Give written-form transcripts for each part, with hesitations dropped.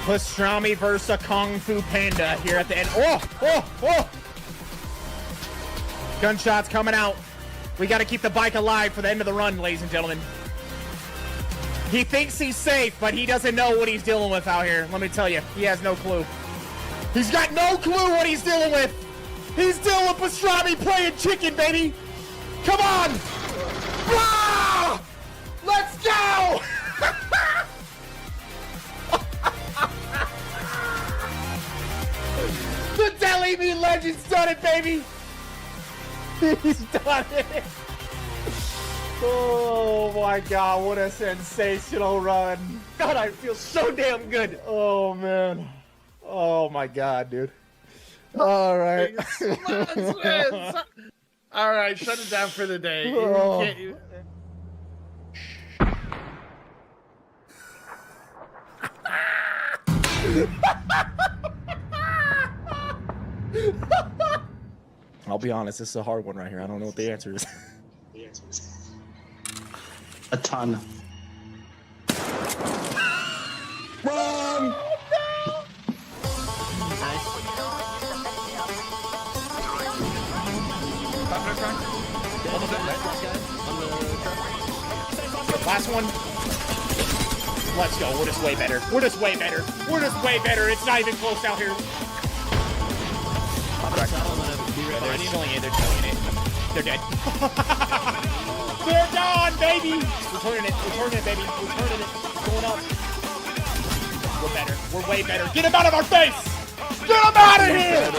Pastrami versus a Kung Fu Panda here at the end. Oh! Gunshots coming out. We got to keep the bike alive for the end of the run, ladies and gentlemen. He thinks he's safe, but he doesn't know what he's dealing with out here. Let me tell you, he has no clue. He's got no clue what he's dealing with. He's dealing with pastrami playing chicken, baby. Come on. Ah! Let's go. The Deli Meat Legend's done it, baby. He's done it. Oh my God, what a sensational run. God, I feel so damn good. Oh man. Oh my God, dude. All right. All right, shut it down for the day. Oh. I'll be honest, this is a hard one right here. I don't know what the answer is. A ton. Wrong! Last one. Let's go. We're just way better. We're just way better. We're just way better. It's not even close out here. They're killing it. They're killing it. They're dead. They're gone, baby. We're turning it. We're turning it, baby. We're turning it. Going up. We're better. We're way better. Get him out of our face. Get him out of here.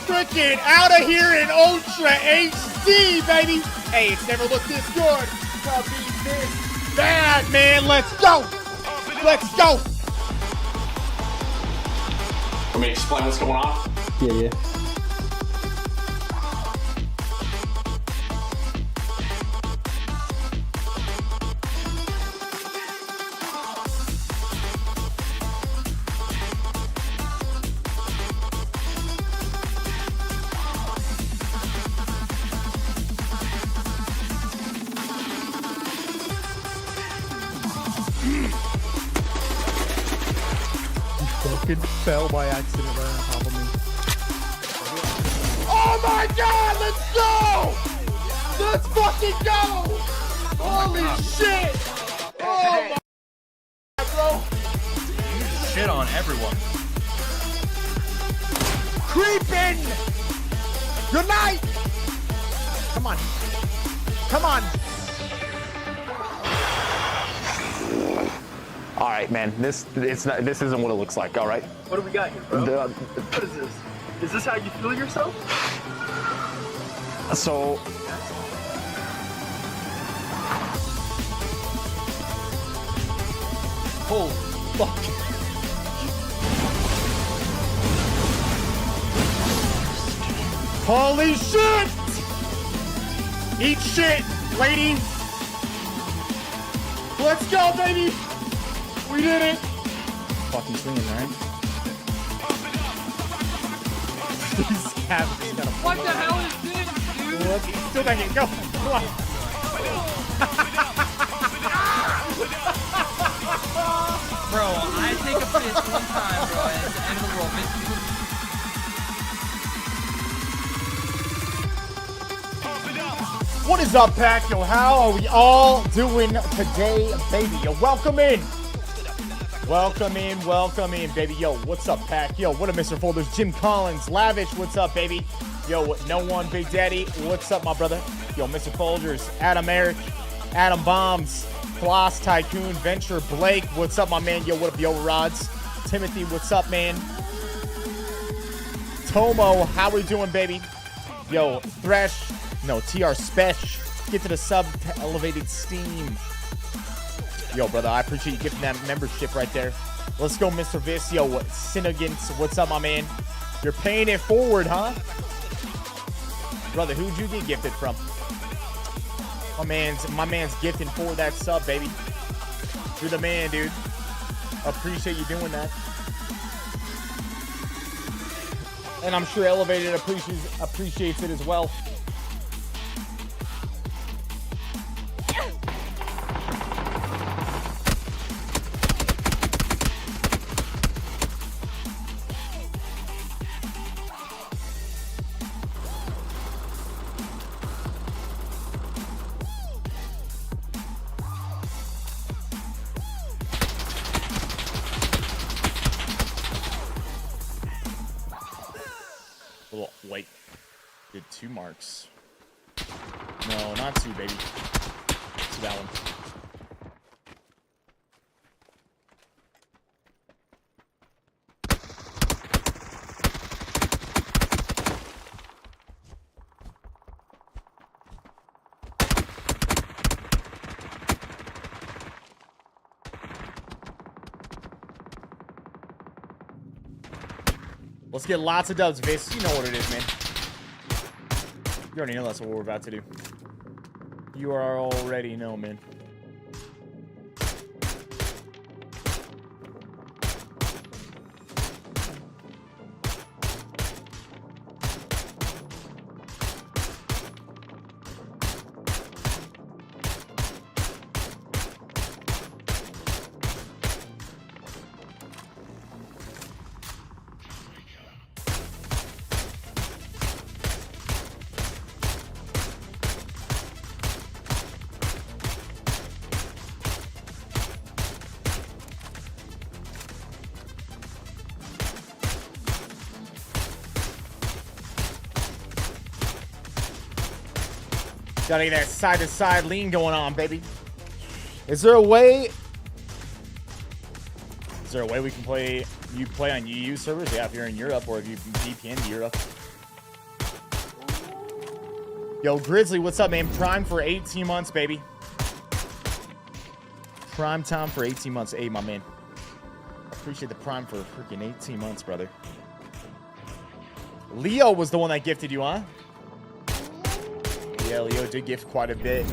Freaking out of here in Ultra HD, baby. Hey, it's never looked this good. About being this bad, man. Let's go. Let's go. Let me explain what's going on. Yeah. Fucking fell by accident right on top of me. Oh my God, let's go! Let's fucking go! Holy shit! Oh my God, bro! You shit on everyone. Creeping! Good night! Come on. Come on. All right, man. This isn't what it looks like. All right. What do we got here, bro? What is this? Is this how you feel yourself? So. Oh, fuck. Holy shit! Eat shit, lady! Let's go, baby! We did it! Fucking swinging, right? What the hell is this, dude? Still banging, go! Come on! Bro, I take a piss one time, bro, and it's the end of the world. What is up, Pack? Yo, how are we all doing today, baby? Yo, welcome in. Welcome in, baby. Yo, what's up, Pack? Yo, what up, Mr. Folders? Jim Collins, Lavish, what's up, baby? Yo, no one, Big Daddy, what's up, my brother? Yo, Mr. Folgers, Adam Eric, Adam Bombs, Floss Tycoon, Venture, Blake, what's up, my man? Yo, what up, Yo Rods? Timothy, what's up, man? Tomo, how we doing, baby? Yo, Thresh, no, TR Special, get to the sub to elevated steam. Yo, brother, I appreciate you gifting that membership right there. Let's go, Mr. Viss. Yo, Synnagans, what's up, my man? You're paying it forward, huh? Brother, who'd you get gifted from? My man's gifting for that sub, baby. You're the man, dude. Appreciate you doing that. And I'm sure Elevated appreciates it as well. 2 marks. No, not 2, baby. See that one. Let's get lots of dubs, Viss. You know what it is, man. You already know that's what we're about to do. You are already know, man. Gotta get that side-to-side lean going on, baby. Is there a way we can play? You play on EU servers? Yeah, if you're in Europe, or if you VPN to Europe. Yo, Grizzly, what's up, man? Prime for 18 months, baby. Prime time for 18 months. Hey, my man. Appreciate the prime for freaking 18 months, brother. Leo was the one that gifted you, huh? Yeah, Leo did gift quite a bit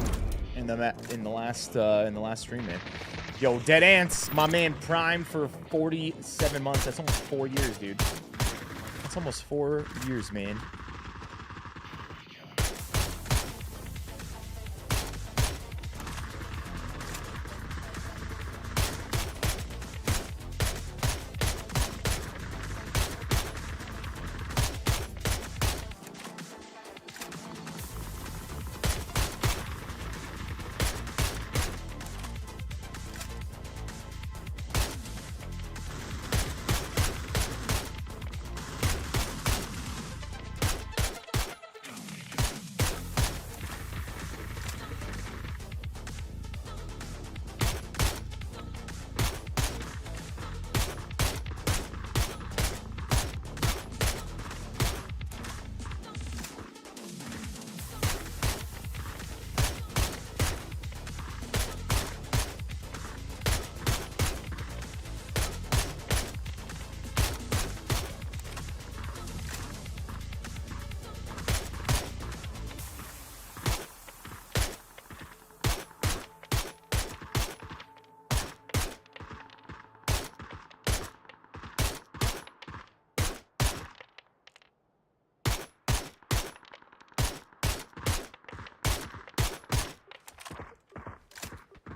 in the last stream, man. Yo, Dead Ants, my man, Prime for 47 months. That's almost 4 years, dude. That's almost 4 years, man.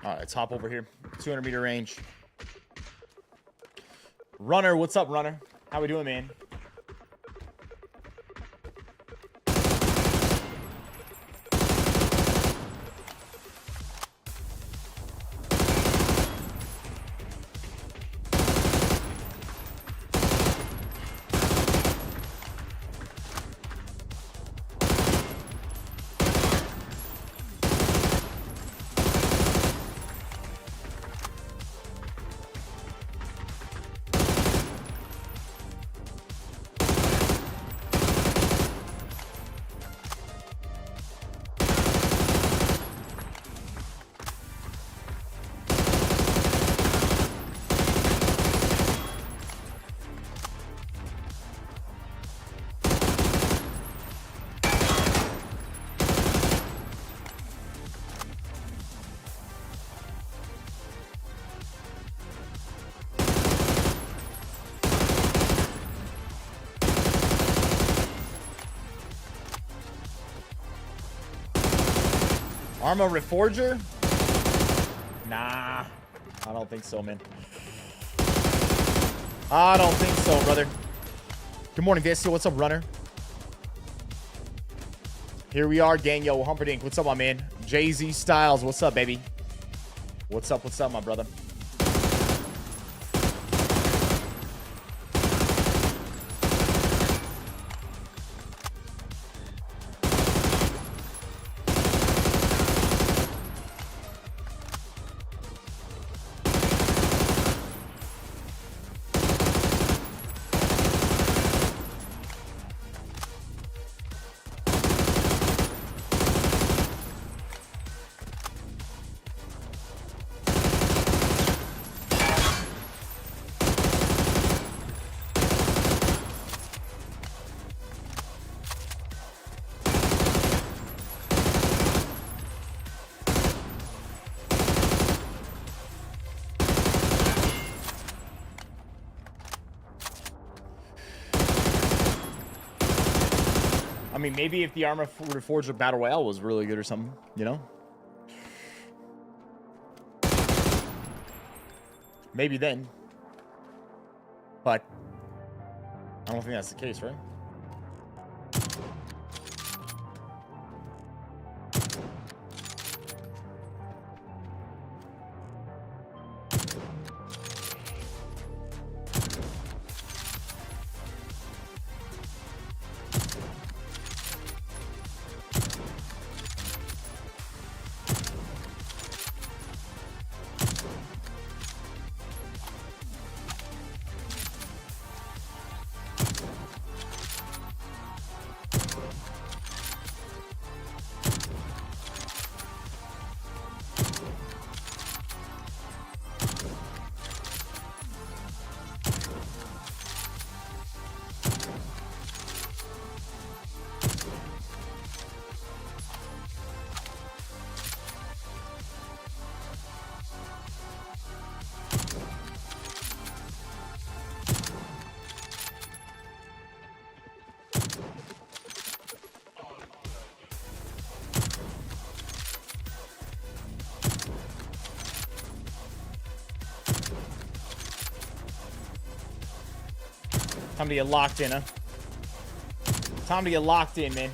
All right, let's hop over here. 200-meter range. Runner, what's up, Runner? How we doing, man? Arma Reforger? Nah. I don't think so, man. I don't think so, brother. Good morning, Viss. What's up, Runner? Here we are, gang. Yo, Humperdinck. What's up, my man? Jay-Z Styles. What's up, baby? What's up, my brother? mean, maybe if the Armor Reforged Battle Royale was really good or something, you know? Maybe then. But I don't think that's the case, right? Time to get locked in, huh? Time to get locked in, man.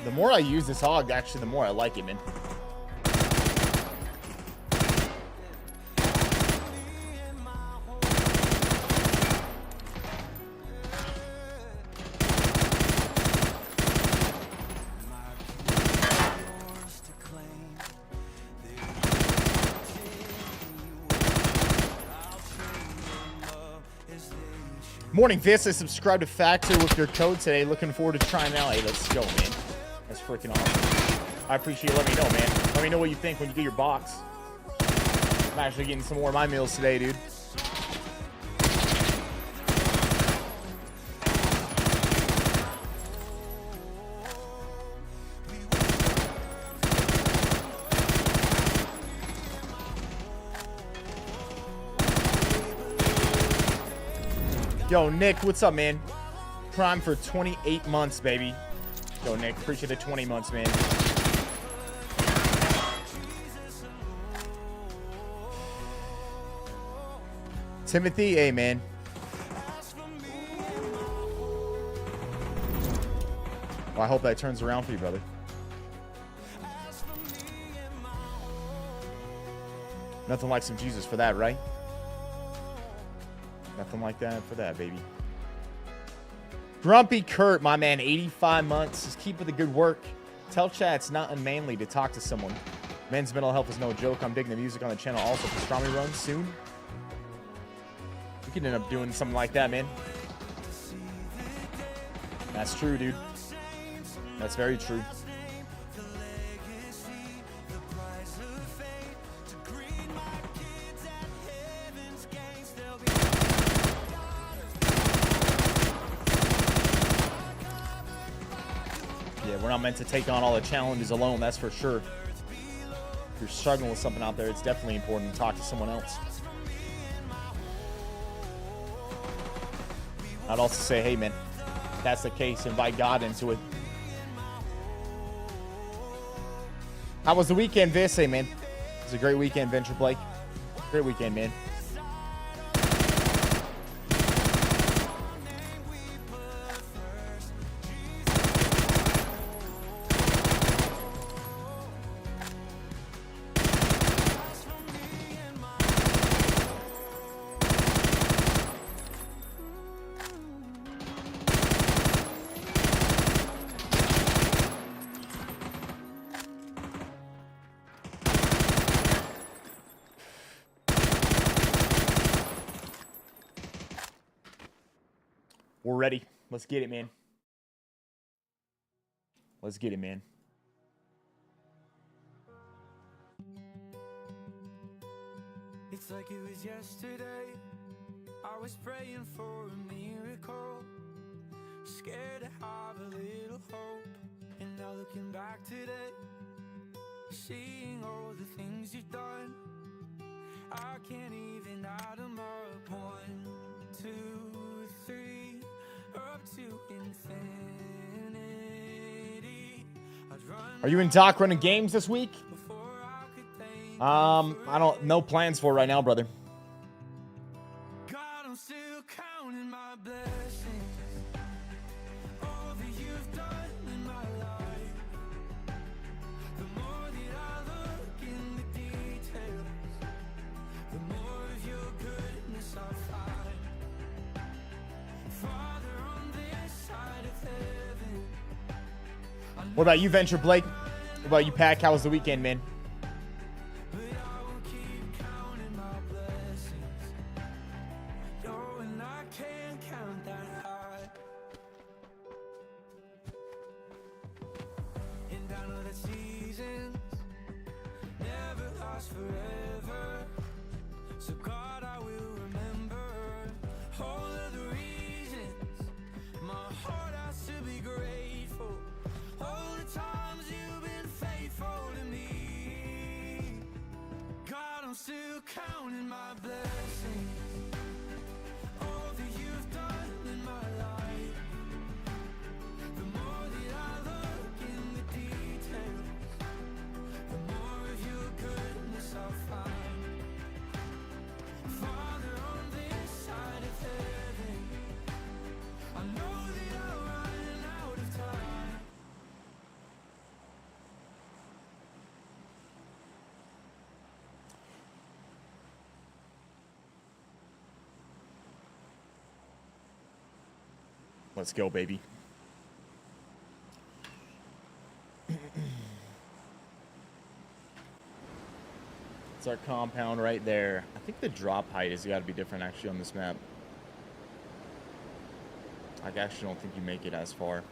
The more I use this hog, actually, the more I like it, man. Morning, Viss. I subscribed to Factor with your code today. Looking forward to trying it out. Hey, let's go, man. That's freaking awesome. I appreciate you letting me know, man. Let me know what you think when you get your box. I'm actually getting some more of my meals today, dude. Yo, Nick, what's up, man? Prime for 28 months, baby. Yo, Nick, appreciate the 20 months, man. Timothy, hey, man. Well, I hope that turns around for you, brother. Nothing like some Jesus for that, right? Nothing like that for that, baby. Grumpy Kurt, my man, 85 months. Just keep with the good work. Tell chat it's not unmanly to talk to someone. Men's mental health is no joke. I'm digging the music on the channel. Also, pastrami runs soon. We could end up doing something like that, man. That's true, dude. That's very true. We're not meant to take on all the challenges alone, that's for sure. you're struggling with something out there, it's definitely important to talk to someone else. I'd also say, hey, man, if that's the case, invite God into it. How was the weekend, Viss? Hey, man. It was a great weekend, Venture Blake. Great weekend, man. We're ready. Let's get it, man. Let's get it, man. It's like it was yesterday. I was praying for a miracle, scared to have a little hope. And now looking back today, seeing all the things you've done, I can't even add them up. 1, 2, 3, up to infinity. Are you in doc running games this week? I don't, no plans for right now, brother. God, I'm still counting my blessings, all that you've done in my life. The more that I look in the details, the more of your goodness I find. Father, on this side of heaven. What about you, Venture Blake? What about you, Pack? How was the weekend, man? Forever, so God, I will remember all of the reasons my heart has to be grateful. All the times you've been faithful to me. God, I'm still counting my blessings, all that you've done in my life. The more that I look in the details, the more of your goodness I'll find. Father, on this side of heaven, I know that I'm running out of time. Let's go, baby. It's our compound right there. I think the drop height has got to be different actually on this map. I actually don't think you make it as far.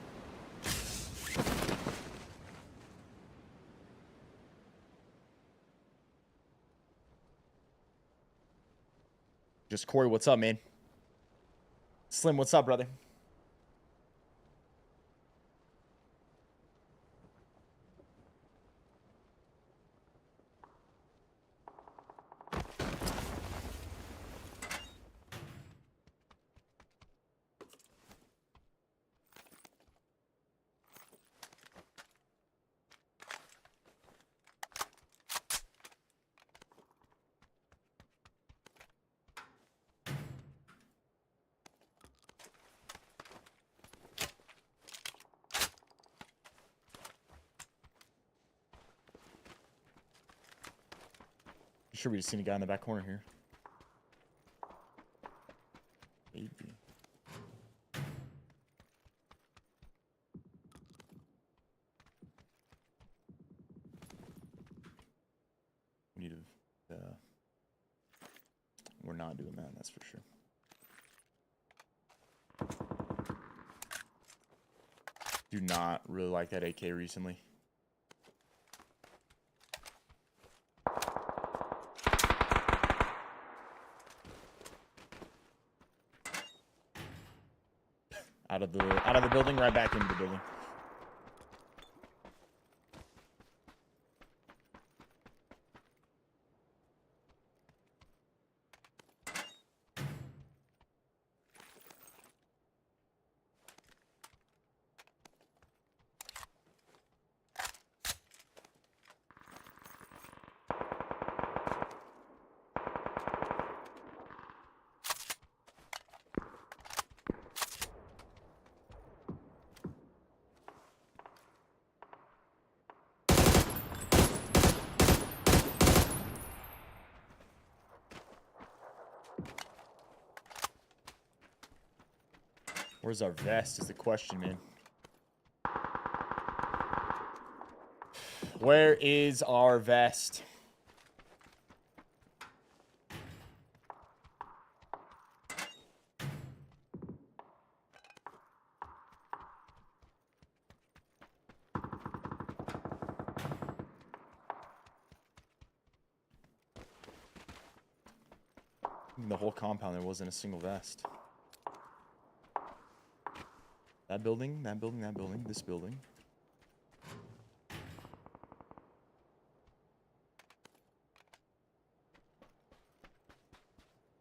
Just Corey, what's up, man? Slim, what's up, brother? Sure, we just seen a guy in the back corner here. Maybe. We need to. We're not doing that. That's for sure. Do not really like that AK recently. Out of the building, right back into the building. Where's our vest is the question, man. Where is our vest? In the whole compound, there wasn't a single vest. That building, that building, that building, this building.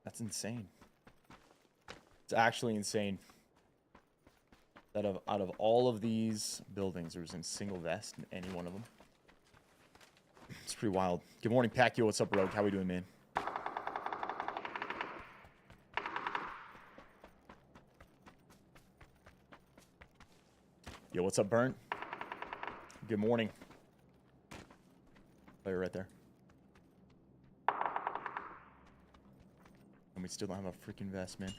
That's insane. It's actually insane. That out of all of these buildings, there wasn't a single vest in any one of them. It's pretty wild. Good morning, Pacquiao. What's up, Rogue? How we doing, man? Yo, what's up, Burnt? Good morning. Player right there. And we still don't have a freaking vest, man.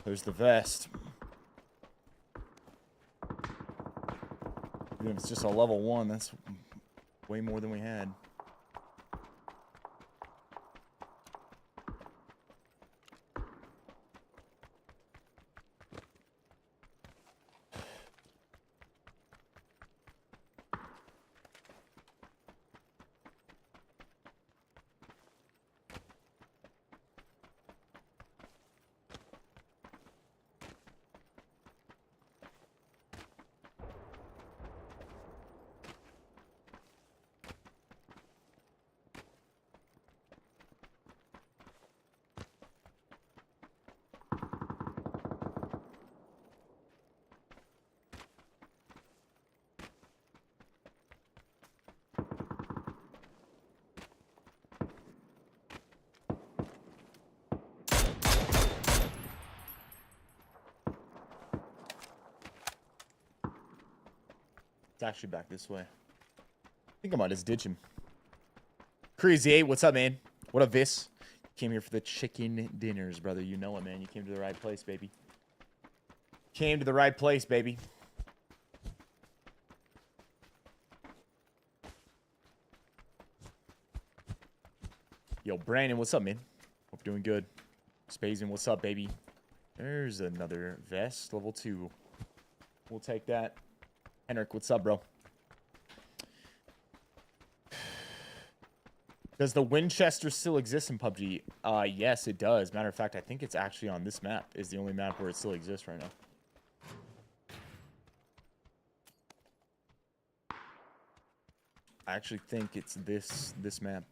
There's the vest. Even if it's just a level 1, that's way more than we had. It's actually back this way. I think I might just ditch him. Crazy 8, what's up, man? What up, Viss? Came here for the chicken dinners, brother. You know it, man. You came to the right place, baby. Came to the right place, baby. Yo, Brandon, what's up, man? Hope you're doing good. Spazin, what's up, baby? There's another vest, level 2. We'll take that. Henrik, what's up, bro? Does the Winchester still exist in PUBG? Yes, it does. Matter of fact, I think it's actually on this map. Is the only map where it still exists right now. I actually think it's this map.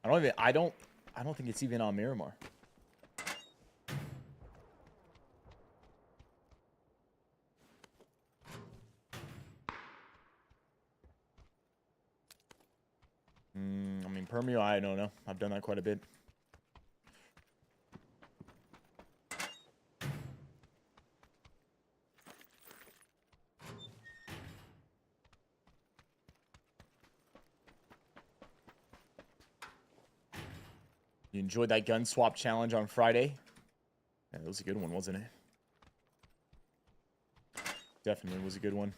I don't think it's even on Miramar. I mean, Permio, I don't know. I've done that quite a bit. You enjoyed that gun swap challenge on Friday? Yeah, that was a good one, wasn't it? Definitely was a good one.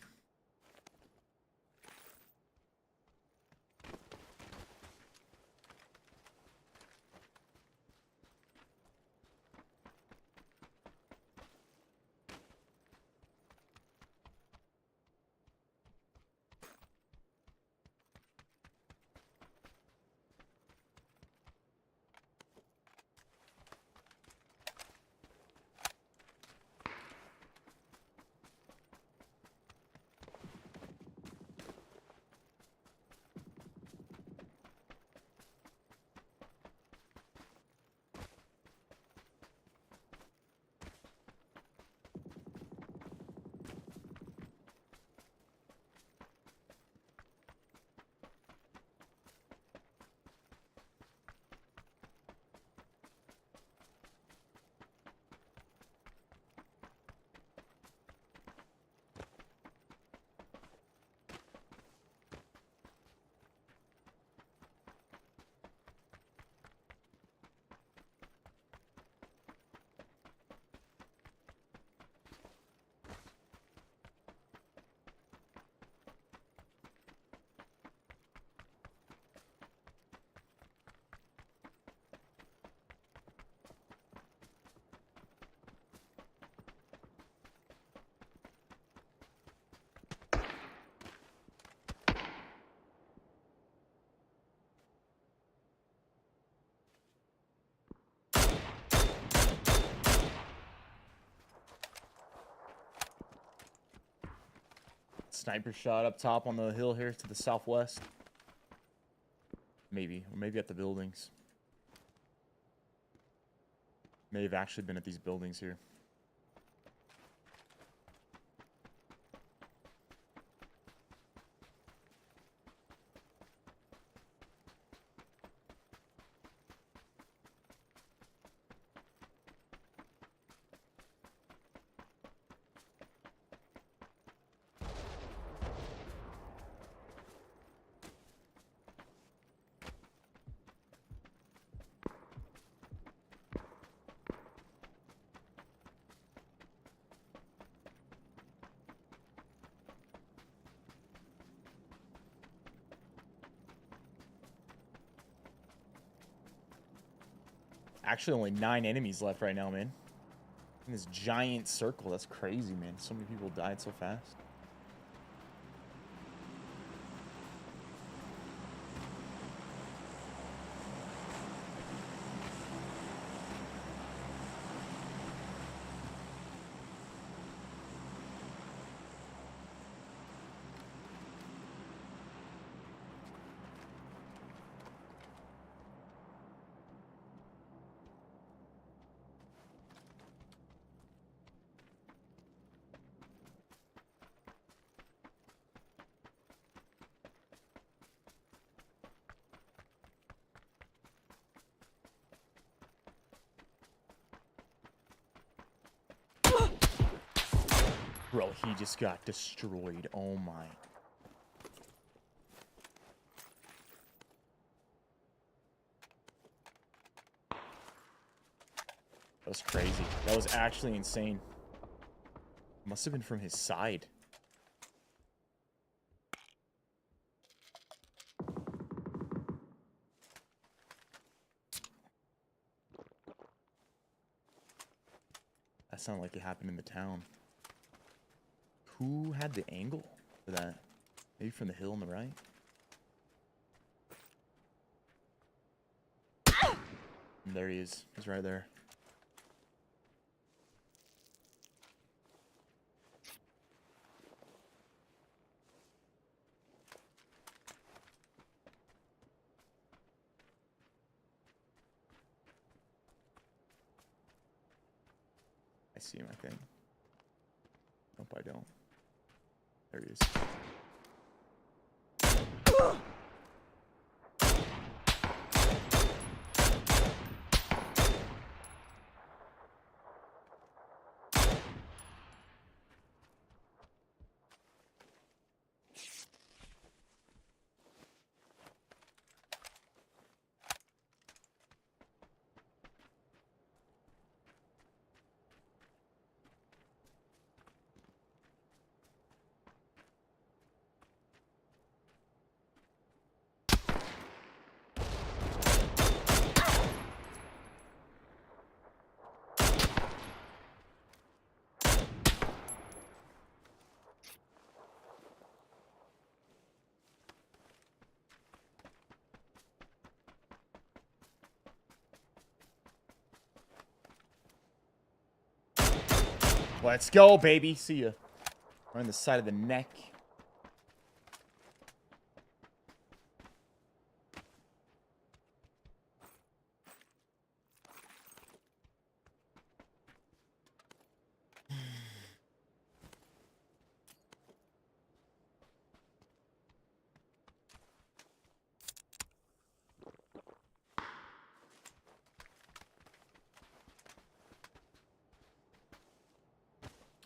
sniper shot up top on the hill here to the southwest. Maybe. Or maybe at the buildings. May have actually been at these buildings here. Actually, only 9 enemies left right now, man. In this giant circle. That's crazy, man. So many people died so fast. Bro, he just got destroyed. Oh my. That was crazy. That was actually insane. Must have been from his side. That sounded like it happened in the town. Who had the angle for that? Maybe from the hill on the right? And there he is. He's right there. I see him, I think. Nope, I don't. There he is. Let's go, baby. See ya. Right on the side of the neck.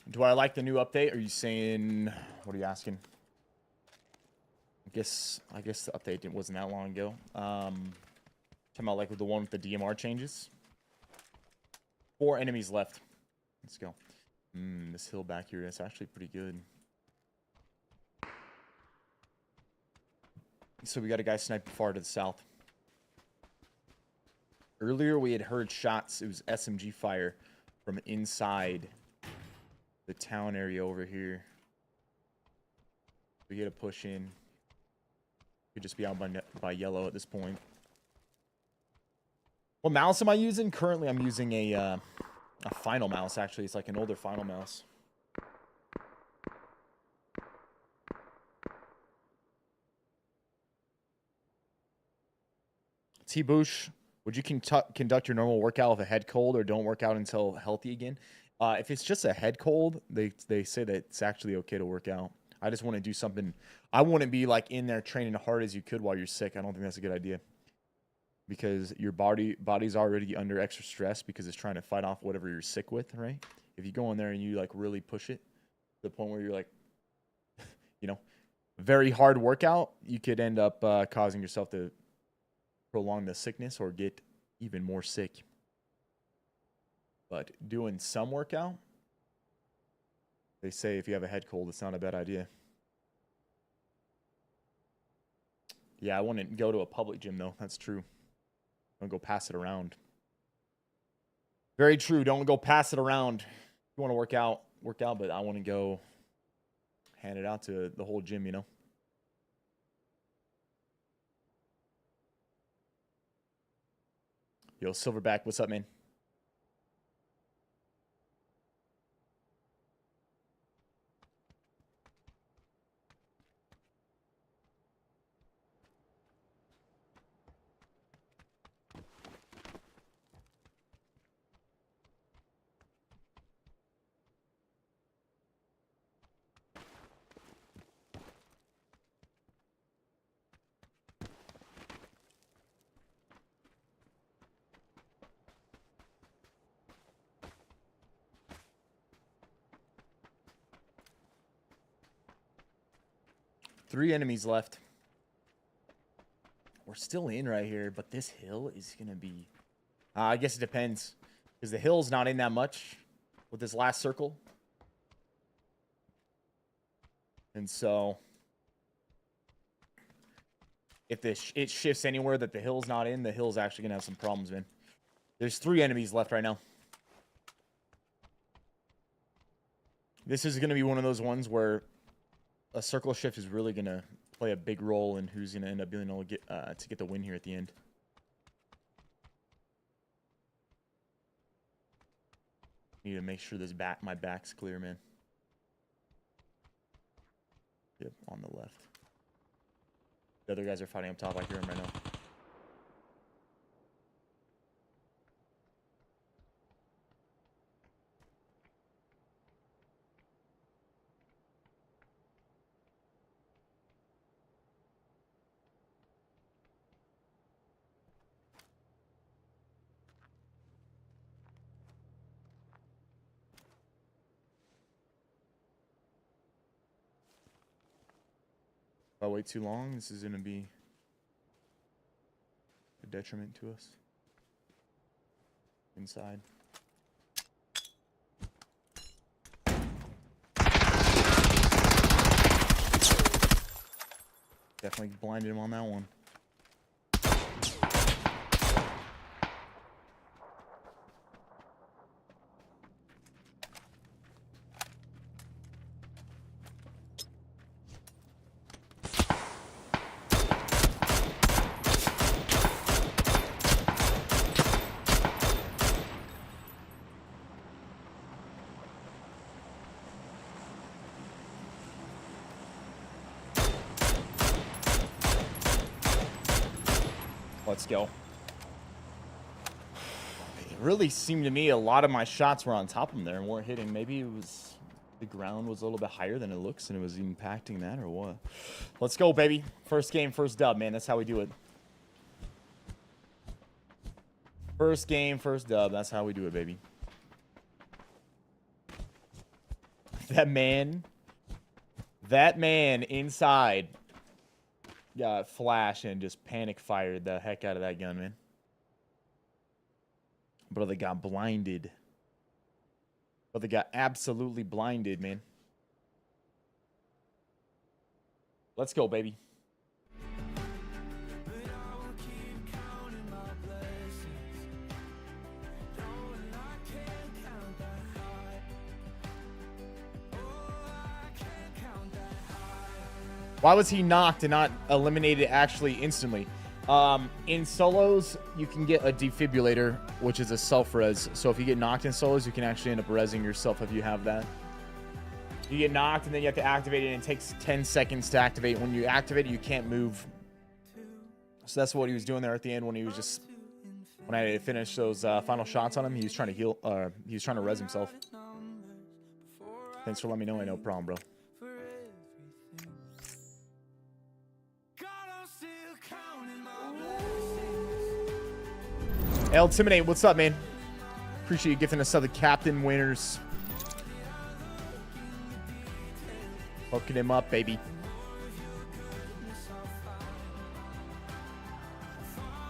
Do I like the new update? Are you saying, what are you asking? I guess the update wasn't that long ago. Talking about like with the one with the DMR changes. 4 enemies left. Let's go. This hill back here is actually pretty good. So we got a guy sniping far to the south. Earlier we had heard shots. It was SMG fire from inside the town area over here. We get a push in. Could just be out by yellow at this point. What mouse am I using? Currently, I'm using a final mouse. Actually, it's like an older final mouse. T-Boosh, would you conduct your normal workout with a head cold or don't work out until healthy again? If it's just a head cold, they say that it's actually okay to work out. I just want to do something. I wouldn't be like in there training as hard as you could while you're sick. I don't think that's a good idea. Because your body's already under extra stress because it's trying to fight off whatever you're sick with, right? If you go in there and you like really push it to the point where you're like, you know, very hard workout, you could end up causing yourself to prolong the sickness or get even more sick. But doing some workout, they say if you have a head cold, it's not a bad idea. Yeah, I wouldn't go to a public gym though. That's true. Don't go pass it around. Very true. Don't go pass it around. If you want to work out, but I want to go hand it out to the whole gym, you know? Yo, Silverback, what's up, man? Three enemies left. We're still in right here, but this hill is going to be... I guess it depends. Because the hill's not in that much with this last circle. And so... if it shifts anywhere that the hill's not in, the hill's actually going to have some problems, man. There's three enemies left right now. This is going to be one of those ones where a circle shift is really going to play a big role in who's going to end up being able to get the win here at the end. Need to make sure my back's clear, man. Yep, on the left. The other guys are fighting up top. I hear them right now. If I wait too long, this is going to be a detriment to us. Inside. Definitely blinded him on that one. Let's go. It really seemed to me a lot of my shots were on top of him there and weren't hitting. Maybe it was the ground was a little bit higher than it looks and it was impacting that or what. Let's go, baby. First game, first dub, man. That's how we do it. First game, first dub. That's how we do it, baby. That man inside got flash and just panic fired the heck out of that gun, man. Brother got blinded. Brother got absolutely blinded, man. Let's go, baby. Why was he knocked and not eliminated actually instantly? In solos, you can get a defibrillator, which is a self-res. So if you get knocked in solos, you can actually end up resing yourself if you have that. You get knocked and then you have to activate it, and it takes 10 seconds to activate. When you activate it, you can't move So that's what he was doing there at the end when he was just, when I finished those final shots on him, he was trying to heal, he was trying to res himself. Thanks for letting me know. I know, problem, bro. El Timinate, what's up, man? Appreciate you gifting us the captain winners. Hooking him up, baby.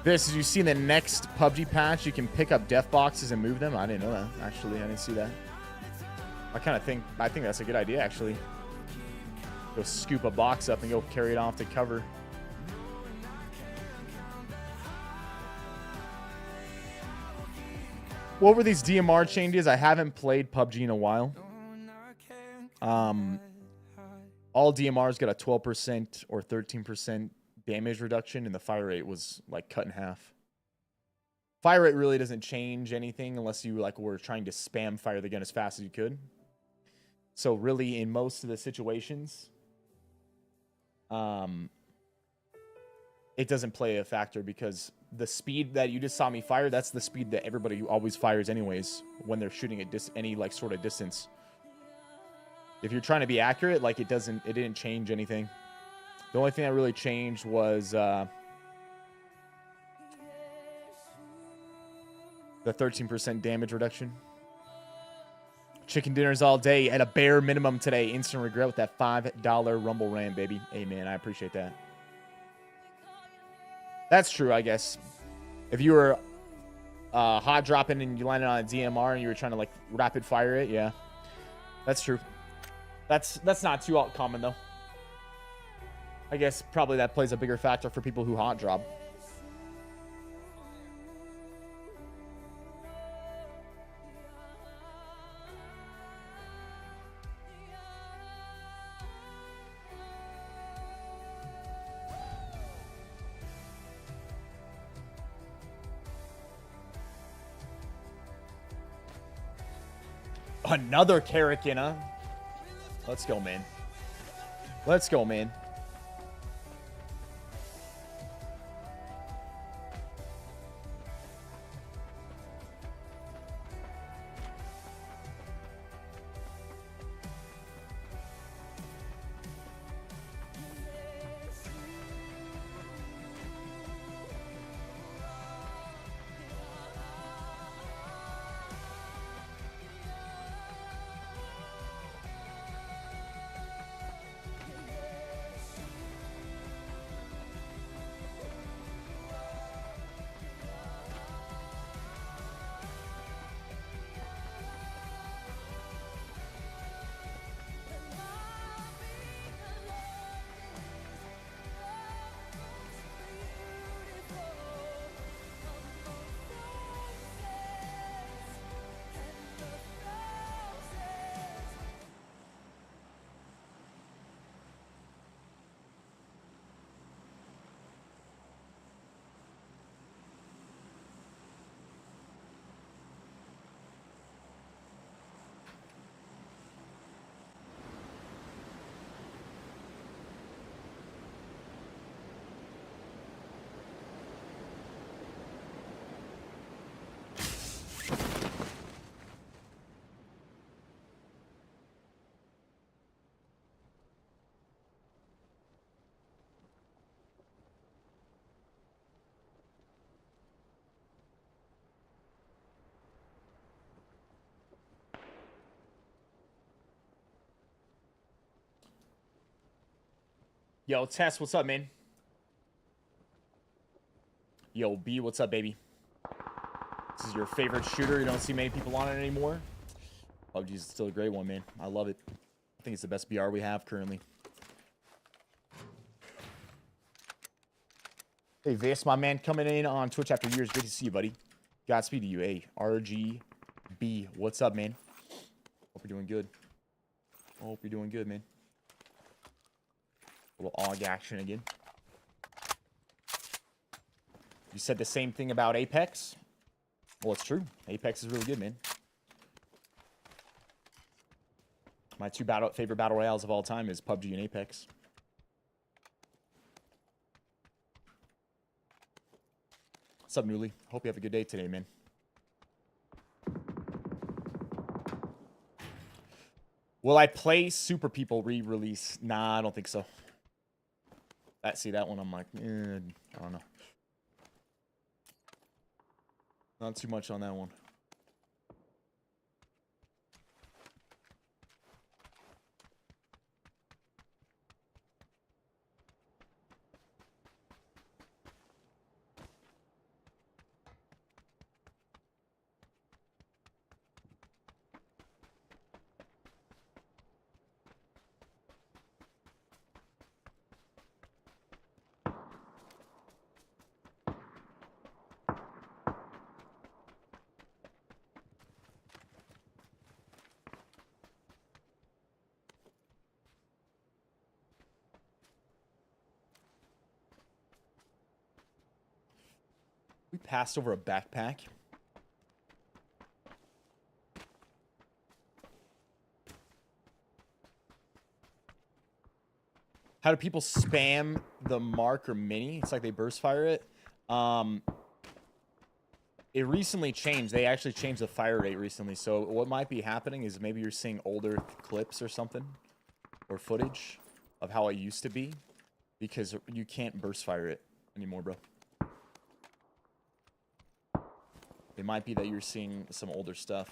This, as you see in the next PUBG patch, you can pick up death boxes and move them. I didn't know that. Actually, I didn't see that. I think that's a good idea, actually. Go scoop a box up and go carry it off to cover. What were these DMR changes? I haven't played PUBG in a while. All DMRs got a 12% or 13% damage reduction, and the fire rate was like cut in half. Fire rate really doesn't change anything unless you like were trying to spam fire the gun as fast as you could. So really, in most of the situations, it doesn't play a factor because the speed that you just saw me fire, that's the speed that everybody always fires anyways when they're shooting at any like sort of distance. If you're trying to be accurate, like it didn't change anything. The only thing that really changed was the 13% damage reduction. Chicken dinners all day at a bare minimum today. Instant regret with that $5 Rumble Ram, baby. Hey, man, I appreciate that. That's true, I guess. If you were hot dropping and you landed on a DMR and you were trying to like rapid fire it, yeah, that's true. That's not too common though. I guess probably that plays a bigger factor for people who hot drop. Another Karrakina. Let's go, man. Let's go, man. Yo, Tess, what's up, man? Yo, B, what's up, baby? This is your favorite shooter. You don't see many people on it anymore. PUBG is still a great one, man. I love it. I think it's the best BR we have currently. Hey, Viss, my man, coming in on Twitch after years. Good to see you, buddy. Godspeed to you. Hey, RGB, what's up, man? Hope you're doing good. Hope you're doing good, man. A little AUG action again. You said the same thing about Apex? Well, it's true. Apex is really good, man. My two favorite battle royales of all time is PUBG and Apex. What's up, Newly? Hope you have a good day today, man. Will I play Super People re-release? Nah, I don't think so. See that one, I'm like, I don't know. Not too much on that one. We passed over a backpack. How do people spam the mark or mini? It's like they burst fire it. It recently changed. They actually changed the fire rate recently. So what might be happening is maybe you're seeing older clips or something, or footage of how it used to be, because you can't burst fire it anymore, bro. It might be that you're seeing some older stuff.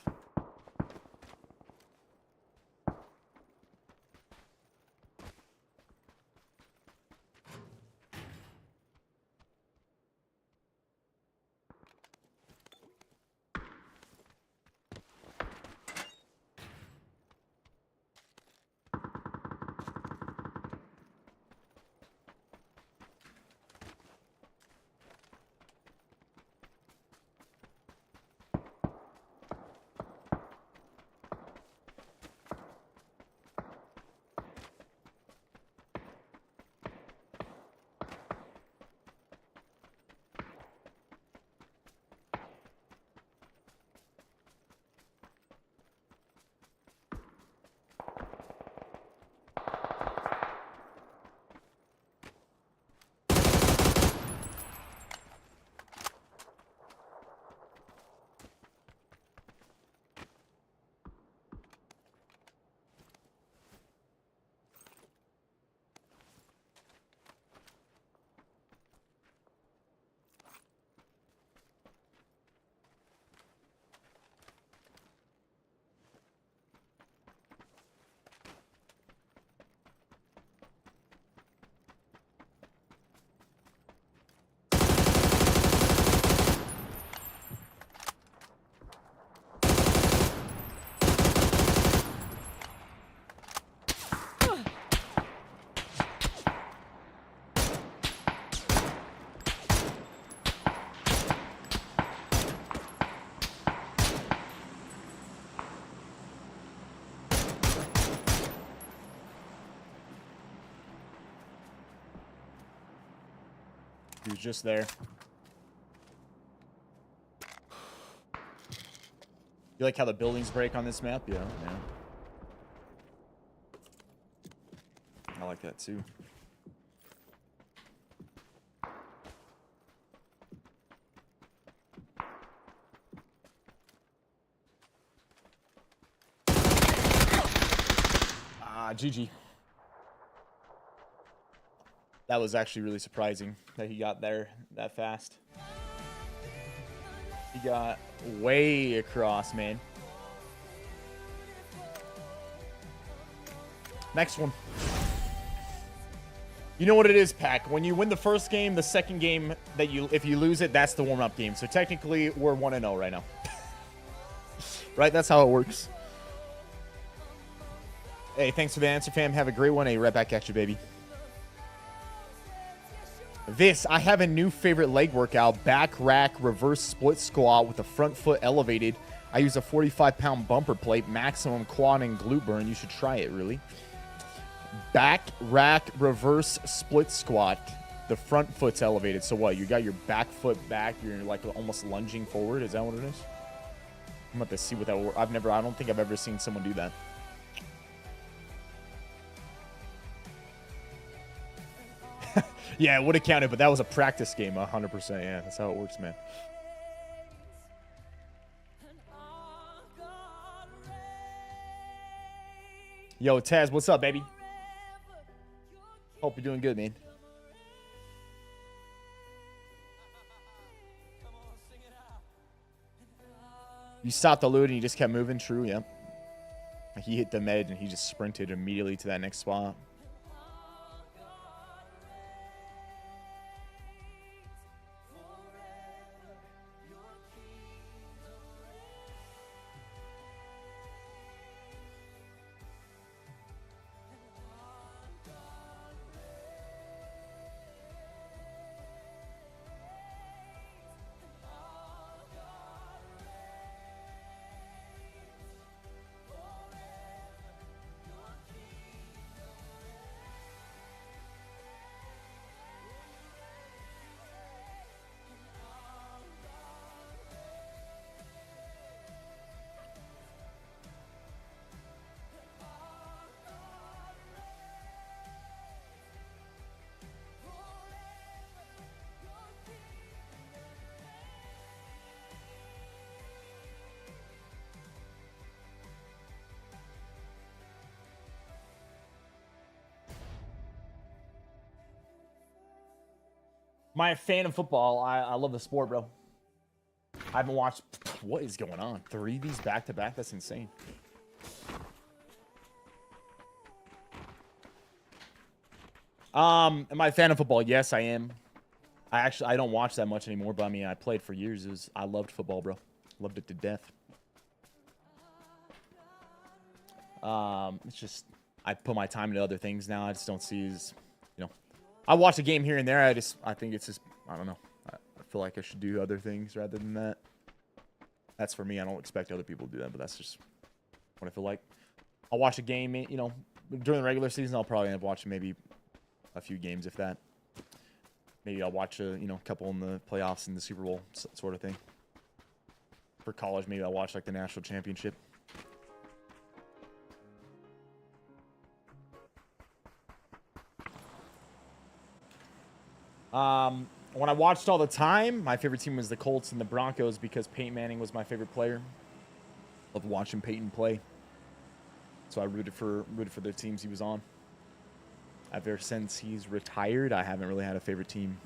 He was just there. You like how the buildings break on this map? Yeah, yeah. I like that too. Ah, GG. That was actually really surprising that he got there that fast. He got way across, man. Next one. You know what it is, Pack. When you win the first game, the second game that if you lose it, that's the warm-up game. So technically, we're 1-0 right now. Right? That's how it works. Hey, thanks for the answer, fam. Have a great one. Hey, right back at you, baby. Viss, I have a new favorite leg workout. Back rack reverse split squat with the front foot elevated. I use a 45-pound bumper plate, maximum quad and glute burn. You should try it, really. Back rack reverse split squat. The front foot's elevated. So what? You got your back foot back. You're like almost lunging forward. Is that what it is? I'm about to see what that. I don't think I've ever seen someone do that. Yeah, it would have counted, but that was a practice game, 100%. Yeah, that's how it works, man. Yo, Taz, what's up, baby? Hope you're doing good, man. You stopped the loot and you just kept moving. True, yeah. He hit the med and he just sprinted immediately to that next spot. Am I a fan of football? I love the sport, bro. I haven't watched... What is going on? 3 of these back-to-back? That's insane. Am I a fan of football? Yes, I am. I don't watch that much anymore, but I mean, I played for years. I loved football, bro. Loved it to death. It's just... I put my time into other things now. I just don't see as... You know... I watch a game here and there. I think it's just, I don't know. I feel like I should do other things rather than that. That's for me. I don't expect other people to do that, but that's just what I feel like. I'll watch a game, you know, during the regular season. I'll probably end up watching maybe a few games, if that. Maybe I'll watch a couple in the playoffs and the Super Bowl sort of thing. For college, maybe I'll watch like the national championship. When I watched all the time, my favorite team was the Colts and the Broncos because Peyton Manning was my favorite player. Loved watching Peyton play. So I rooted for the teams he was on. Ever since he's retired, I haven't really had a favorite team.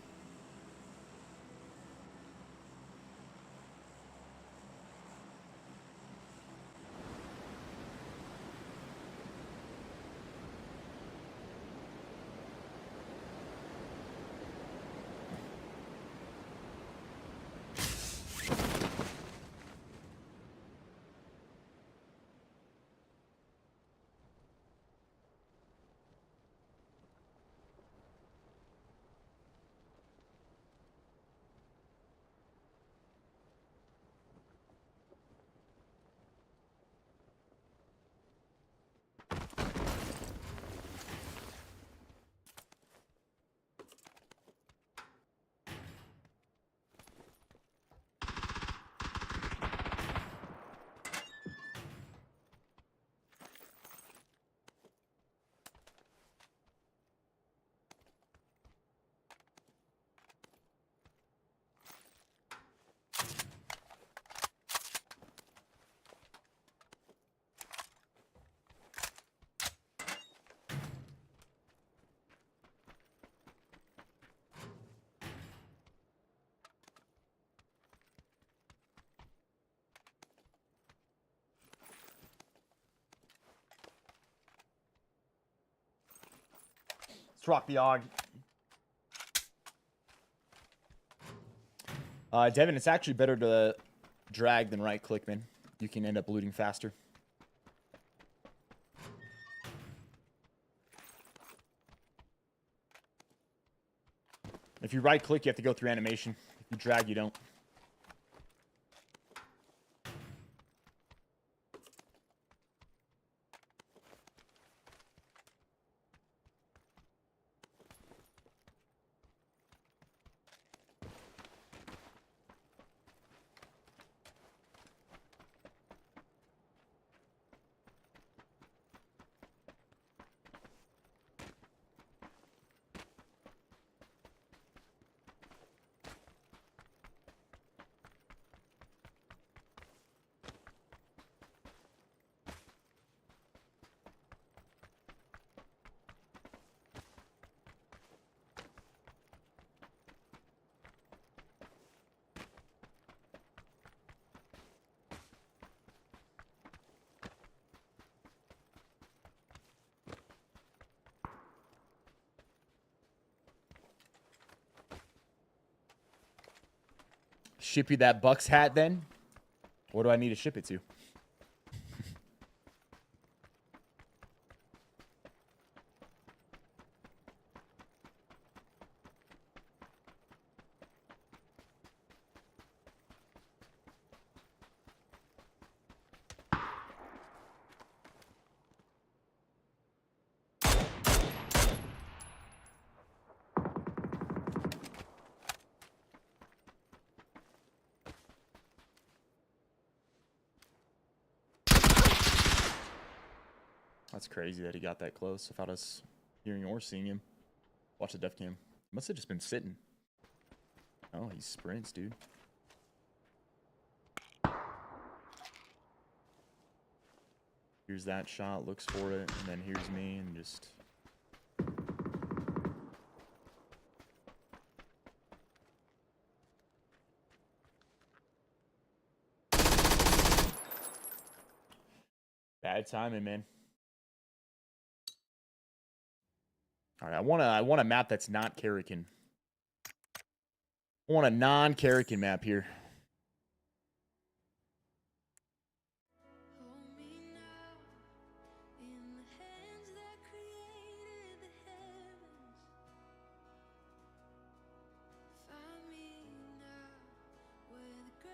Let's rock the AUG. Devin, it's actually better to drag than right click, man. You can end up looting faster. If you right click, you have to go through animation. If you drag, you don't. ship you that Bucks hat then? Where do I need to ship it to? That's crazy that he got that close without us hearing or seeing him. Watch the def cam. Must have just been sitting. Oh, he sprints, dude. Here's that shot, looks for it, and then here's me, and just... Bad timing, man. All right, I want a map that's not Karrakin. I want a non-Karrakin map here.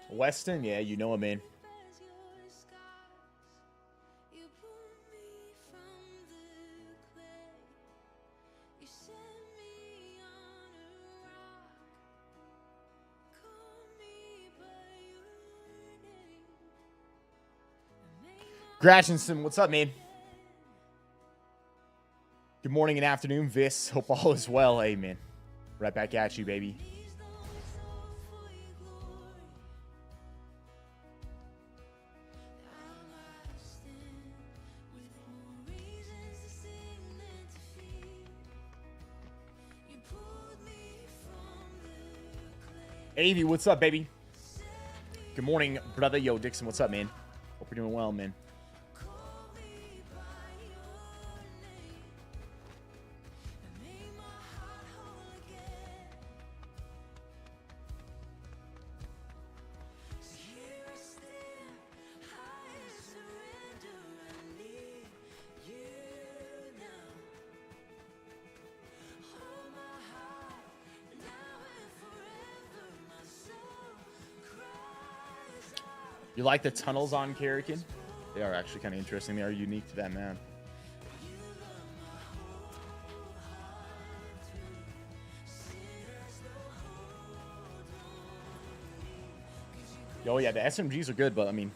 Weston, yeah, you know him, man. Grashinson, what's up, man? Good morning and afternoon, Viss. Hope all is well. Hey, man. Right back at you, baby. Avy, what's up, baby? Good morning, brother. Yo, Dixon, what's up, man? Hope you're doing well, man. You like the tunnels on Karrakin? They are actually kind of interesting. They are unique to that map. Oh yeah, the SMGs are good, but I mean,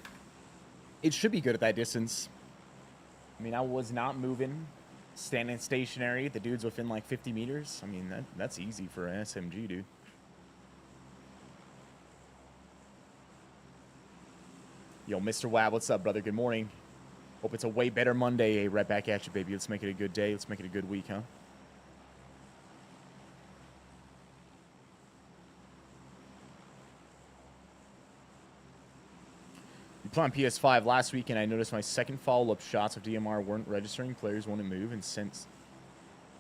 it should be good at that distance. I mean, I was not moving, standing stationary. The dude's within like 50 meters. I mean, that's easy for an SMG, dude. Yo, Mr. Wab, what's up, brother? Good morning. Hope it's a way better Monday. Hey, right back at you, baby. Let's make it a good day. Let's make it a good week, huh? You played on PS5 last week, and I noticed my second follow-up shots of DMR weren't registering. Players wouldn't move, and since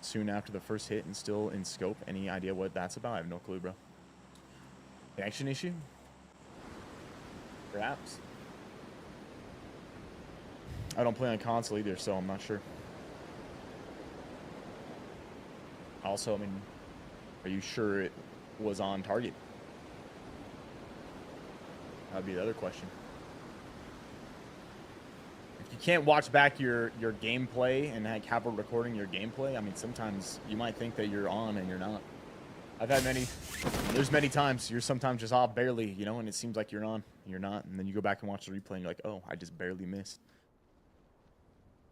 soon after the first hit and still in scope. Any idea what that's about? I have no clue, bro. Connection issue? Perhaps. I don't play on console either, so I'm not sure. Also, I mean, are you sure it was on target? That'd be the other question. If you can't watch back your gameplay and have a recording your gameplay, I mean, sometimes you might think that you're on and you're not. I've had there's many times you're sometimes just off barely, you know, and it seems like you're on, and you're not, and then you go back and watch the replay and you're like, oh, I just barely missed.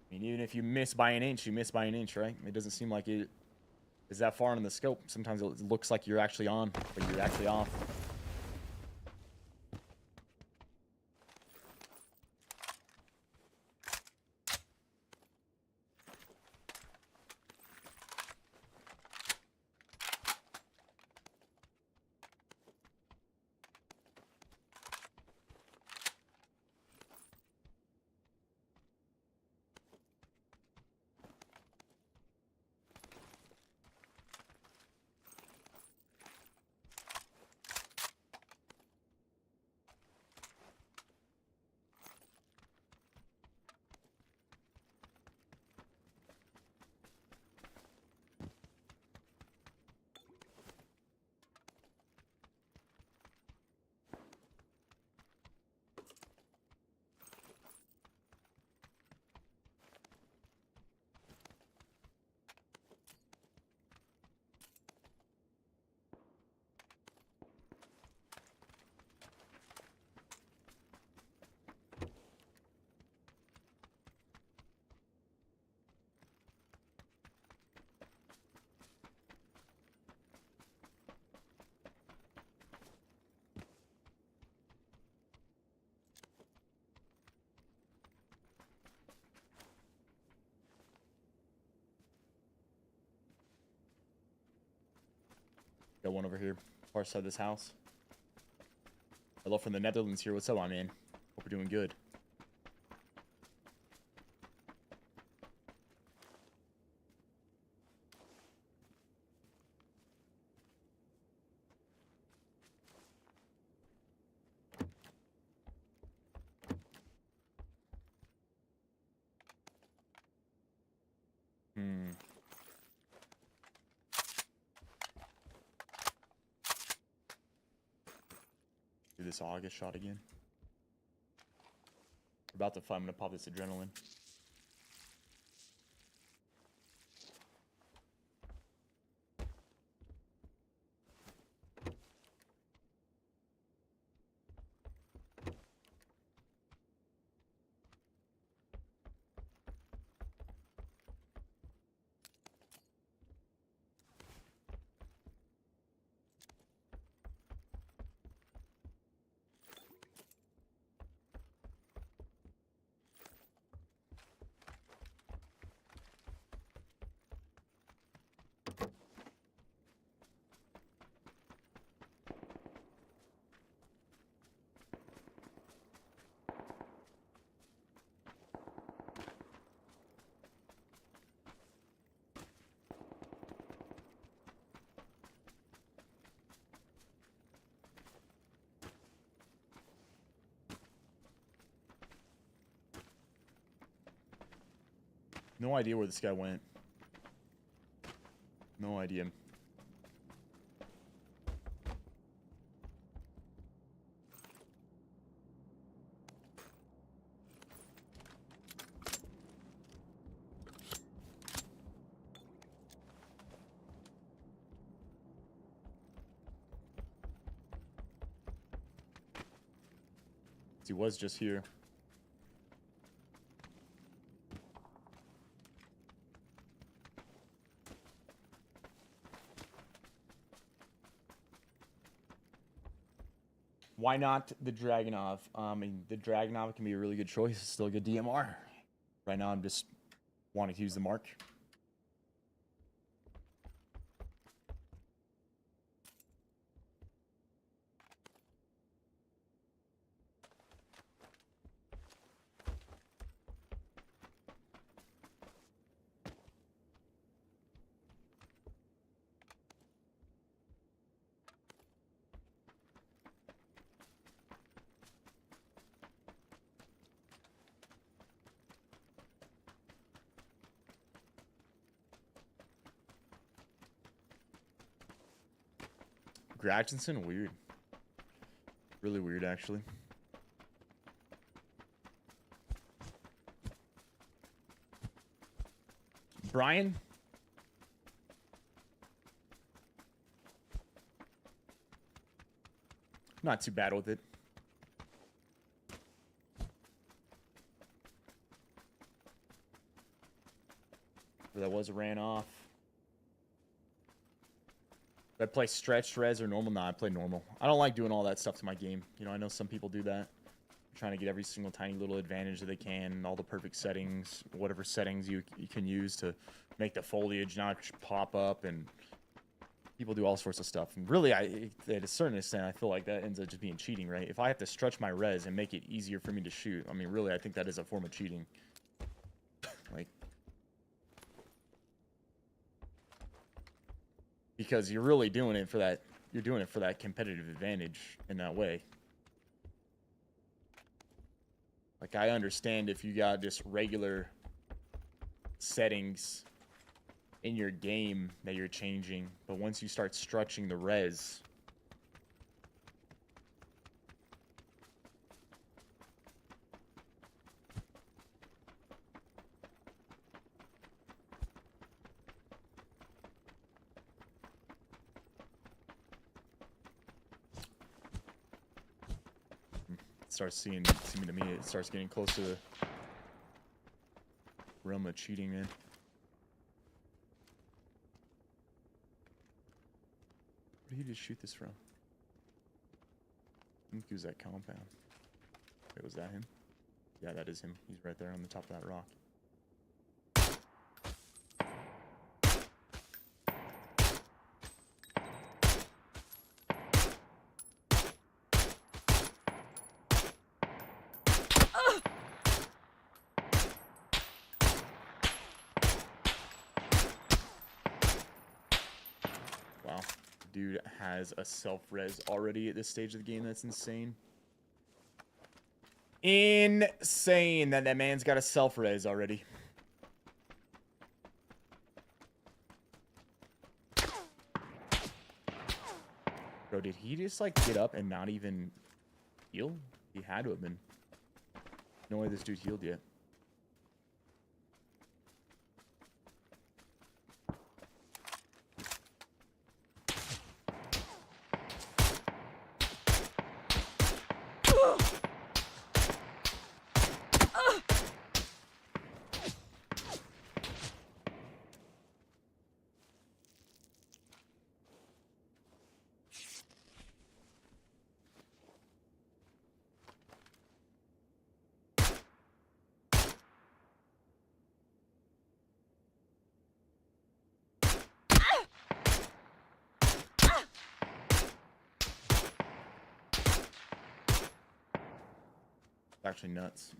I mean, even if you miss by an inch, you miss by an inch, right? It doesn't seem like it is that far in the scope. Sometimes it looks like you're actually on, but you're actually off. Got one over here, far side of this house. Hello from the Netherlands here. What's up, my man? Hope you're doing good. Do this all get shot again. We're about to fight. I'm gonna pop this adrenaline. No idea where this guy went. No idea. He was just here. Why not the Dragunov? I mean, the Dragunov can be a really good choice. It's still a good DMR. Right now, I'm just wanting to use the Mark. Atkinson, weird. Really weird, actually. Brian? Not too bad with it. That was ran off. Do I play stretched res or normal? Nah, I play normal. I don't like doing all that stuff to my game. You know, I know some people do that. Trying to get every single tiny little advantage that they can, all the perfect settings, whatever settings you can use to make the foliage not pop up, and people do all sorts of stuff. And really, at a certain extent, I feel like that ends up just being cheating, right? If I have to stretch my res and make it easier for me to shoot, I mean, really, I think that is a form of cheating. Like, because you're really doing it for that. You're doing it for that competitive advantage in that way. Like, I understand if you got just regular settings in your game that you're changing, but once you start stretching the res, starts seeming to me, it starts getting close to the realm of cheating, man. Where did he just shoot this from? I think it was that compound. Wait, was that him? Yeah, that is him. He's right there on the top of that rock. dude has a self-res already at this stage of the game. That's insane. Insane that that man's got a self-res already. Bro, did he just, like, get up and not even heal? He had to have been. No way this dude healed yet. Actually nuts.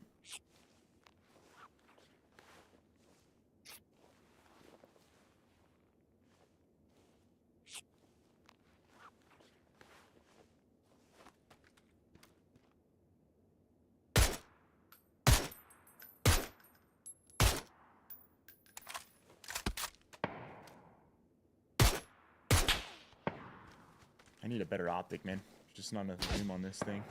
I need a better optic, man. There's just not enough zoom on this thing.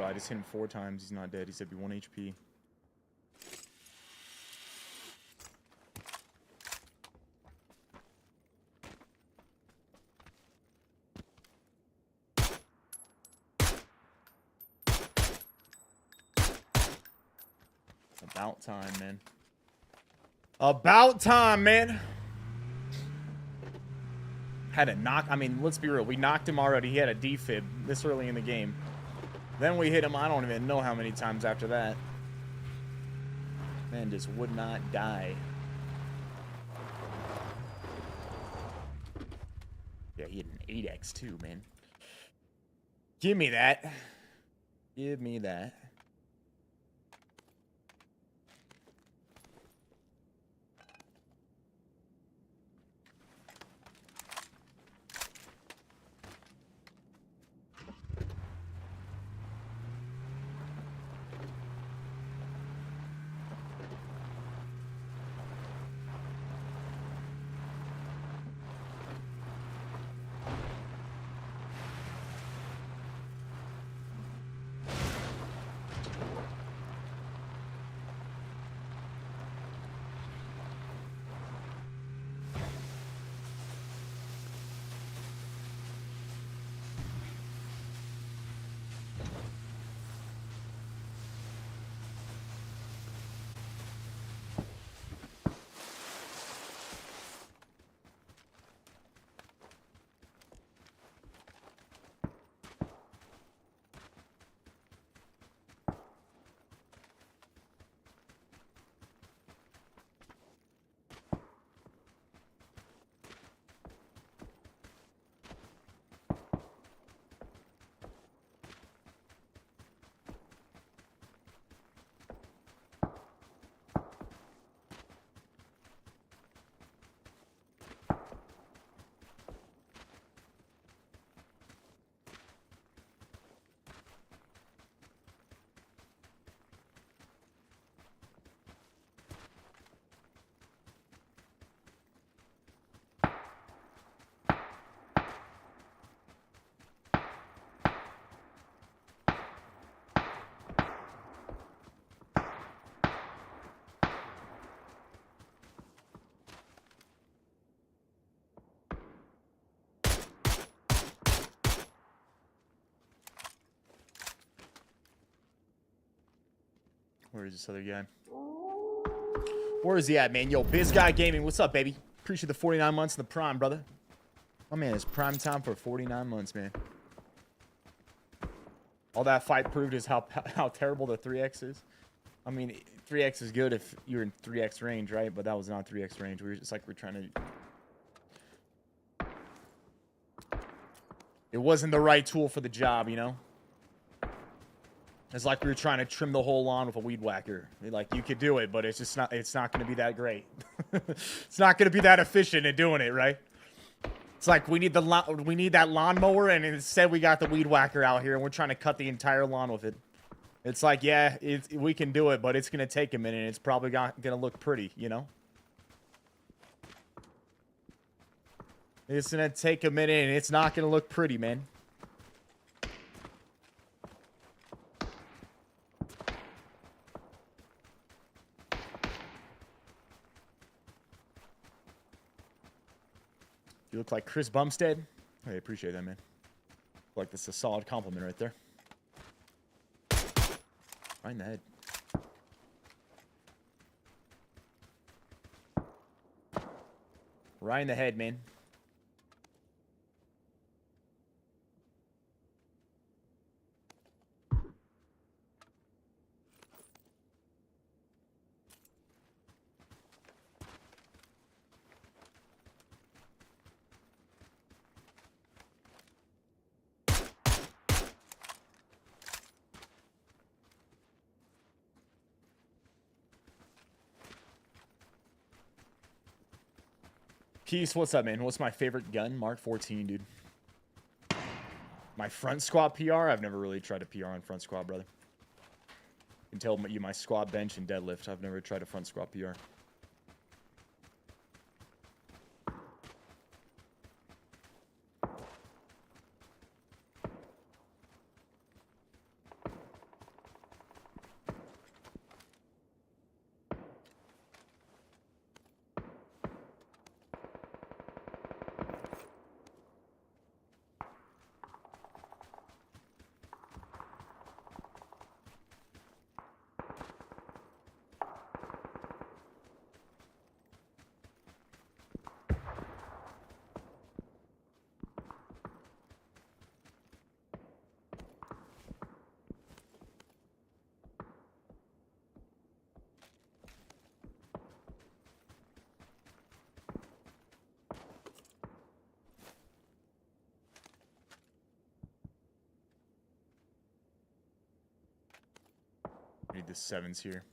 Bro, I just hit him 4 times. He's not dead. He said be 1 HP. About time, man. About time, man. Had a knock. I mean, let's be real. We knocked him already. He had a defib this early in the game. Then we hit him, I don't even know how many times after that. Man just would not die. Yeah, he had an 8x too, man. Give me that. Give me that. Where is this other guy? Where is he at, man? Yo, Biz Guy Gaming, what's up, baby? Appreciate the 49 months in the prime, brother. Oh, man, it's prime time for 49 months, man. All that fight proved is how terrible the 3x is. I mean, 3x is good if you're in 3x range, right? But that was not 3x range. It's like we're trying to... It wasn't the right tool for the job, you know? It's like we were trying to trim the whole lawn with a weed whacker. Like, you could do it, but it's just not... It's not going to be that great. It's not going to be that efficient at doing it, right? It's like we need that lawnmower, and instead we got the weed whacker out here, and we're trying to cut the entire lawn with it. It's like, yeah, we can do it, but it's going to take a minute, and it's probably not going to look pretty, you know? It's going to take a minute, and it's not going to look pretty, man. You look like Chris Bumstead. I appreciate that, man. Like, that's a solid compliment right there. Right in the head. Right in the head, man. Keys, what's up, man? What's my favorite gun? Mark 14, dude. My front squat PR? I've never really tried a PR on front squat, brother. You can tell you my squat, bench, and deadlift. I've never tried a front squat PR. Need the 7s here.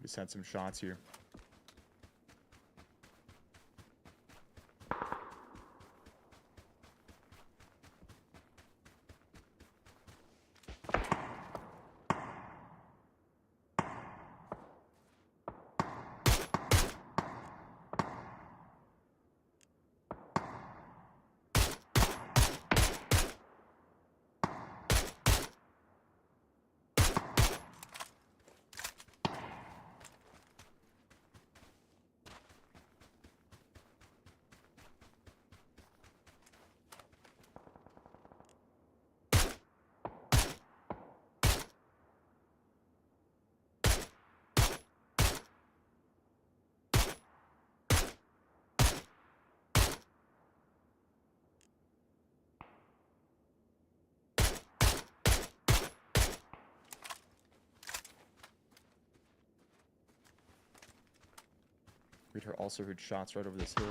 Just had some shots here. We'd also heard shots right over this hill.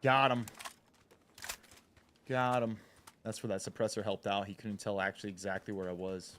Got him. Got him. That's where that suppressor helped out. He couldn't tell actually exactly where I was.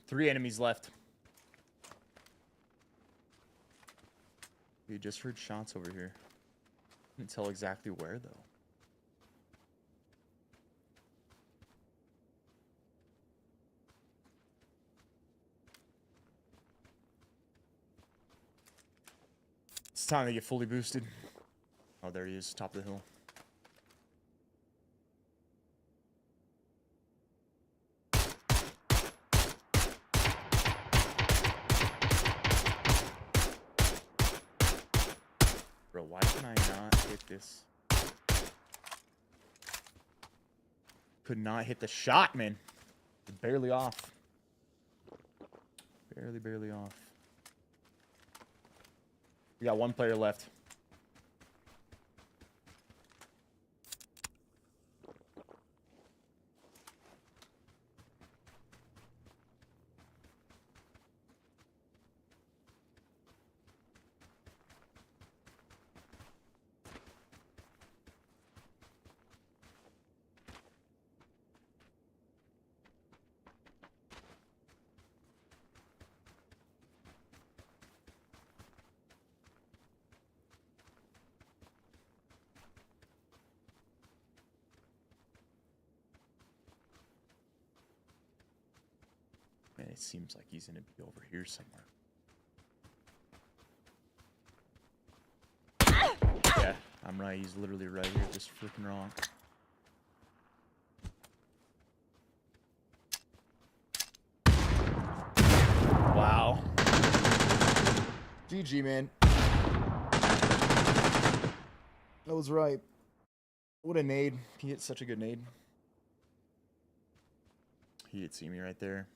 Three enemies left. We just heard shots over here. Couldn't tell exactly where though. It's time to get fully boosted. Oh, there he is, top of the hill. Bro, why can I not hit this? Could not hit the shot, man. Barely off. Barely off. We got one player left. Man, it seems like he's gonna be over here somewhere. Yeah, I'm right. He's literally right here at this freaking rock. Wow. GG, man. That was right. What a nade. He hit such a good nade. He did see me right there.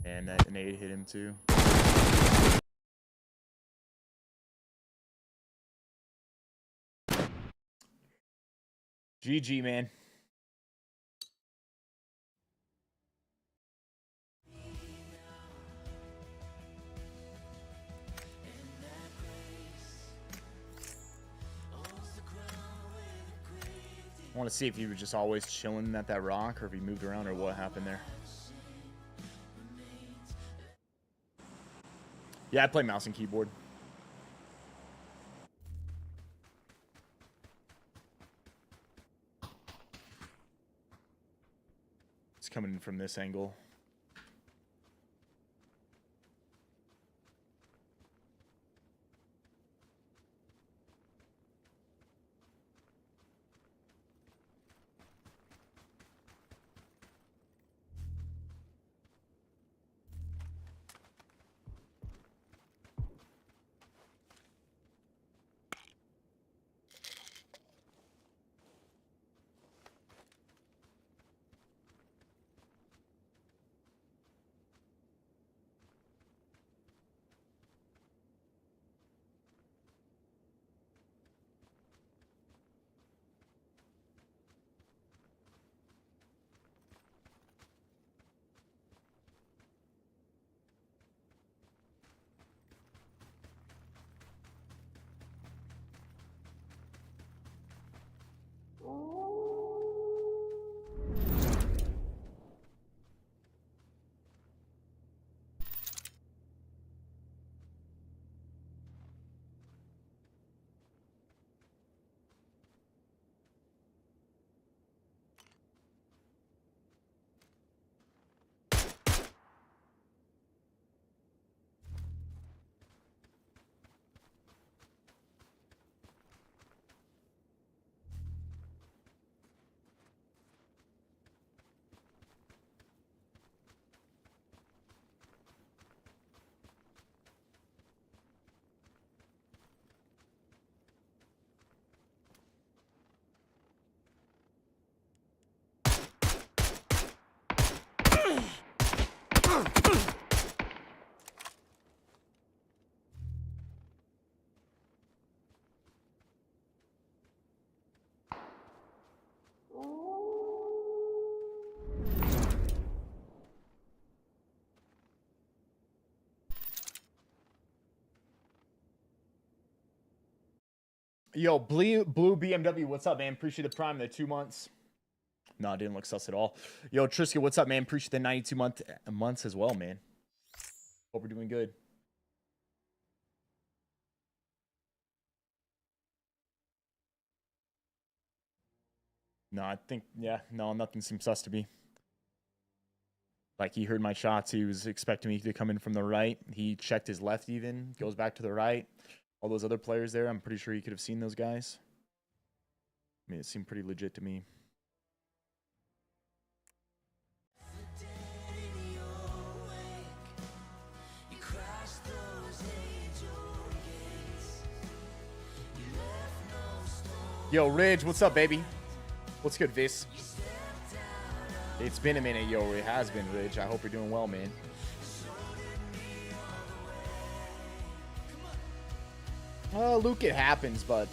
And that nade hit him too. GG, man. I want to see if he was just always chilling at that rock or if he moved around or what happened there. Yeah, I play mouse and keyboard. It's coming in from this angle. Yo, blue BMW, what's up, man? Appreciate the prime, the 2 months. No, it didn't look sus at all. Yo, Trisky, what's up, man? Appreciate the 92 months as well, man. Hope we're doing good. No, I think, yeah, no, nothing seems sus to me. Like, he heard my shots. He was expecting me to come in from the right. He checked his left even, goes back to the right. All those other players there, I'm pretty sure he could have seen those guys. I mean, it seemed pretty legit to me. Yo, Ridge, what's up, baby? What's good, Viss? It's been a minute, yo. It has been, Ridge. I hope you're doing well, man. Luke, it happens, but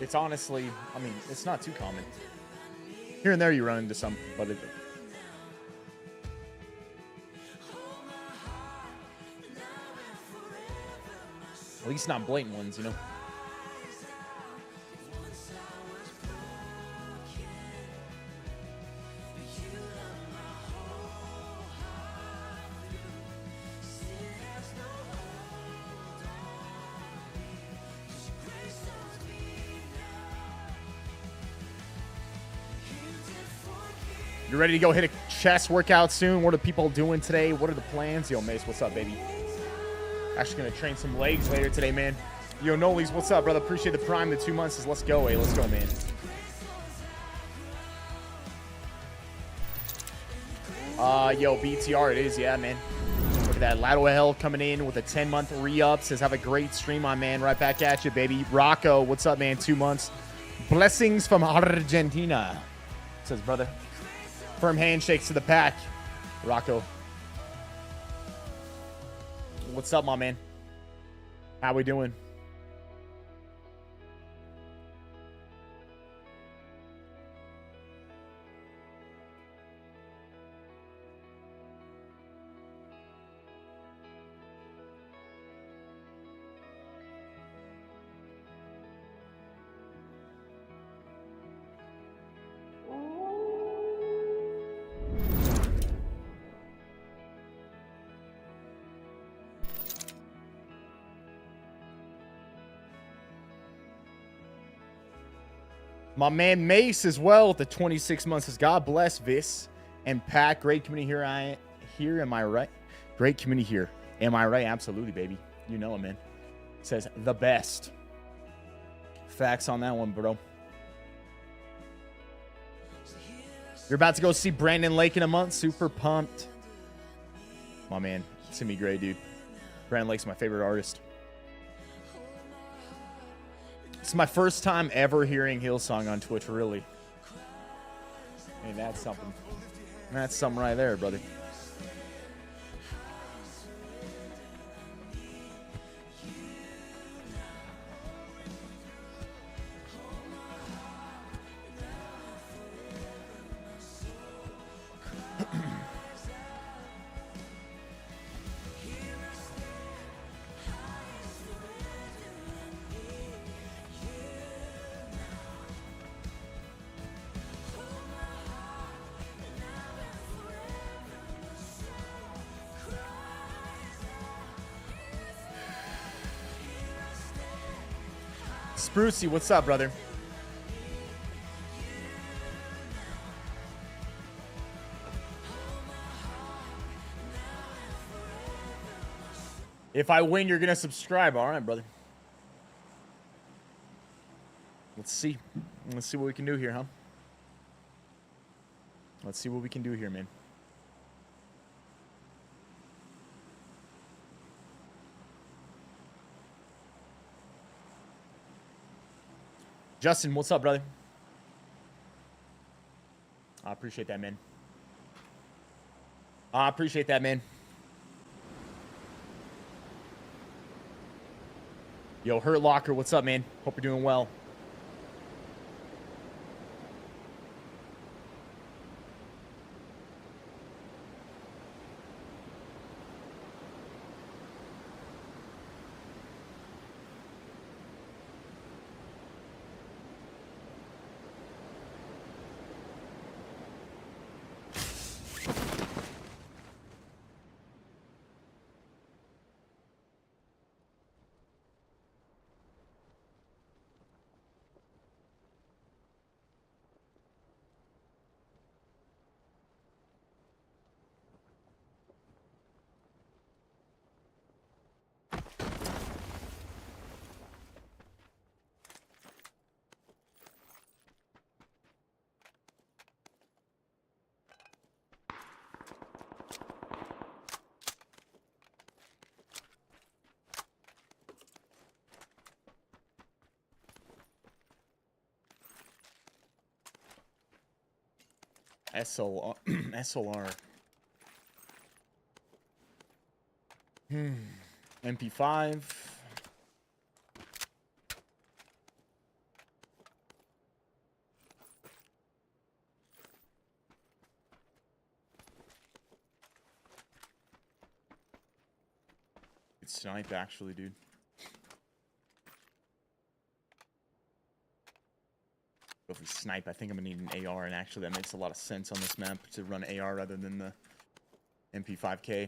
it's honestly, I mean, it's not too common. Here and there you run into some, but at least not blatant ones, you know? You ready to go hit a chest workout soon? What are people doing today? What are the plans? Yo, Mace, what's up, baby? Actually gonna train some legs later today, man. Yo, Nolies, what's up, brother? Appreciate the prime, the 2 months. Let's go, let's go, man. Yo, BTR, it is, yeah, man. Look at that. Ladwell coming in with a 10-month re-up. Says, have a great stream on, man. Right back at you, baby. Rocco, what's up, man? 2 months. Blessings from Argentina. Says, brother. Firm handshakes to the pack. Rocco. What's up, my man? How we doing? My man Mace as well with the 26 months says, God bless Viss and Pat. Great community here. Am I right? Great community here. Am I right? Absolutely, baby. You know it, man. Says the best. Facts on that one, bro. You're about to go see Brandon Lake in a month. Super pumped. My man. It's going to be great, dude. Brandon Lake's my favorite artist. It's my first time ever hearing Hillsong on Twitch, really. Hey, that's something. That's something right there, brother. Sprucey, what's up, brother? If I win, you're going to subscribe. All right, brother. Let's see. Let's see what we can do here, huh? Let's see what we can do here, man. Justin, what's up, brother? I appreciate that, man. I appreciate that, man. Yo, Hurt Locker, what's up, man? Hope you're doing well. SLR. SLR. MP5. It's snipe, actually, dude. If we snipe, I think I'm gonna need an AR, and actually that makes a lot of sense on this map to run AR rather than the MP5K.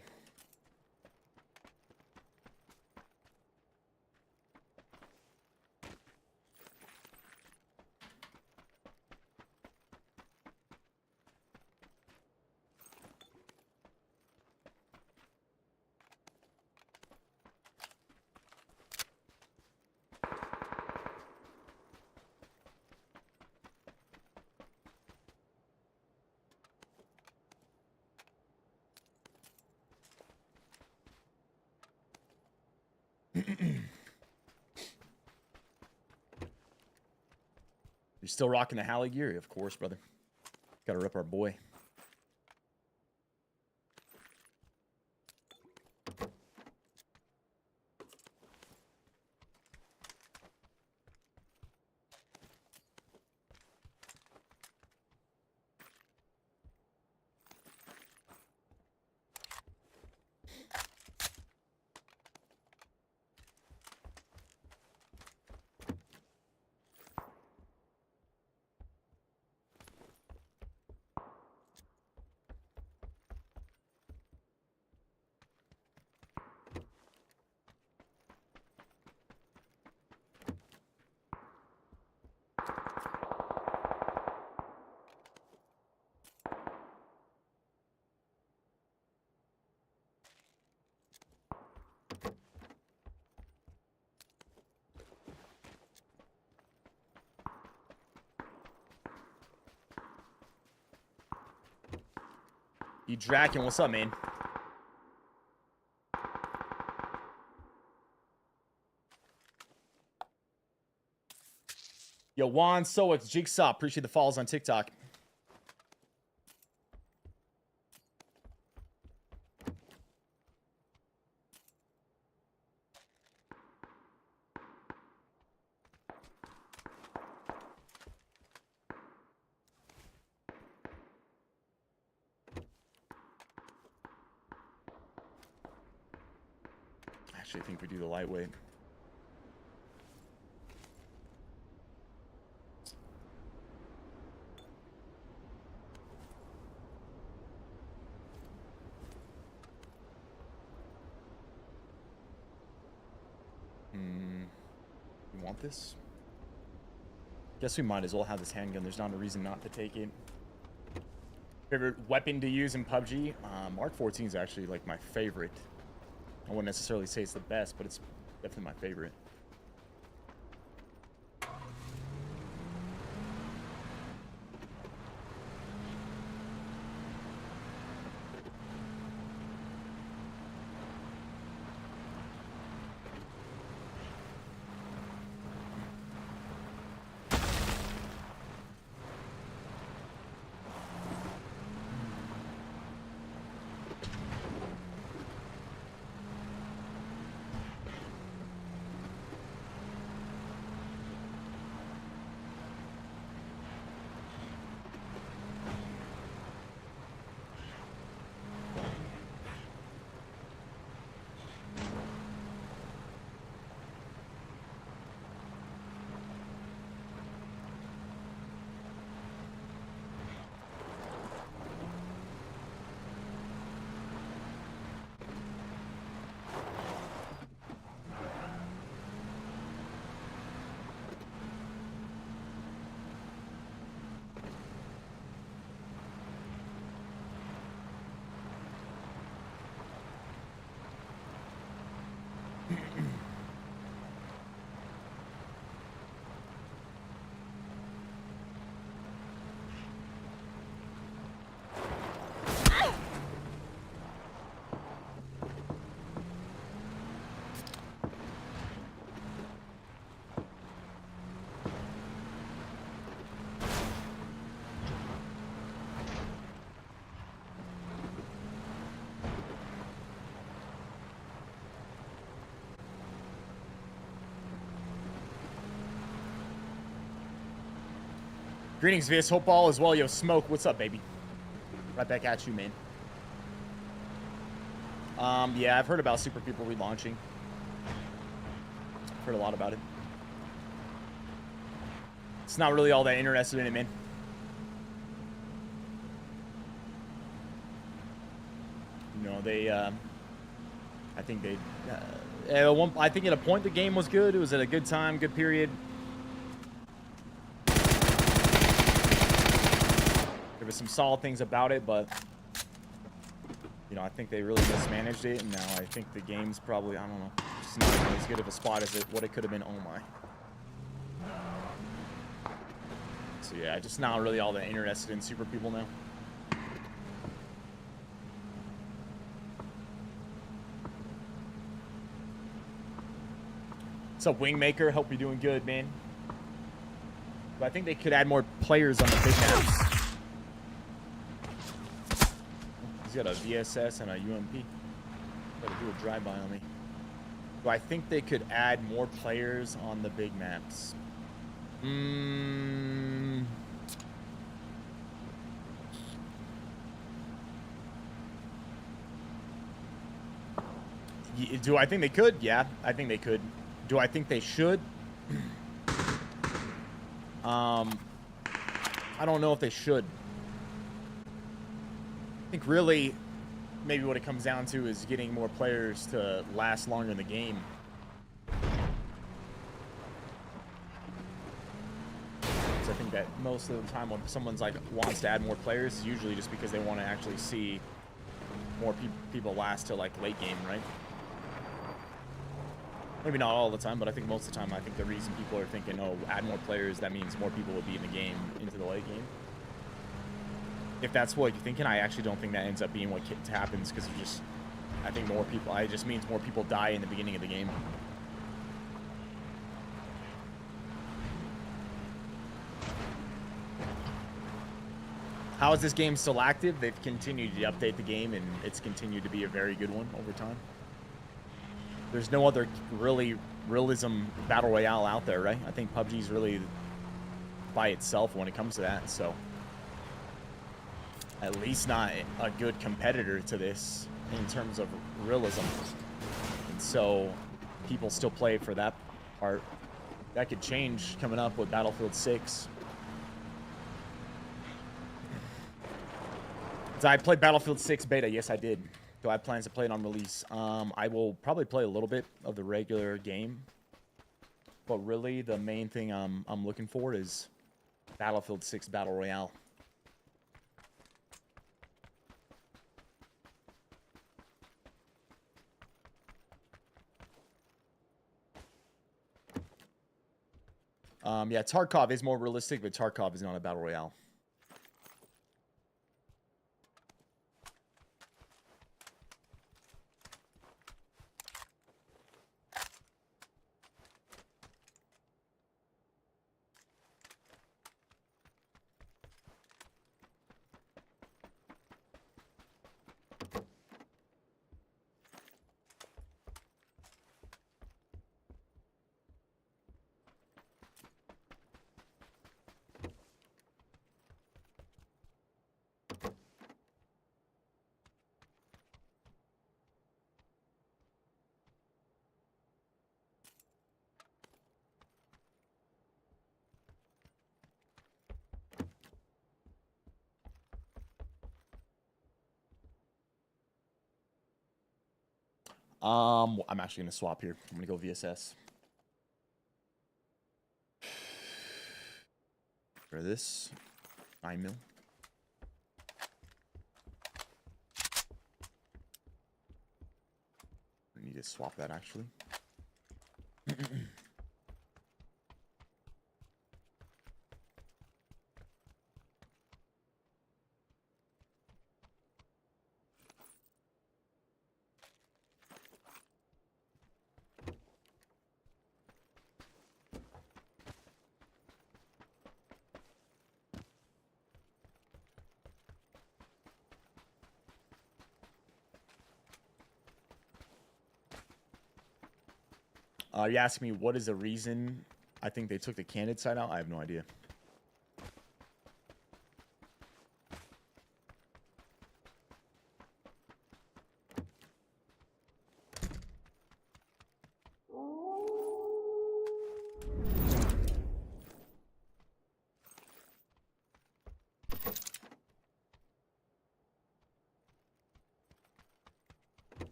You're still rocking the Halley gear? Of course, brother. Gotta rip our boy. You Draken, what's up, man? Yo, Juan Soix, Jigsaw, appreciate the follows on TikTok. Actually, I think we do the lightweight. You want this? Guess we might as well have this handgun. There's not a reason not to take it. Favorite weapon to use in PUBG? Mark 14 is actually like my favorite. I wouldn't necessarily say it's the best, but it's definitely my favorite. Greetings, Viss. Hope all is well. Yo, Smoke, what's up, baby? Right back at you, man. Yeah, I've heard about Super People relaunching. Heard a lot about it. It's not really all that interested in it, man. You know, they, I think they, I think at a point the game was good. It was at a good time, good period. There was some solid things about it, but you know, I think they really mismanaged it, and now I think the game's probably, I don't know, just not as good of a spot as what it could have been. Oh my. So yeah, just not really all that interested in Super People now. What's up, Wingmaker? Hope you're doing good, man. But I think they could add more players on the big maps. He's got a VSS and a UMP. Gotta do a drive-by on me. Do I think they could add more players on the big maps? Do I think they could? Yeah, I think they could. Do I think they should? I don't know if they should. I think really maybe what it comes down to is getting more players to last longer in the game. So I think that most of the time when someone's like wants to add more players, is usually just because they want to actually see more people last till like late game, right? Maybe not all the time, but I think most of the time, I think the reason people are thinking, oh, add more players, that means more people will be in the game into the late game. if that's what you're thinking, I actually don't think that ends up being what happens because I think more people, it just means more people die in the beginning of the game. How is this game still active? They've continued to update the game, and it's continued to be a very good one over time. There's no other really realism battle royale out there, right? I think PUBG's really by itself when it comes to that, so at least not a good competitor to this in terms of realism. And so people still play for that part. That could change coming up with Battlefield 6. Did I play Battlefield 6 beta? Yes, I did. Do I have plans to play it on release? I will probably play a little bit of the regular game, but really the main thing I'm looking for is Battlefield 6 Battle Royale. Yeah, Tarkov is more realistic, but Tarkov is not a Battle Royale. I'm actually gonna swap here. I'm gonna go VSS. For this, 9 mil. I need to swap that actually. You asked me what is the reason I think they took the candid side out? I have no idea.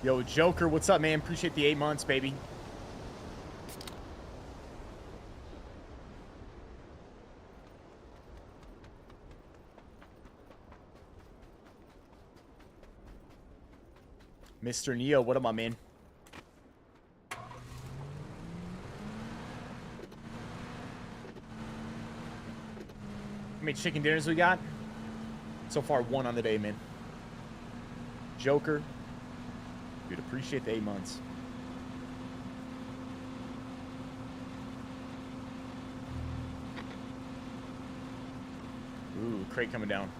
Yo, Joker, what's up, man? Appreciate the 8 months, baby. Mr. Neo, what up, my man? How many chicken dinners we got? So far, 1 on the day, man. Joker. Dude, appreciate the 8 months. Ooh, crate coming down.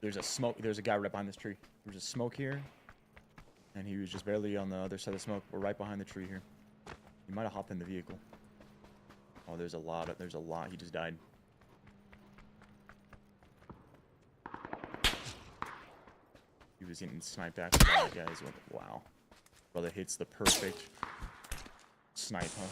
There's a smoke. There's a guy right behind this tree. There's a smoke here. And he was just barely on the other side of the smoke. We're right behind the tree here. He might have hopped in the vehicle. Oh, there's a lot. He just died. He was getting sniped after that, guys. Wow. Brother hits the perfect snipe, huh?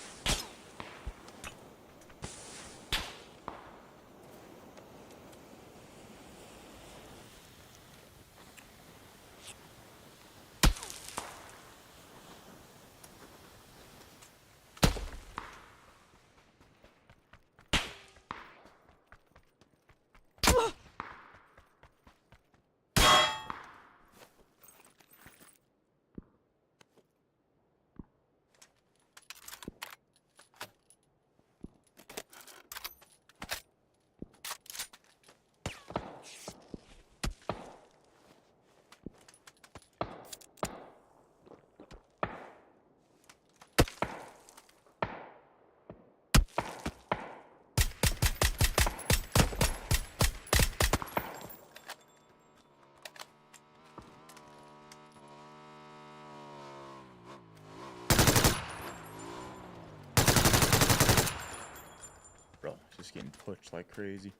Bro, just getting pushed like crazy.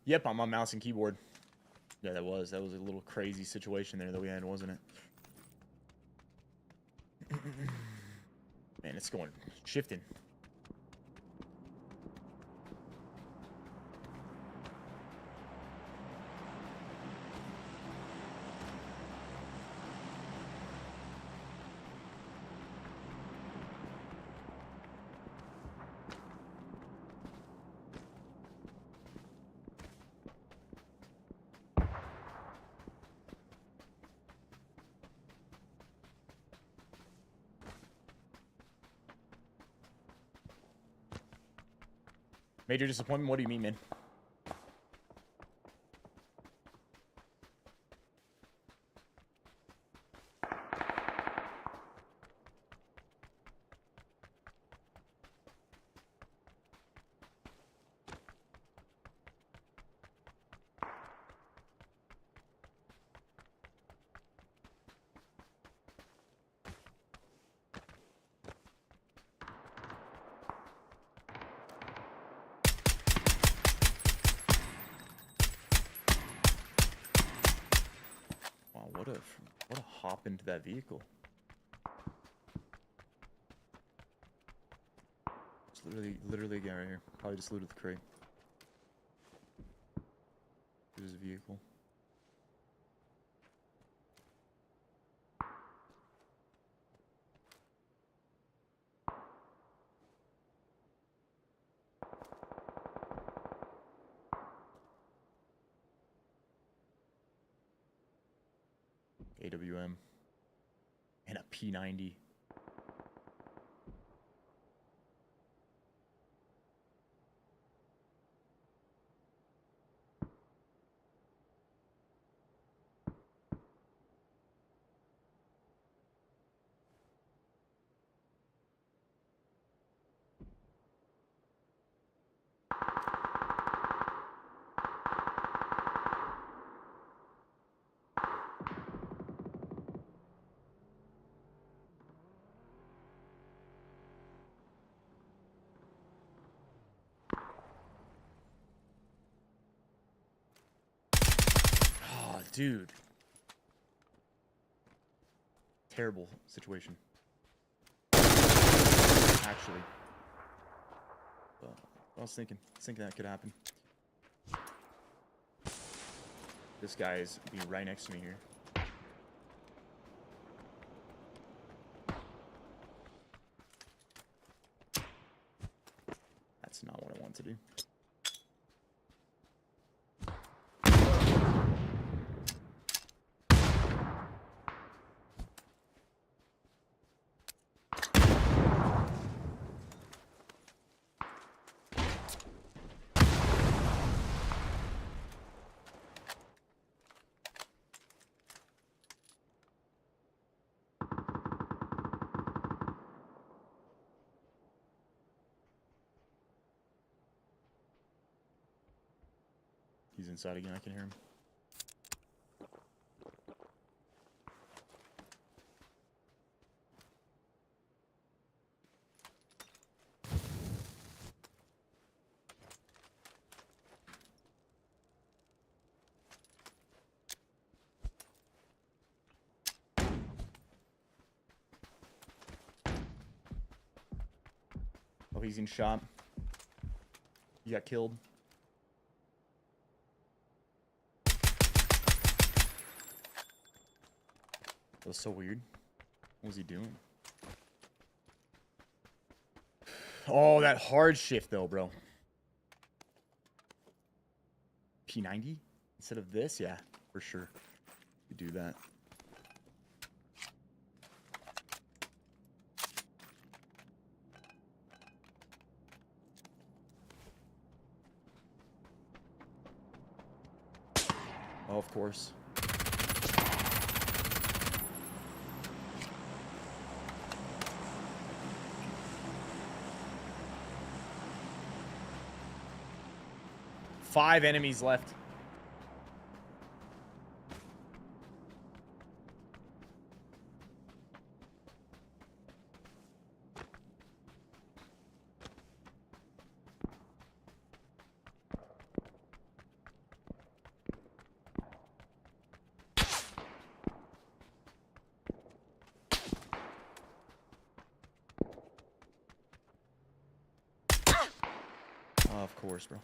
Yep, I'm on mouse and keyboard. Yeah, that was a little crazy situation there that we had, wasn't it? Man, it's going shifting. Major disappointment? What do you mean, man? Wow, what a hop into that vehicle. It's literally a guy right here. Probably just looted the crate. There's a vehicle. AWM and a P90. dude. Terrible situation. Actually. I was thinking that could happen. This guy is be right next to me here. That's not what I want to do. He's inside again, I can hear him. Oh, he's in shop. He got killed. That was so weird. What was he doing? Oh, that hard shift though, bro. P90 instead of this? Yeah, for sure. You do that. Oh, of course. Five enemies left. Of course, bro.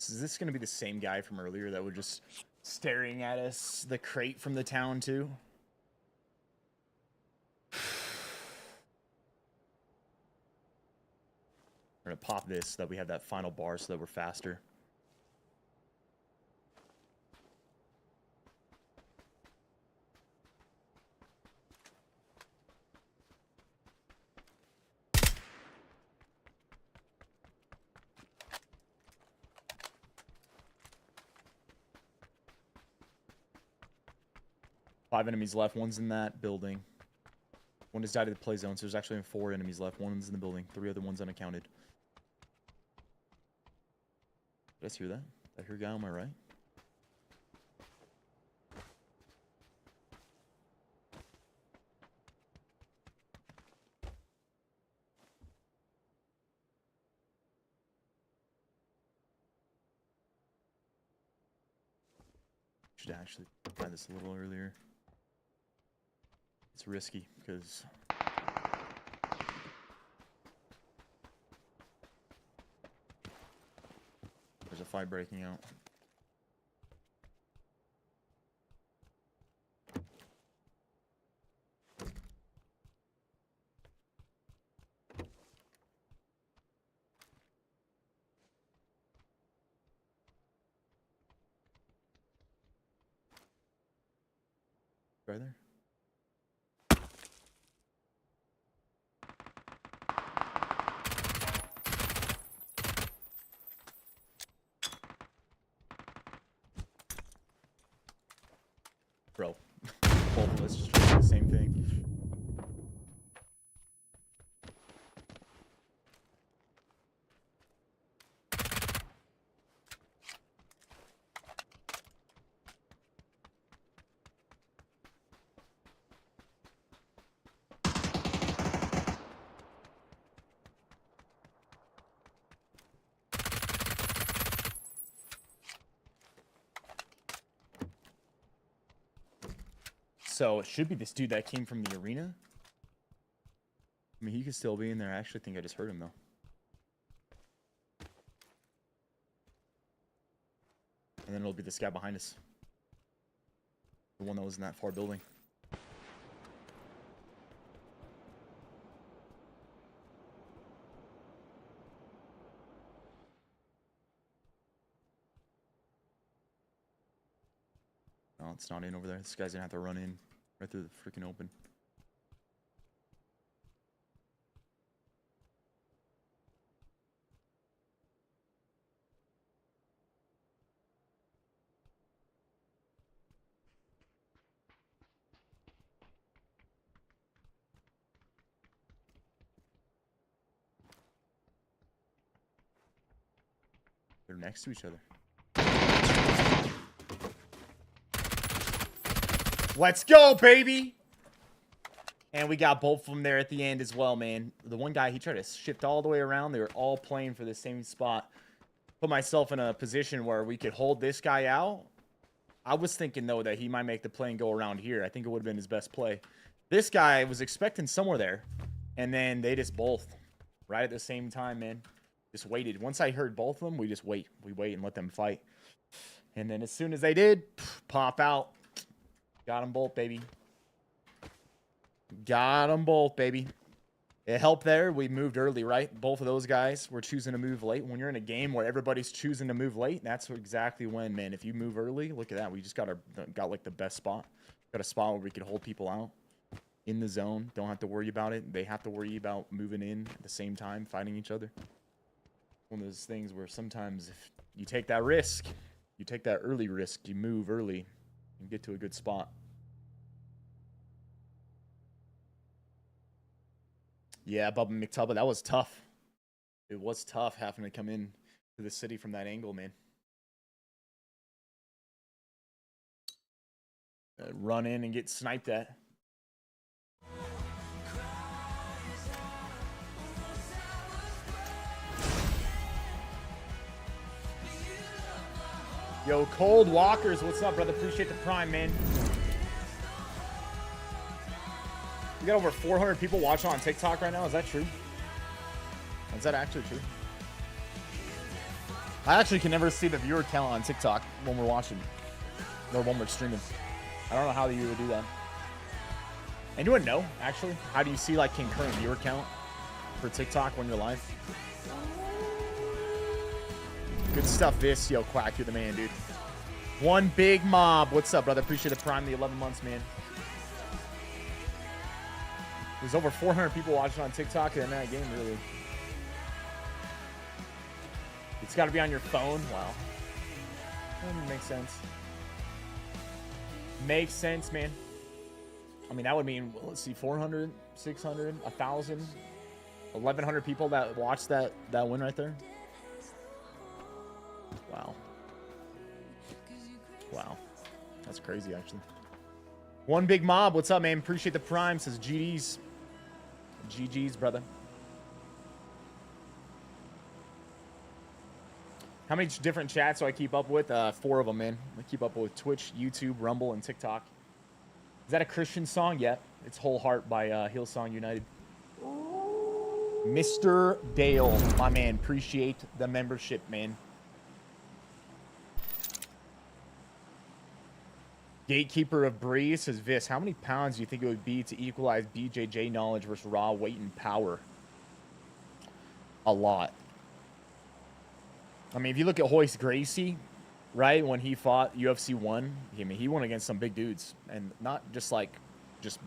Is this going to be the same guy from earlier that was just staring at us, the crate from the town too? We're going to pop this so that we have that final bar so that we're faster. Five enemies left. One's in that building. One has died at the play zone, so there's actually 4 enemies left. One's in the building. 3 other ones unaccounted. Did I hear that? Did I hear a guy on my right? Should actually try this a little earlier. It's risky because there's a fight breaking out. Right there. both of us just trying to do the same thing. So it should be this dude that came from the arena. I mean, he could still be in there. I actually think I just heard him, though. And then it'll be this guy behind us. The one that was in that far building. No, it's not in over there. This guy's gonna have to run in right through the freaking open. They're next to each other. Let's go, baby! And we got both of them there at the end as well, man. The one guy, he tried to shift all the way around. They were all playing for the same spot. Put myself in a position where we could hold this guy out. I was thinking, though, that he might make the play and go around here. I think it would have been his best play. This guy was expecting somewhere there. And then they just both, right at the same time, man. Just waited. Once I heard both of them, we just wait. We wait and let them fight. And then as soon as they did, pop out. Got them both, baby. Got them both, baby. It helped there. We moved early, right? Both of those guys were choosing to move late. When you're in a game where everybody's choosing to move late, that's exactly when, man. If you move early, look at that. We just got like the best spot. Got a spot where we could hold people out in the zone. Don't have to worry about it. They have to worry about moving in at the same time, fighting each other. One of those things where sometimes if you take that risk, you take that early risk, you move early and get to a good spot. Yeah, Bubba McTubba, that was tough. It was tough having to come in to the city from that angle, man. Run in and get sniped at. Yo, Cold Walkers, what's up, brother? Appreciate the prime, man. We got over 400 people watching on TikTok right now. Is that true? Is that actually true? I actually can never see the viewer count on TikTok when we're watching or when we're streaming. I don't know how you would do that. Anyone know, actually? How do you see, like, concurrent viewer count for TikTok when you're live? Good stuff, Viss. Yo, Quack, you're the man, dude. One big mob. What's up, brother? Appreciate the prime, the 11 months, man. There's over 400 people watching on TikTok in that game, really. It's got to be on your phone. Wow. That makes sense. Makes sense, man. I mean, that would mean, well, let's see, 400, 600, 1,000, 1,100 people that watched that win right there. Wow. Wow. That's crazy, actually. One big mob. What's up, man? Appreciate the prime. Says GD's. GG's, brother. How many different chats do I keep up with? 4 of them, man. I keep up with Twitch, YouTube, Rumble, and TikTok. Is that a Christian song? Yep. It's Whole Heart by Hillsong United. Mr. Dale, my man. Appreciate the membership, man. Gatekeeper of Bree says, Viss, how many pounds do you think it would be to equalize BJJ knowledge versus raw weight and power? A lot. I mean, if you look at Hoist Gracie, right, when he fought UFC 1, I mean, he won against some big dudes. And not just like, just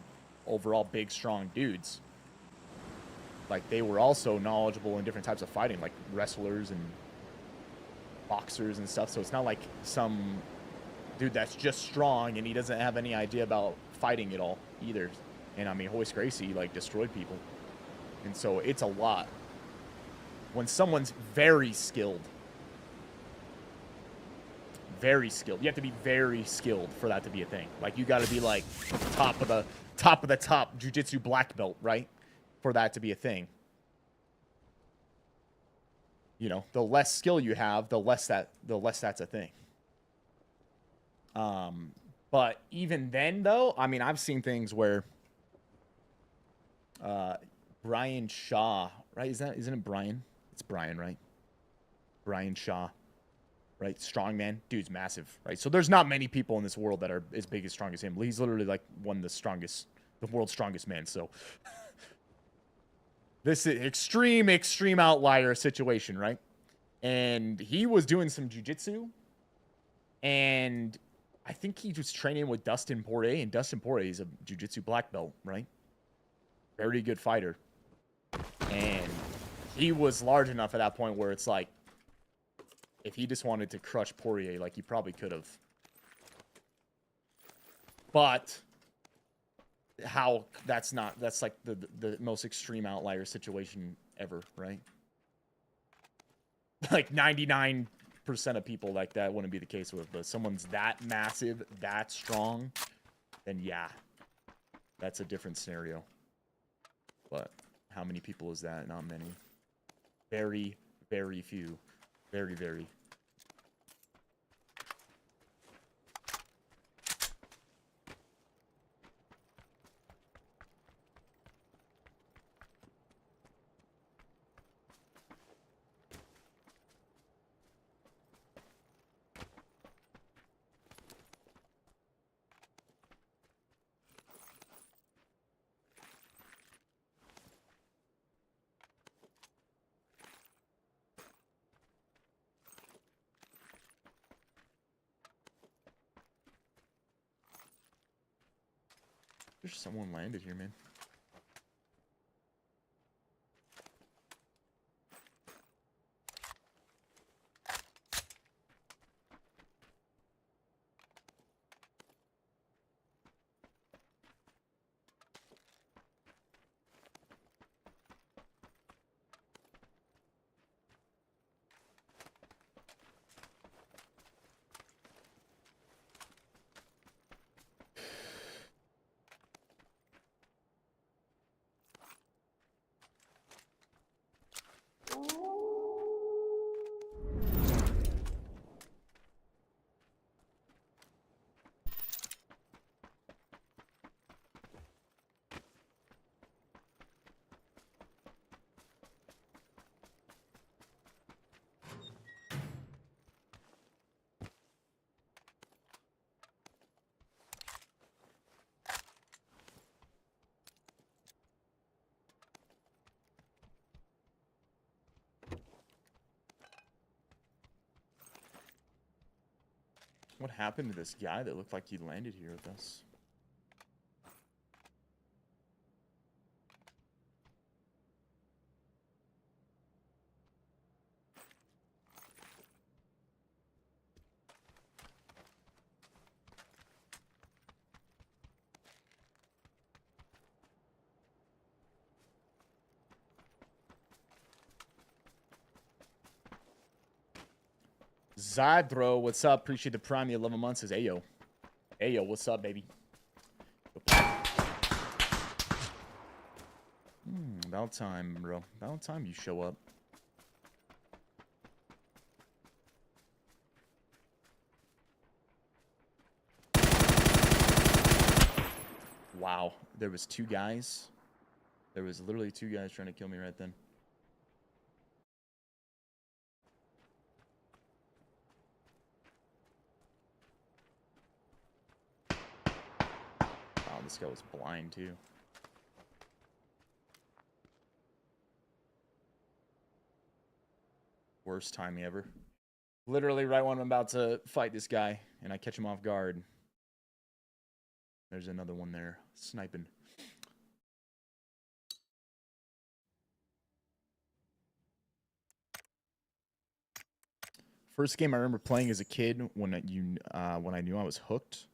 overall big, strong dudes. Like, they were also knowledgeable in different types of fighting, like wrestlers and boxers and stuff. So it's not like some dude that's just strong and he doesn't have any idea about fighting it all either. And I mean, Hoist Gracie like destroyed people, and so it's a lot. When someone's very skilled, you have to be very skilled for that to be a thing. Like you got to be like top of the top jiu-jitsu black belt, right? For that to be a thing. You know, the less skill you have, the less that's a thing. But even then though, I mean, I've seen things where Brian Shaw, right? Isn't it Brian? It's Brian, right? Brian Shaw, right? Strongman. Dude's massive, right? So there's not many people in this world that are as big as strong as him. He's literally like the world's strongest man. So this is extreme outlier situation, right? And he was doing some jiu-jitsu, and I think he was training with Dustin Poirier, and Dustin Poirier is a jiu-jitsu black belt, right? Very good fighter. And he was large enough at that point where it's like, if he just wanted to crush Poirier, like he probably could have. But that's like the most extreme outlier situation ever, right? Like 99% of people like that wouldn't be the case with, but someone's that massive, that strong, then yeah, that's a different scenario. But how many people is that? Not many. Very, very few. Very, very. There's someone landed here, man. What happened to this guy that looked like he landed here with us? Zadro, what's up? Appreciate the prime. The 11 months says Ayo. Ayo, what's up, baby? About time, bro. About time you show up. Wow. There was two guys. There was literally two guys trying to kill me right then. Wow, this guy was blind too. Worst timing ever. Literally right when I'm about to fight this guy and I catch him off guard. There's another one there sniping. First game I remember playing as a kid when I knew I was hooked.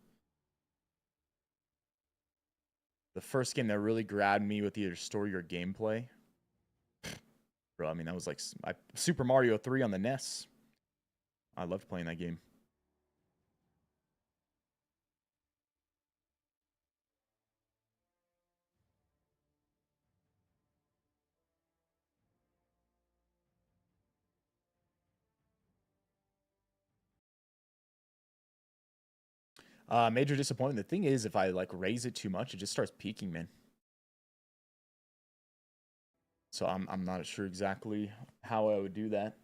The first game that really grabbed me with either story or gameplay. Bro, I mean, that was like Super Mario 3 on the NES. I loved playing that game. Major disappointment. The thing is, if I like raise it too much, it just starts peaking, man. So I'm not sure exactly how I would do that.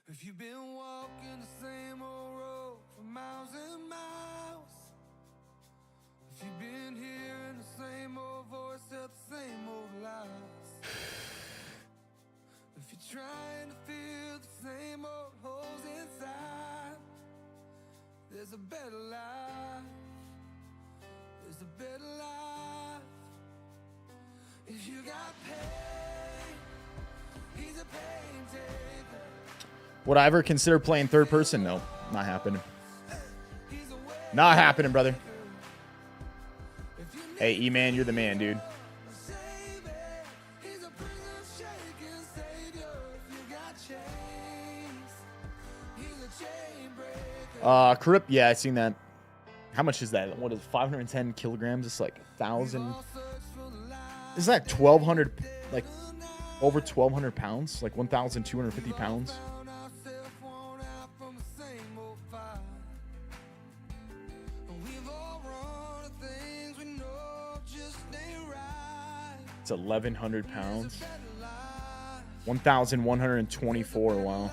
If you've been walking the same old road for miles and miles, if you've been hearing the same old voice at the same old lies, if you're trying to fill the same old holes inside, there's a better life, there's a better life. If you got pain, he's a pain taker. Would I ever consider playing third person? No, not happening. Not happening, brother. Hey, E-Man, you're the man, dude. Corrupt, yeah, I seen that. How much is that? What is 510 kilograms? It's like 1,000. Is that 1,200? Like over 1,200 pounds? Like 1,250 pounds? It's 1,100 pounds. 1,124. Wow.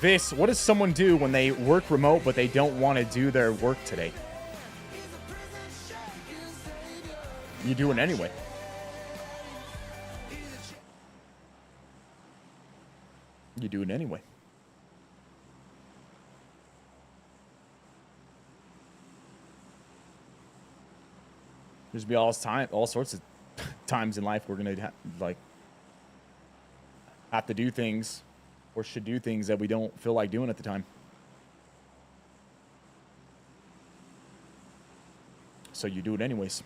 Viss, what does someone do when they work remote but they don't want to do their work today? You do it anyway. You do it anyway. There's be all sorts of times in life we're gonna have to do things or should do things that we don't feel like doing at the time. So you do it anyways.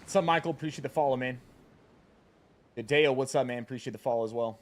What's up, Michael? Appreciate the follow, man. Deo, what's up, man? Appreciate the follow as well.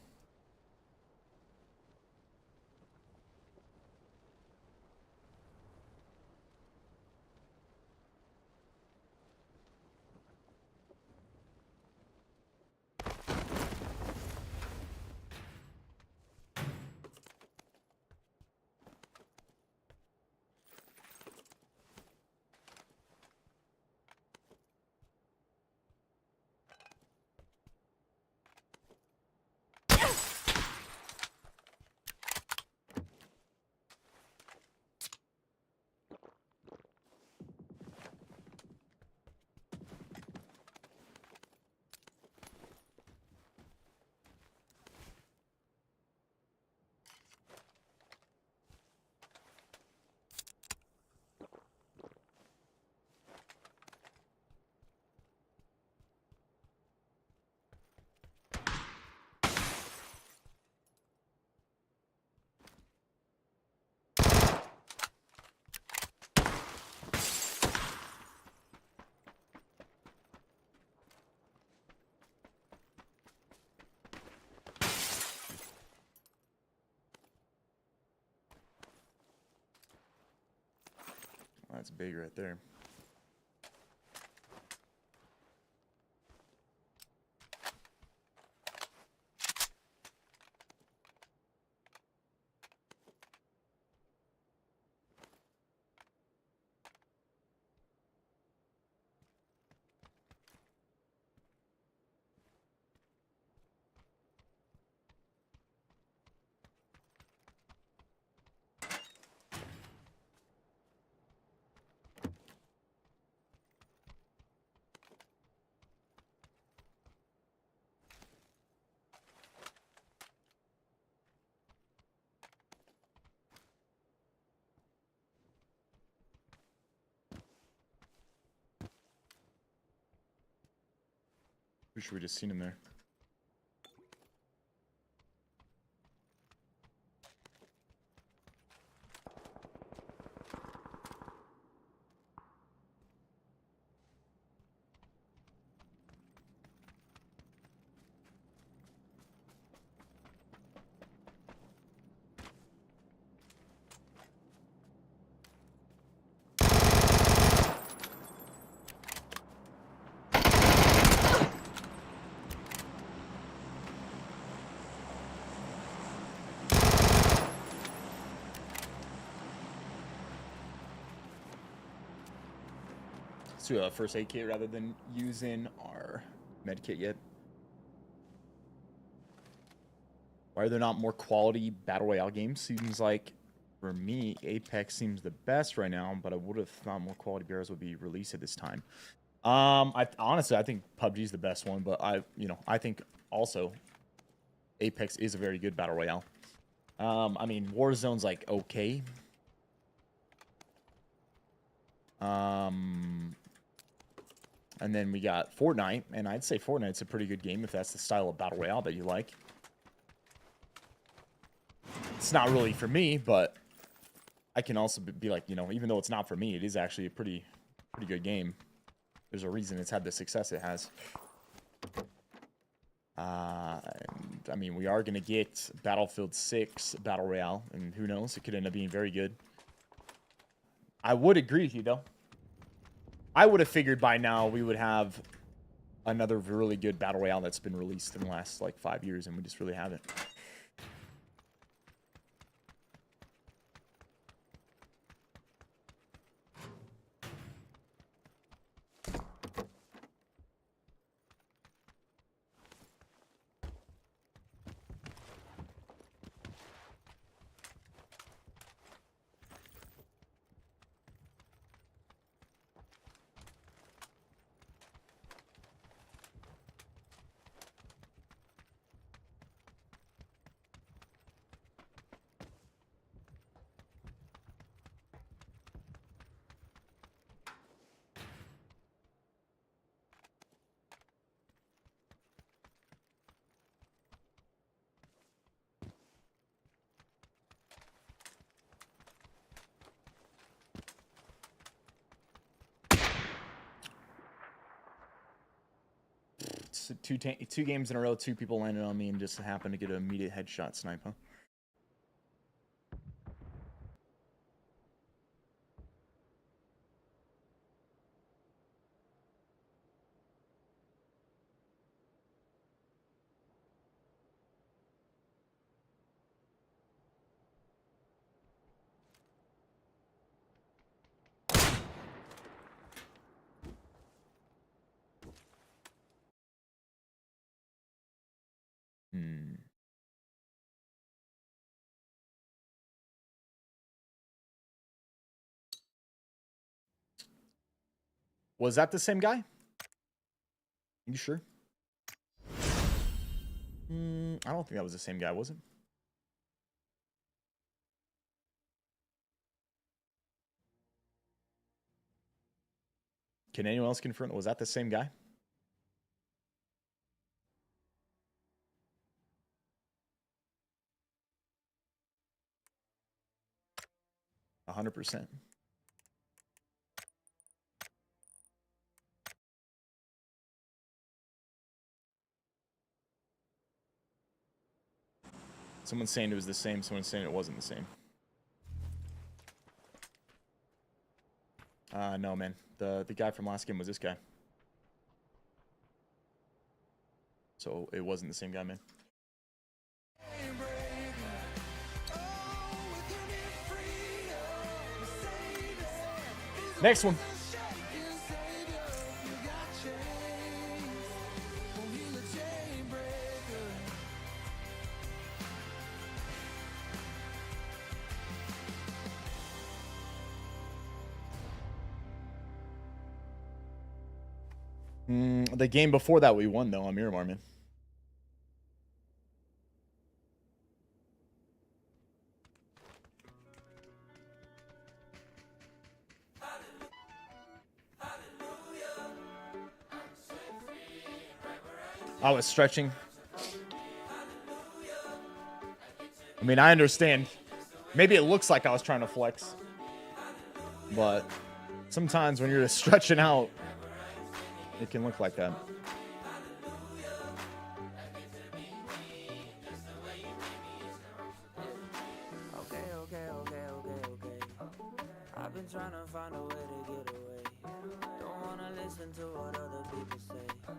That's big right there. Wish we just seen him there. Let's do a first aid kit rather than using our med kit yet. Why are there not more quality Battle Royale games? Seems like, for me, Apex seems the best right now, but I would have thought more quality BRs would be released at this time. Honestly, I think PUBG is the best one, but I think also Apex is a very good Battle Royale. I mean, Warzone's like okay. And then we got Fortnite, and I'd say Fortnite's a pretty good game if that's the style of Battle Royale that you like. It's not really for me, but I can also be like, even though it's not for me, it is actually a pretty good game. There's a reason it's had the success it has. And, I mean, we are going to get Battlefield 6 Battle Royale, and who knows, it could end up being very good. I would agree with you, though. I would have figured by now we would have another really good Battle Royale that's been released in the last, like, 5 years, and we just really haven't. It's two games in a row, 2 people landed on me and just happened to get an immediate headshot snipe, huh? Was that the same guy? You sure? I don't think that was the same guy, was it? Can anyone else confirm? Was that the same guy? 100%. Someone's saying it was the same. Someone's saying it wasn't the same. No, man. The guy from last game was this guy. So it wasn't the same guy, man. Next one. The game before that we won though on Miramar, man. I was stretching. I mean, I understand. Maybe it looks like I was trying to flex. But sometimes when you're just stretching out, it can look like that. Okay. I've been trying to find a way to get away. Don't wanna listen to what other people say,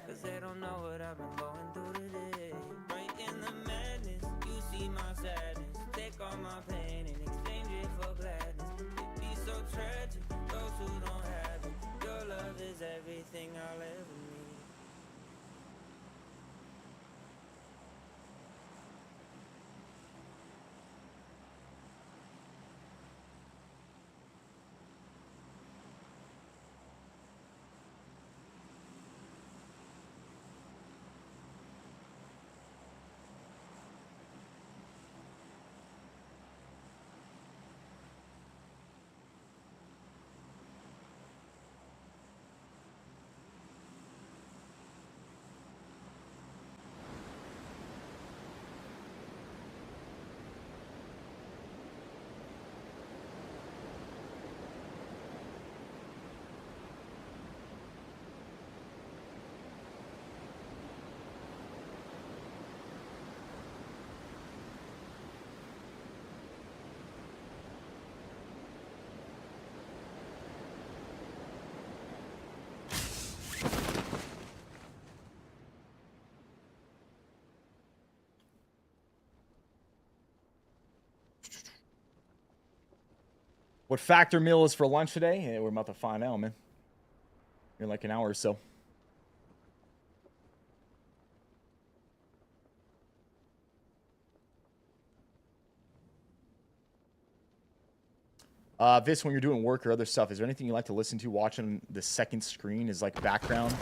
cause they don't know what I've been going through today. Right in the madness, you see my sadness. Take all my pain and exchange it for gladness. It be so tragic, those who don't have it. Your love is everything I'll ever need. What factor meal is for lunch today? Yeah, we're about to find out, man. In like an hour or so. Viss, when you're doing work or other stuff, is there anything you like to listen to watching the second screen as like background?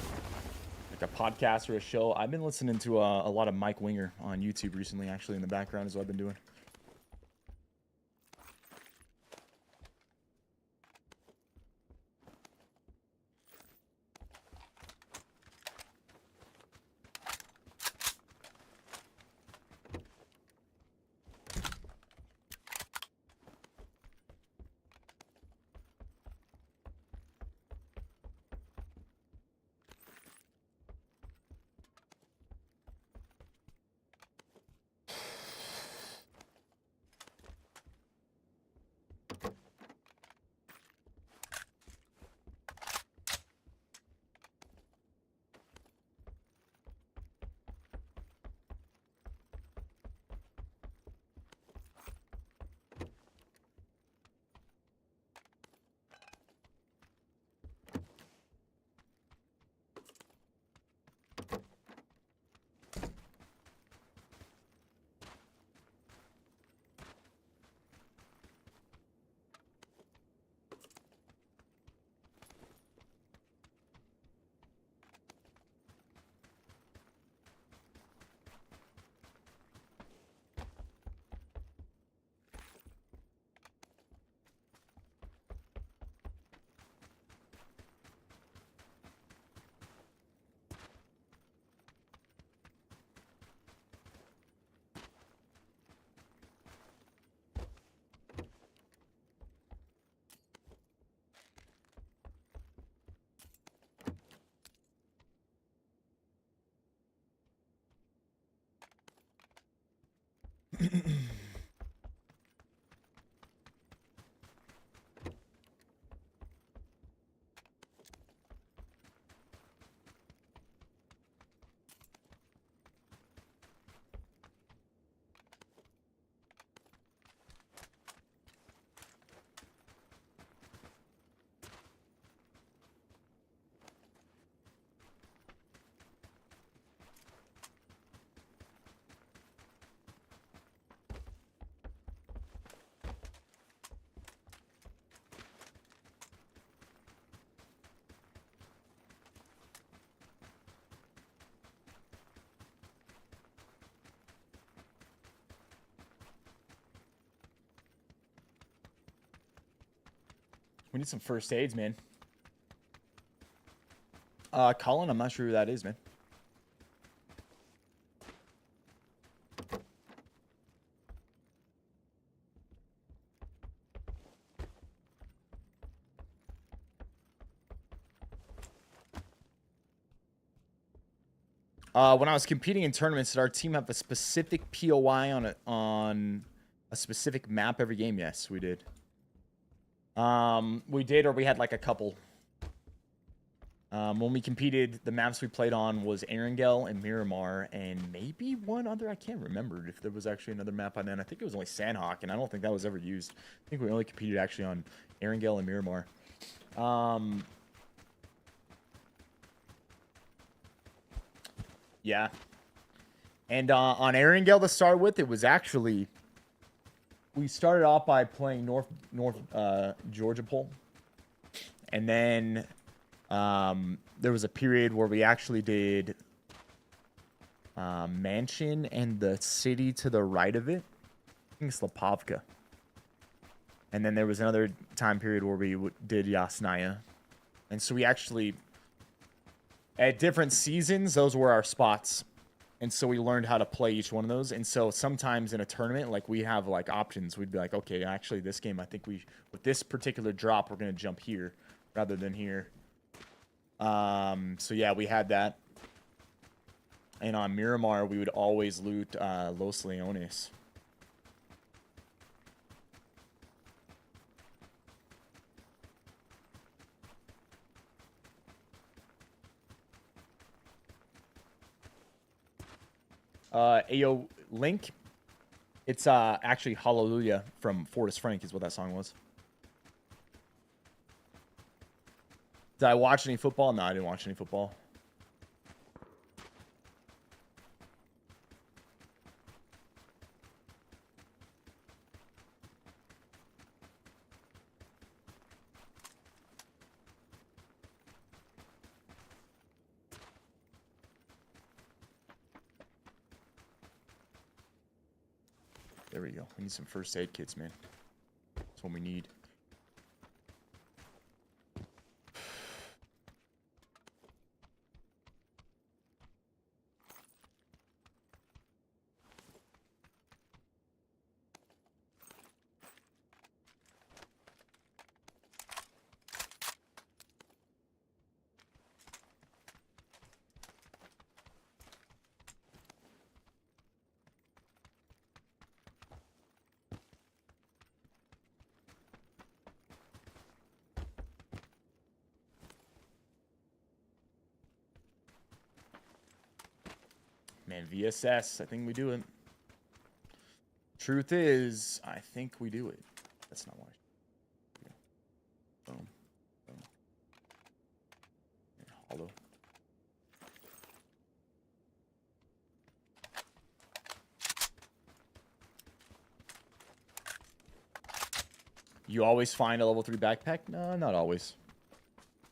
Like a podcast or a show? I've been listening to a lot of Mike Winger on YouTube recently, actually, in the background is what I've been doing. We need some first aids, man. Colin, I'm not sure who that is, man. When I was competing in tournaments, did our team have a specific POI on a specific map every game? Yes, we did. We did, or we had like a couple. When we competed, the maps we played on was Erangel and Miramar, and maybe one other. I can't remember if there was actually another map by then. I think it was only Sandhawk, and I don't think that was ever used. I think we only competed actually on Erangel and Miramar. Yeah. And on Erangel to start with, it was actually... We started off by playing North Georgia Pole. And then there was a period where we actually did Mansion and the city to the right of it. I think it's Lipovka. And then there was another time period where we did Yasnaya. And so we actually... At different seasons, those were our spots. And so we learned how to play each one of those. And so sometimes in a tournament, like we have like options. We'd be like, okay, actually this game, I think with this particular drop, we're going to jump here rather than here. So yeah, we had that. And on Miramar, we would always loot Los Leones. Ayo Link. It's actually Hallelujah from Fortis Frank is what that song was. Did I watch any football? No, I didn't watch any football. There we go. We need some first aid kits, man. That's what we need. Man, VSS, I think we do it. Truth is, I think we do it. That's not why. Boom. Boom. Yeah, hollow. You always find a level 3 backpack? No, not always.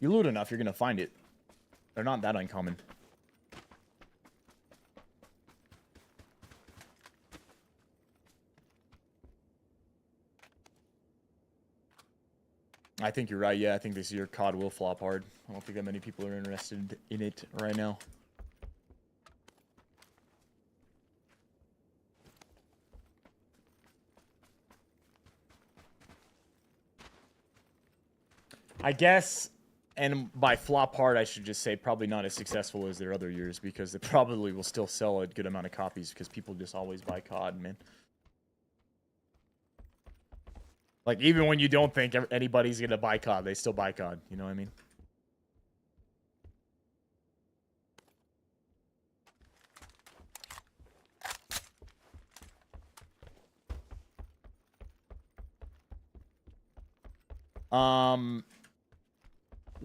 You loot enough, you're going to find it. They're not that uncommon. I think you're right. Yeah, I think this year COD will flop hard. I don't think that many people are interested in it right now. I guess, and by flop hard, I should just say probably not as successful as their other years because it probably will still sell a good amount of copies because people just always buy COD, man. Like, even when you don't think anybody's going to buy COD, they still buy COD. You know what I mean?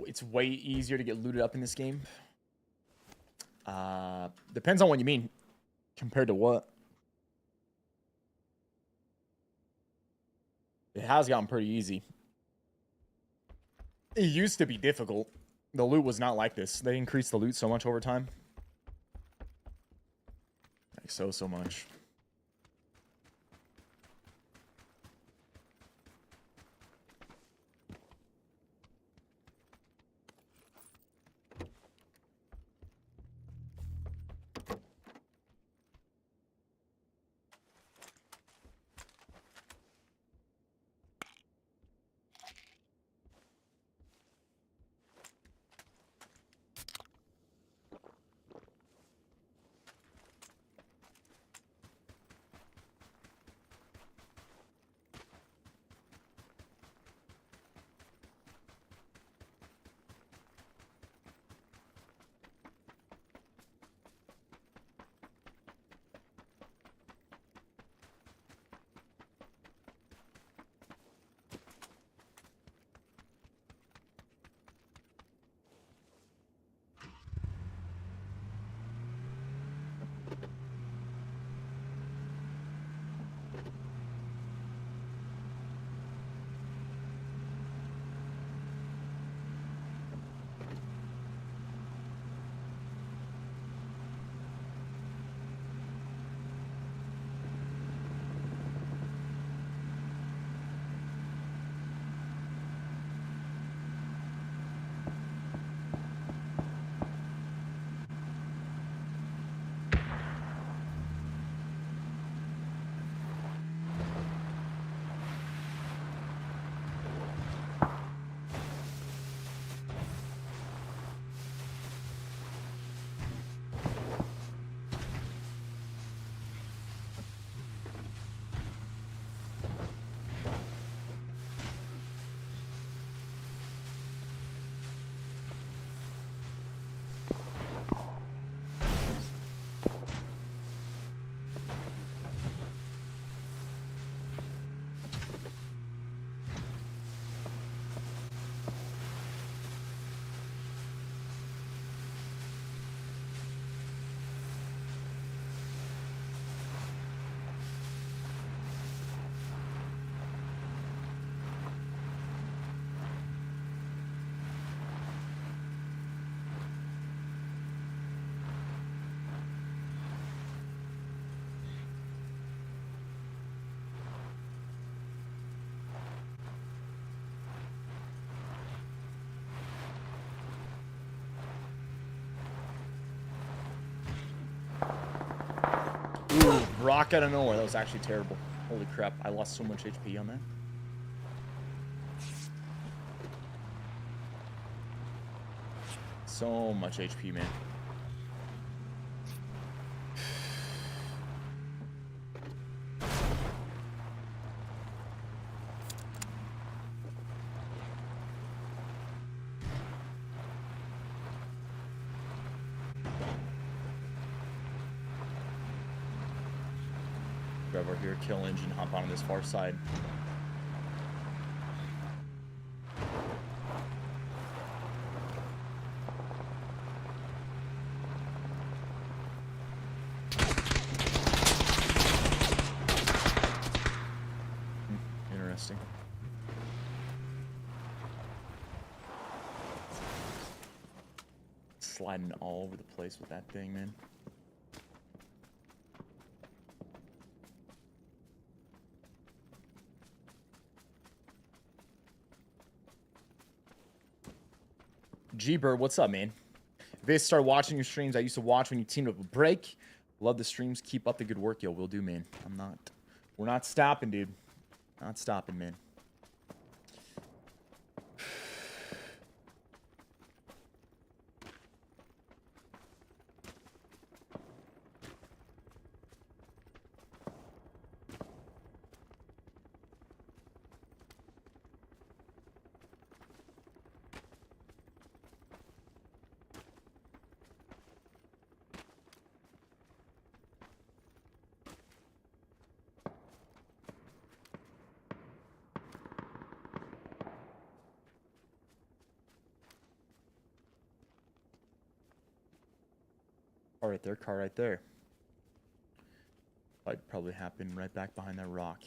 It's way easier to get looted up in this game. Depends on what you mean. Compared to what? It has gotten pretty easy. It used to be difficult. The loot was not like this. They increased the loot so much over time. Like so much. Ooh, rock out of nowhere. That was actually terrible. Holy crap. I lost so much HP on that. So much HP, man. Grab over here, kill engine, hop on this far side. Interesting. Sliding all over the place with that thing, man. G-Bird, what's up, man? Viss, start watching your streams. I used to watch when you teamed up with Break. Love the streams. Keep up the good work, yo. Will do, man. We're not stopping, dude. Not stopping, man. Car right there. I'd probably happen right back behind that rock.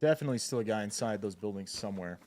Definitely still a guy inside those buildings somewhere.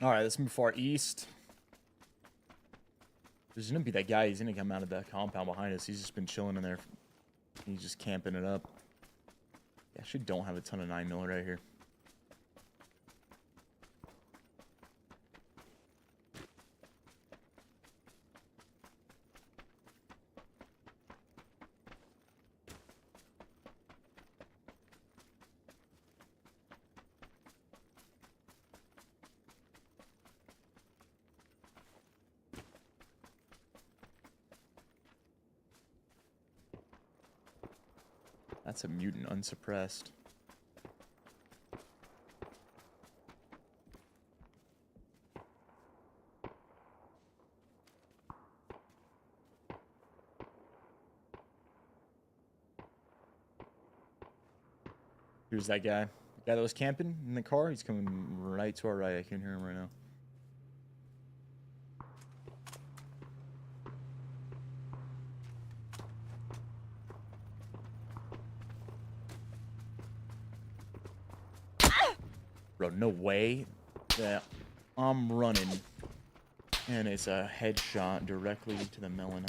All right, let's move far east. There's gonna be that guy. He's gonna come out of that compound behind us. He's just been chilling in there. He's just camping it up. I actually don't have a ton of 9mm right here. That's a mutant unsuppressed. Here's that guy. The guy that was camping in the car. He's coming right to our right. I can hear him right now. Bro, no way that I'm running and it's a headshot directly to the melon.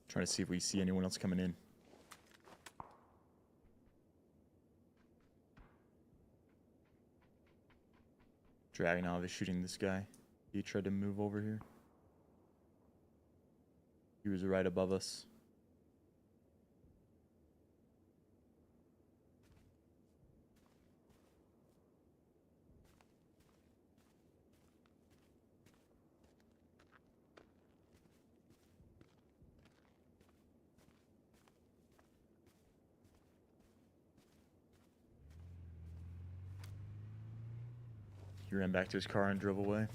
Trying to see if we see anyone else coming in. Dragonov is shooting this guy. He tried to move over here. He was right above us. He ran back to his car and drove away.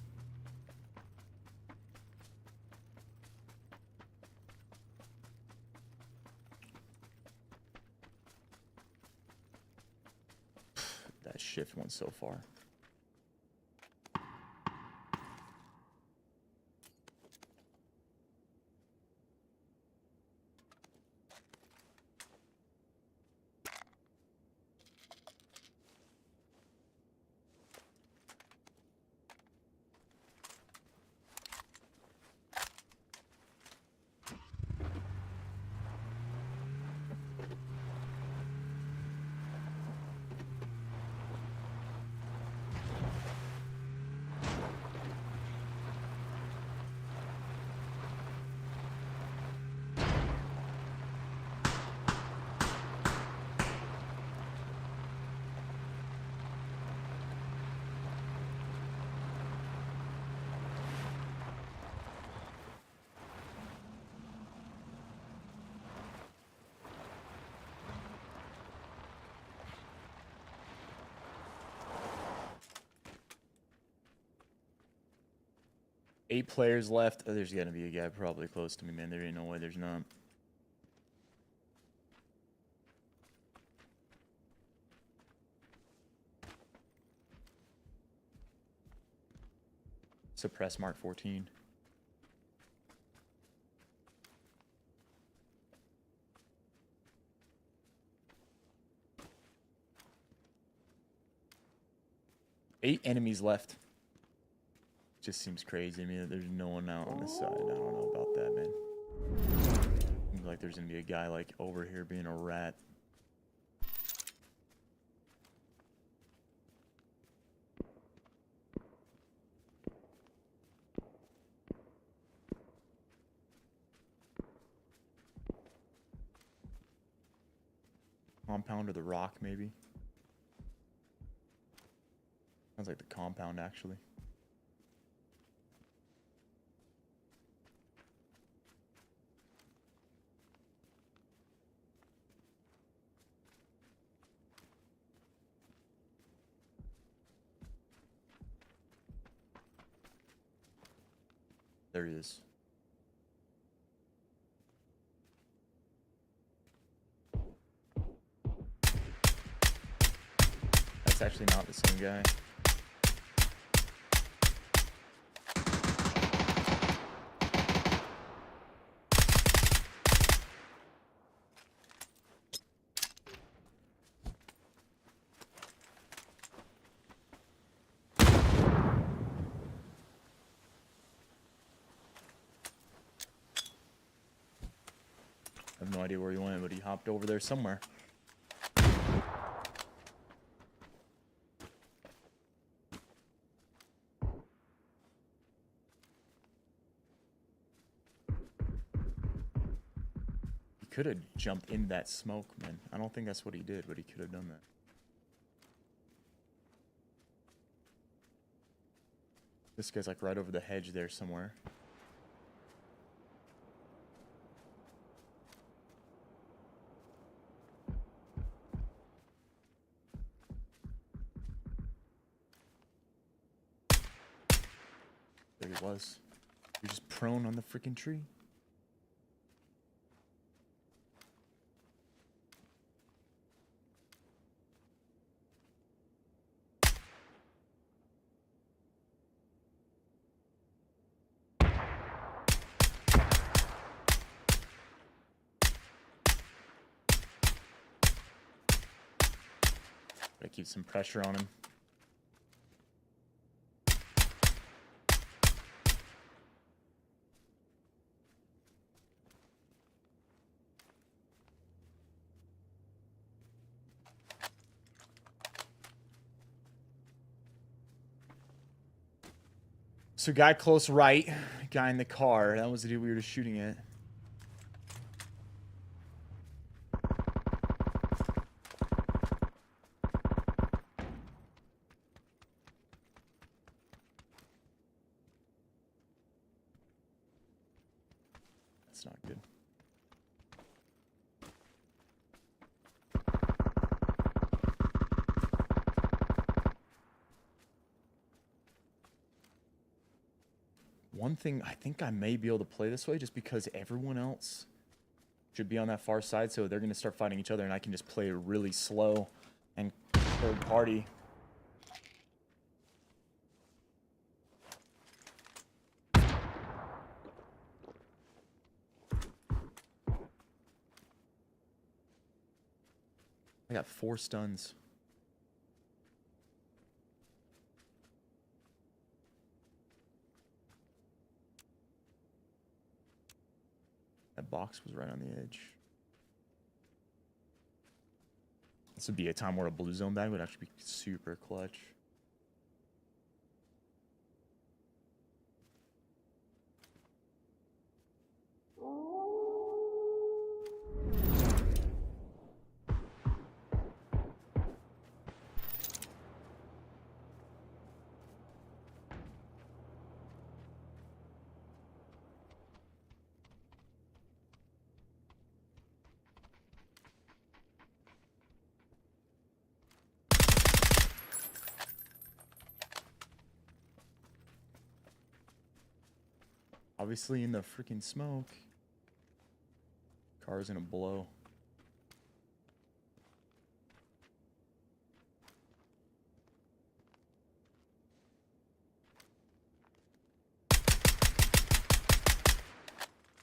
That shift went so far. Eight players left. Oh, there's gonna be a guy probably close to me, man. There ain't no way there's not. Suppress Mark 14. Eight enemies left. Just seems crazy to me that there's no one out on this side. I don't know about that, man. Seems like there's gonna be a guy like over here being a rat. Compound or the rock, maybe. Sounds like the compound, actually. There he is. That's actually not the same guy. have no idea where he went, but he hopped over there somewhere. He could have jumped in that smoke, man. I don't think that's what he did, but he could have done that. This guy's like right over the hedge there somewhere. There he was. You're just prone on the freaking tree. Gotta keep some pressure on him. So guy close right, guy in the car. That was the dude we were just shooting at. That's not good. One thing, I think I may be able to play this way just because everyone else should be on that far side, so they're going to start fighting each other, and I can just play really slow and third party. I got 4 stuns. That box was right on the edge. This would be a time where a blue zone bag would actually be super clutch. Obviously in the freaking smoke. Car's gonna blow.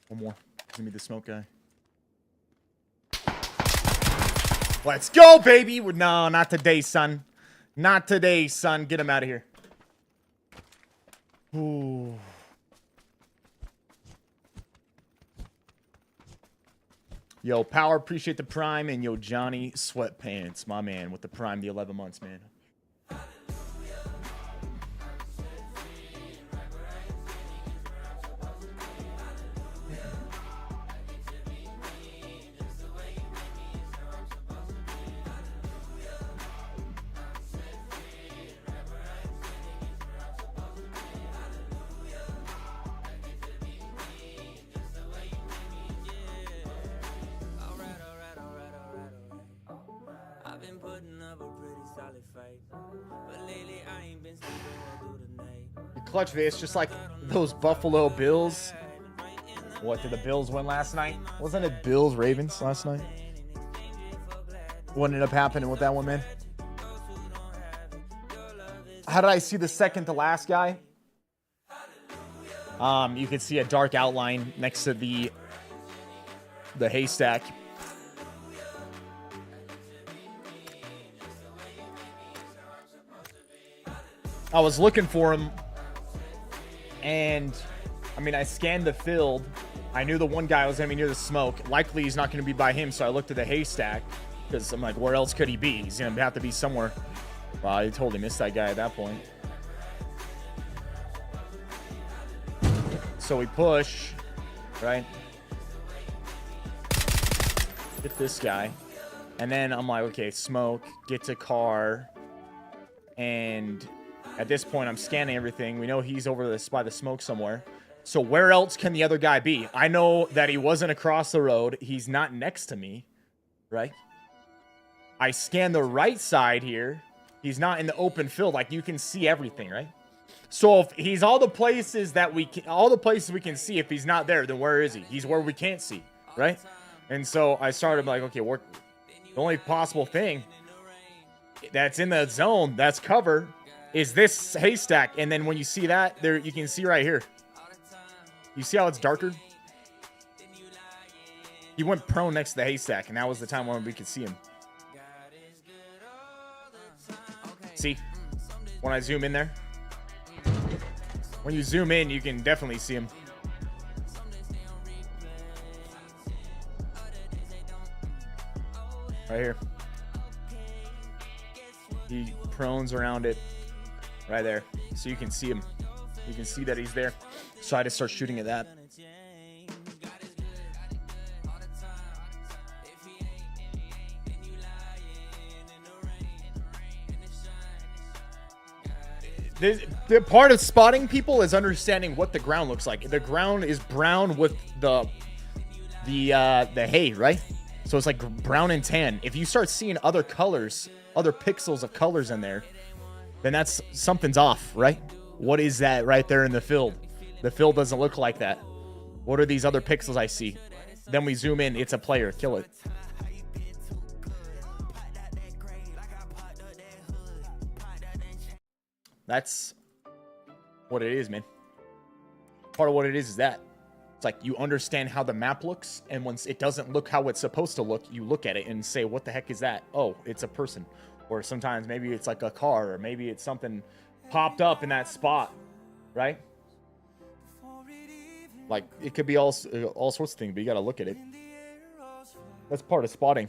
One more. Give me the smoke guy. Let's go, baby! No, not today, son. Not today, son. Get him out of here. Ooh. Yo, Power, appreciate the Prime. And yo, Johnny Sweatpants, my man, with the Prime, the 11 months, man. Clutch Viss, just like those Buffalo Bills. What, did the Bills win last night? Wasn't it Bills Ravens last night? What ended up happening with that one, man? How did I see the second to last guy? You can see a dark outline next to the haystack. I was looking for him. And, I mean, I scanned the field. I knew the one guy was going to be near the smoke. Likely he's not going to be by him, so I looked at the haystack because I'm like, where else could he be? He's going to have to be somewhere. Well, I totally missed that guy at that point. So we push, right? Hit this guy. And then I'm like, okay, smoke, get to car. And at this point, I'm scanning everything. We know he's over this by the smoke somewhere. So where else can the other guy be? I know that he wasn't across the road. He's not next to me, right? I scan the right side here. He's not in the open field. Like, you can see everything, right? So if he's all the places we can see, if he's not there, then where is he? He's where we can't see, right? And so I started like, okay, the only possible thing that's in the zone that's cover is this haystack. And then when you see that, there you can see right here. You see how it's darker? He went prone next to the haystack, and that was the time when we could see him. See? When I zoom in there? When you zoom in, you can definitely see him. Right here. He prones around it. Right there. So you can see him. You can see that he's there. So I just start shooting at that. The part of spotting people is understanding what the ground looks like. The ground is brown with the hay, right? So it's like brown and tan. If you start seeing other colors, other pixels of colors in there, then that's something's off, right? What is that right there in the field? The field doesn't look like that. What are these other pixels I see? Then we zoom in. It's a player. Kill it. That's what it is, man. Part of what it is that. It's like you understand how the map looks, and once it doesn't look how it's supposed to look, you look at it and say, what the heck is that? Oh, it's a person. Or sometimes maybe it's like a car, or maybe it's something popped up in that spot, right? Like, it could be all sorts of things, but you got to look at it. That's part of spotting.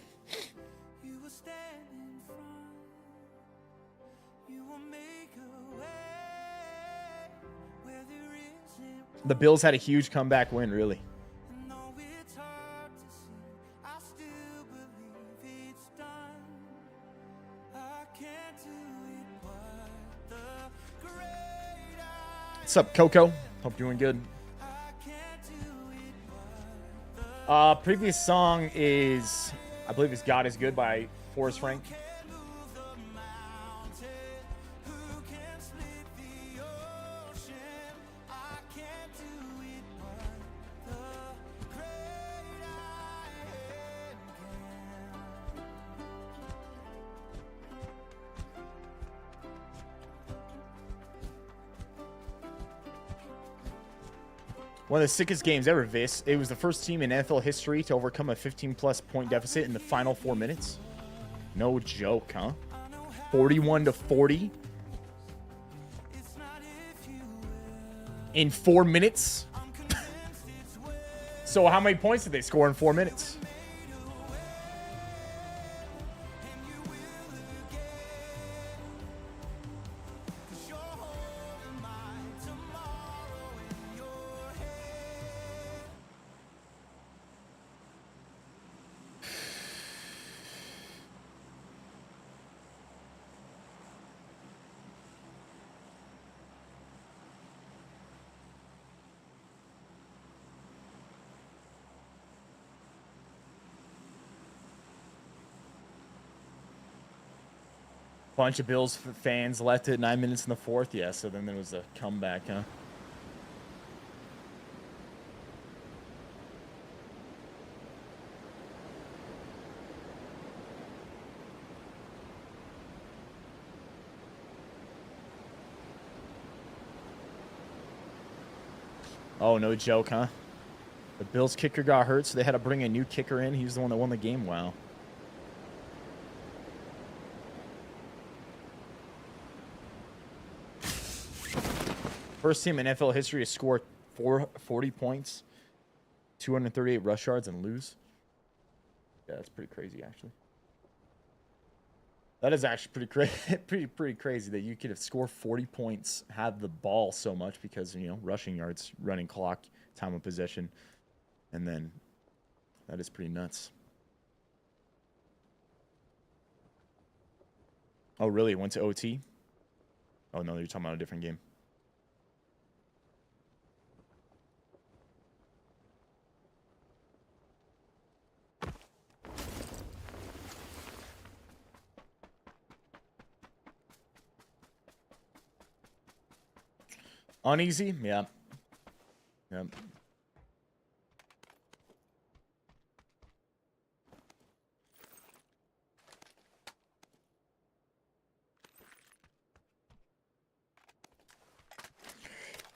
The Bills had a huge comeback win, really. What's up, Coco? Hope you're doing good. Previous song is, I believe it's God is Good by Forrest Frank. One of the sickest games ever, Viss. It was the first team in NFL history to overcome a 15-plus point deficit in the final 4 minutes. No joke, huh? 41-40 in 4 minutes. So how many points did they score in 4 minutes? Bunch of Bills fans left it 9 minutes in the fourth. Yeah, so then there was a comeback, huh? Oh, no joke, huh? The Bills kicker got hurt, so they had to bring a new kicker in. He was the one that won the game. Wow. First team in NFL history to score 40 points 238 rush yards and lose. Yeah, that's pretty crazy, actually. That is actually pretty crazy. pretty crazy that you could have scored 40 points, have the ball so much because, you know, rushing yards, running clock, time of possession, and then that is pretty nuts. Oh, really? It went to OT? Oh, no, you're talking about a different game. Uneasy? Yeah. Yep.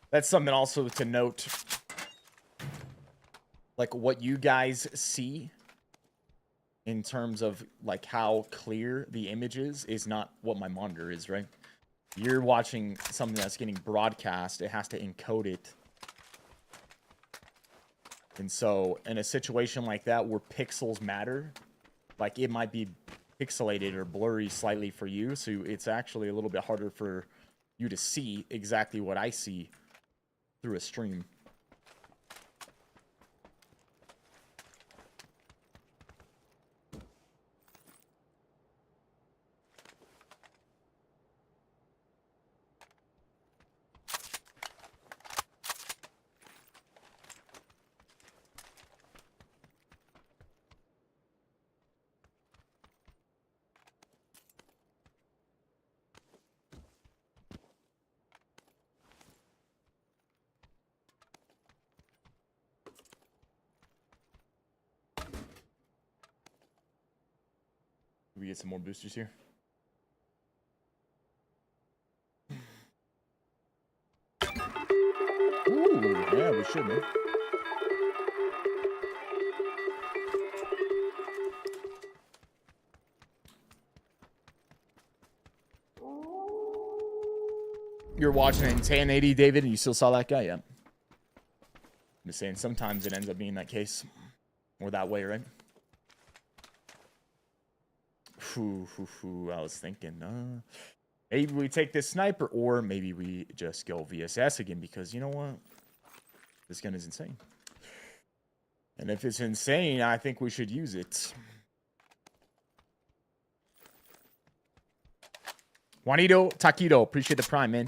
That's something also to note. Like what you guys see in terms of like how clear the image is not what my monitor is, right? You're watching something that's getting broadcast. It has to encode it. And so in a situation like that where pixels matter, like it might be pixelated or blurry slightly for you. So it's actually a little bit harder for you to see exactly what I see through a stream. We get some more boosters here. Ooh, yeah, we should, man. You're watching it in 1080, David, and you still saw that guy? Yeah. I'm just saying, sometimes it ends up being that case. Or that way, right? I was thinking, maybe we take this sniper, or maybe we just go VSS again, because you know what? This gun is insane. And if it's insane, I think we should use it. Juanito Taquito, appreciate the prime, man.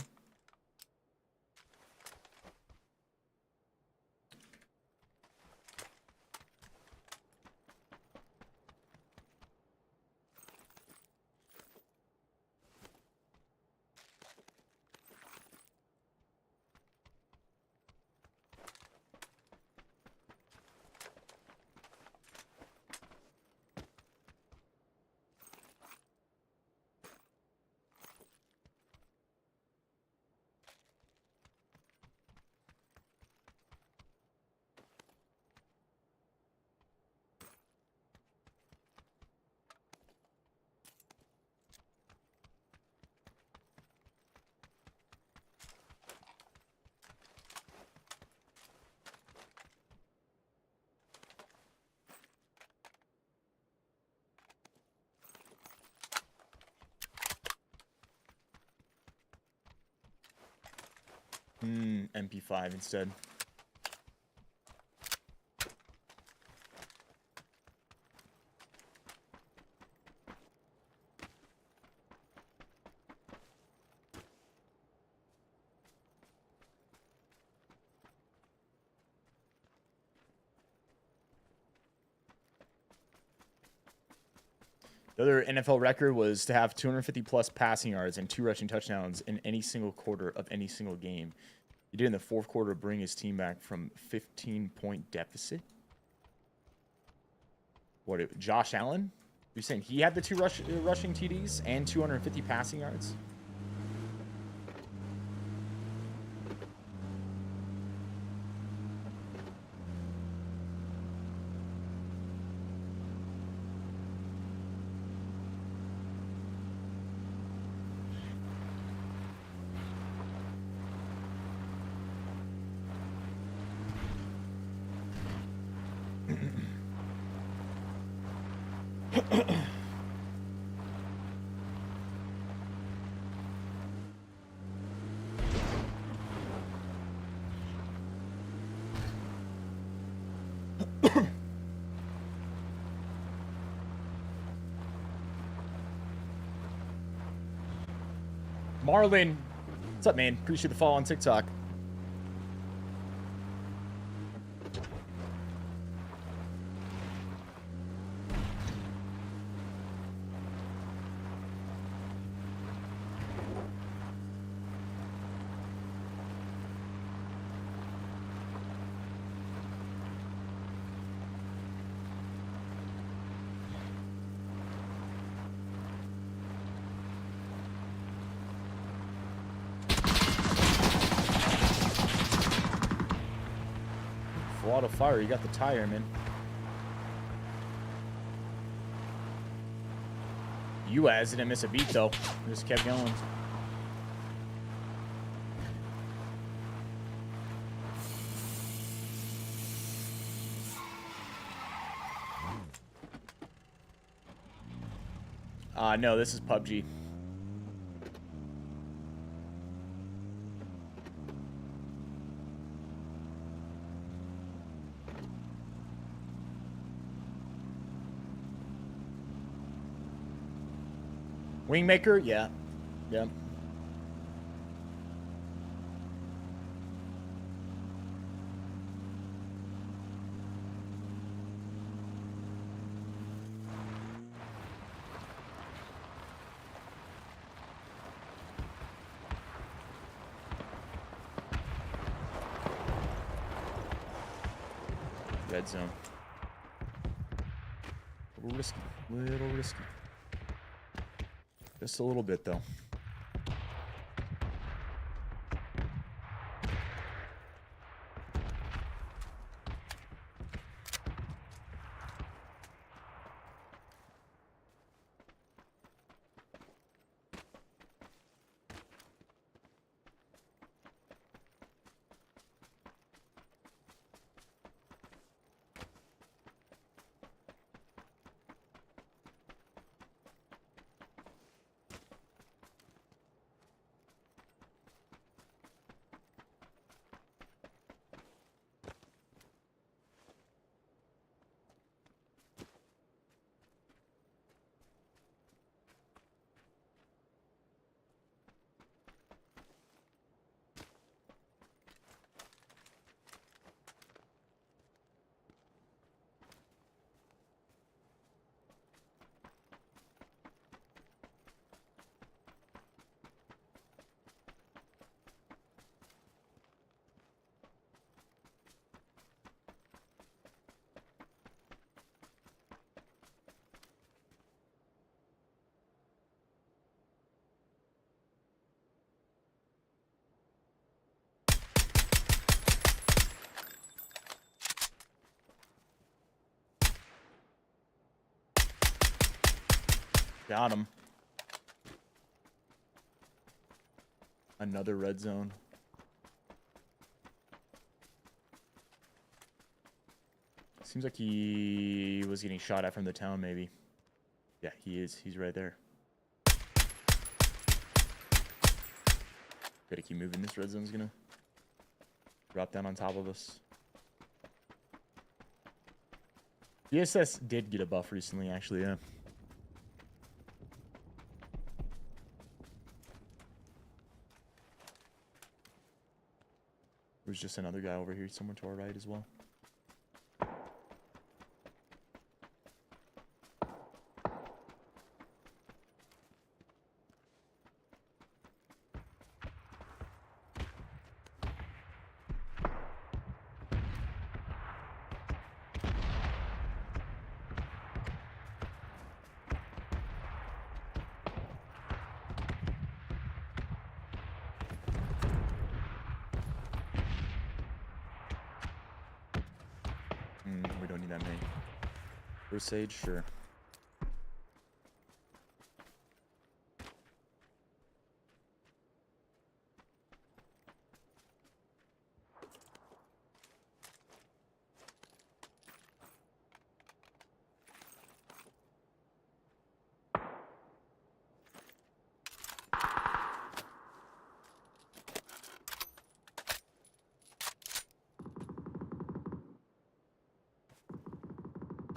MP5 instead. The other NFL record was to have 250 plus passing yards and 2 rushing touchdowns in any single quarter of any single game. He did in the fourth quarter bring his team back from 15-point deficit. What, Josh Allen? You're saying he had the 2 rushing TDs and 250 passing yards? Marlon, what's up, man? Appreciate the follow on TikTok. A lot of fire. You got the tire, man. You as didn't miss a beat though. Just kept going. No, this is PUBG. Wingmaker? Yeah. Yeah. Red zone. A little risky. Little risky. Just a little bit, though. Got him. Another red zone. Seems like he was getting shot at from the town, maybe. Yeah, he is. He's right there. Gotta keep moving. This red zone's gonna drop down on top of us. DSS did get a buff recently, actually, yeah. There's just another guy over here somewhere to our right as well. We don't need that many. First aid, sure.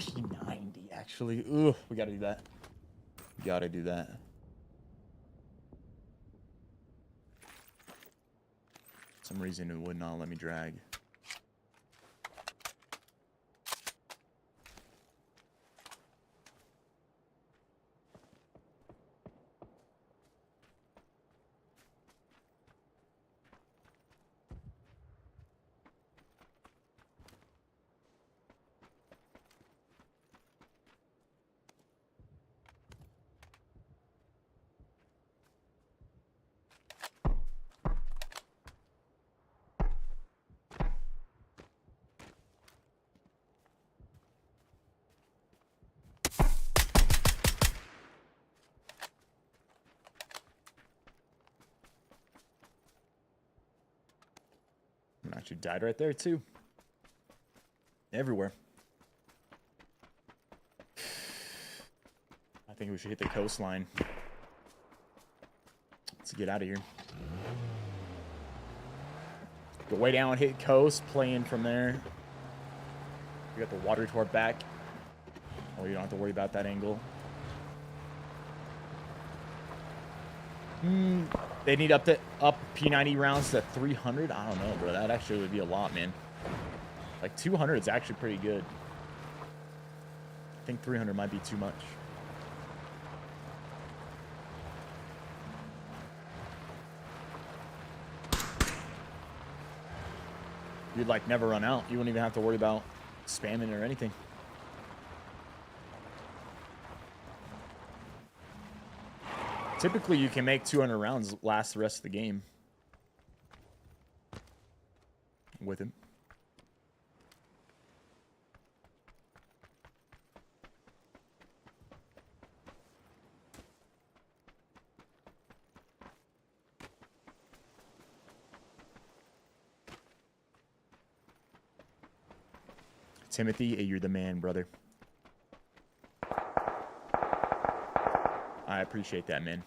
P90, actually. Ooh, we gotta do that. Gotta do that. For some reason it would not let me drag. Actually died right there too. Everywhere. I think we should hit the coastline. Let's get out of here. Go way down, hit coast, playing from there. We got the water to our back. Oh, you don't have to worry about that angle. They need up P90 rounds to 300. I don't know, bro. That actually would be a lot, man. Like 200 is actually pretty good. I think 300 might be too much. You'd like never run out. You wouldn't even have to worry about spamming or anything. Typically, you can make 200 rounds last the rest of the game with him. Timothy, you're the man, brother. I appreciate that, man.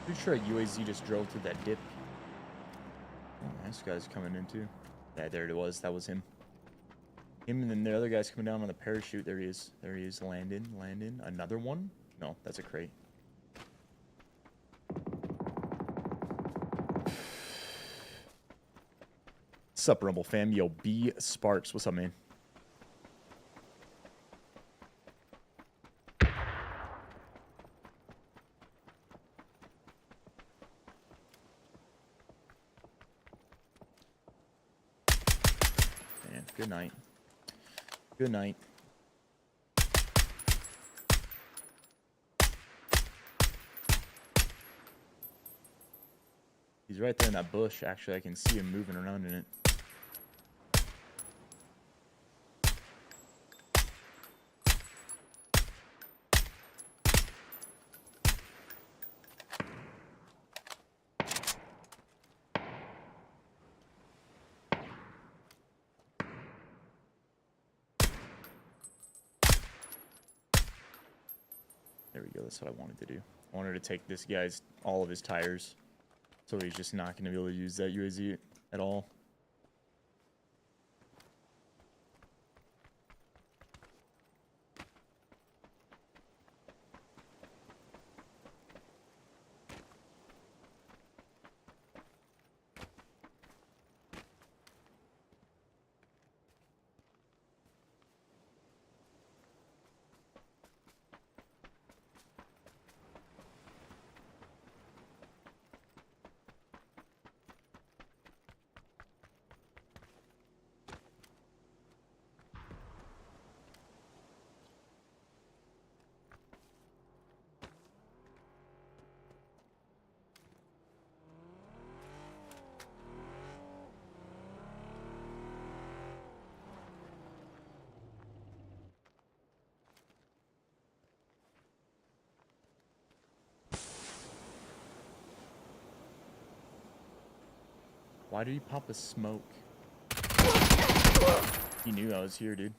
Pretty sure a UAZ just drove through that dip. Oh, this guy's coming in too. Yeah, there it was. That was him. Him and then the other guy's coming down on the parachute. There he is. There he is. Landing. Another one? No, that's a crate. What's up, Rumble fam? Yo, B Sparks. What's up, man? Good night. Good night. He's right there in that bush. Actually, I can see him moving around in it. There we go. That's what I wanted to do. I wanted to take this guy's all of his tires, so he's just not going to be able to use that UAZ at all. Why did he pop a smoke? He knew I was here, dude.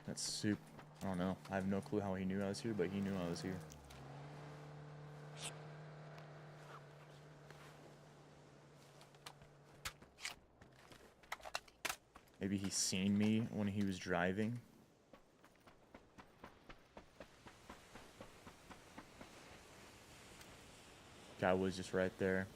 That's soup. I don't know. I have no clue how he knew I was here, but he knew I was here. Maybe he seen me when he was driving. Guy was just right there.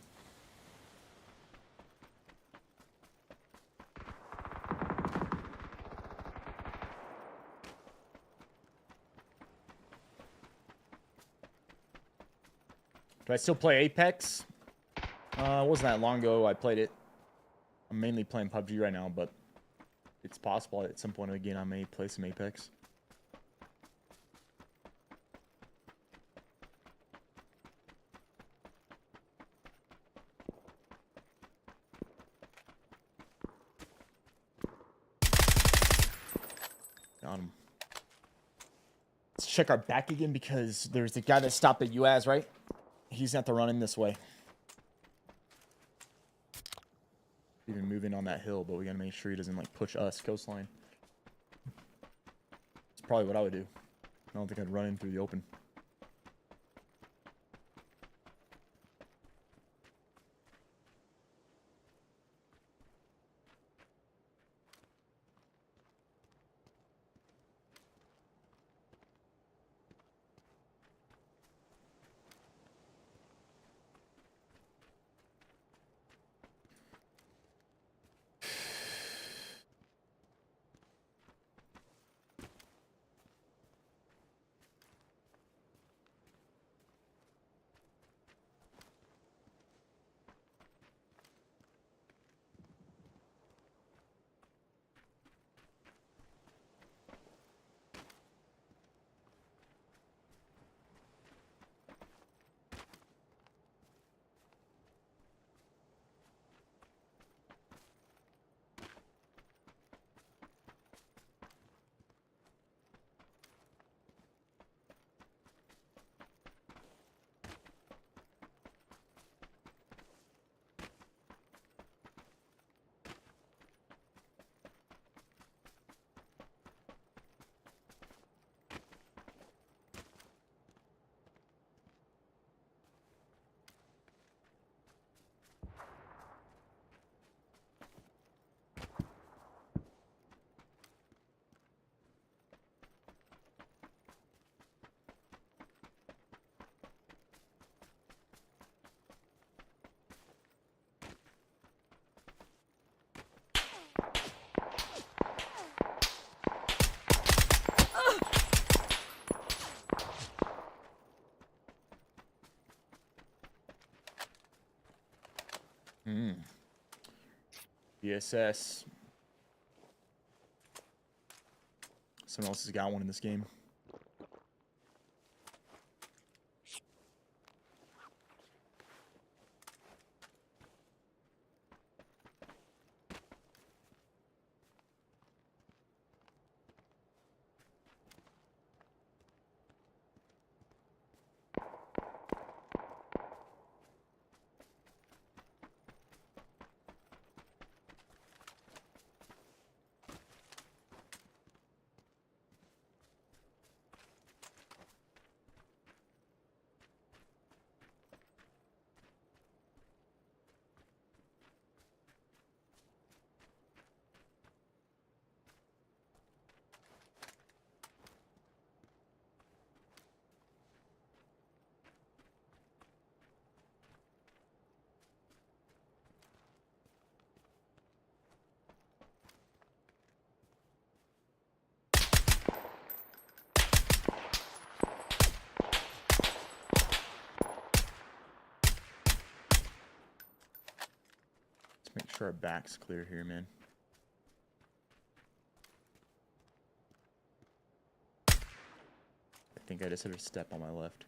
Do I still play Apex? It wasn't that long ago I played it. I'm mainly playing PUBG right now, but it's possible at some point again I may play some Apex. Got him. Let's check our back again because there's the guy that stopped at UAS, right? He's got to run in this way. Even moving on that hill, but we gotta make sure he doesn't like push us coastline. It's probably what I would do. I don't think I'd run in through the open. BSS. Someone else has got one in this game. Let's make sure our back's clear here, man. I think I just heard a step on my left.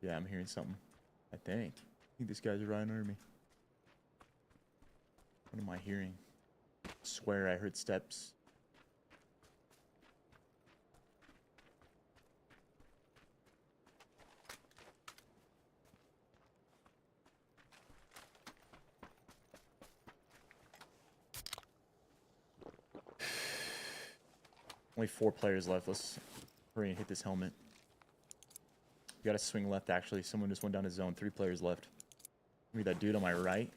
Yeah, I'm hearing something. I think this guy's right under me. What am I hearing? I swear I heard steps. Only 4 players left. Let's hurry and hit this helmet. You gotta swing left, actually. Someone just went down to zone. 3 players left. Maybe that dude on my right.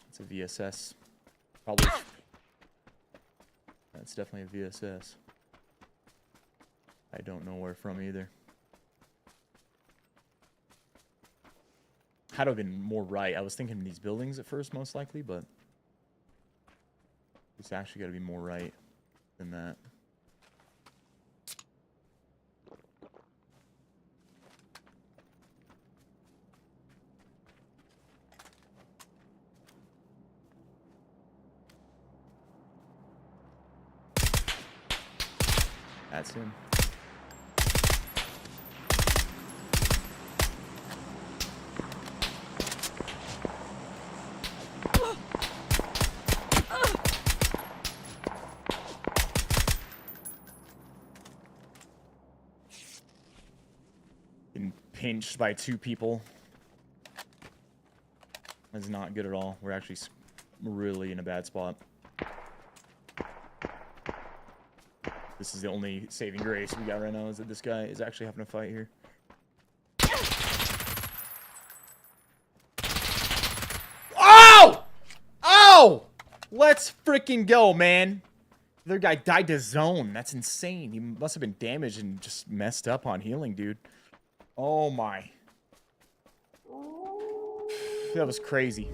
It's a VSS. Probably. That's definitely a VSS. I don't know where from either. Had to have been more right. I was thinking these buildings at first, most likely, but it's actually got to be more right than that. That's him. Been pinched by 2 people. That's not good at all. We're actually really in a bad spot. This is the only saving grace we got right now, is that this guy is actually having a fight here. Oh! Oh! Let's freaking go, man. The other guy died to zone. That's insane. He must have been damaged and just messed up on healing, dude. Oh my. That was crazy.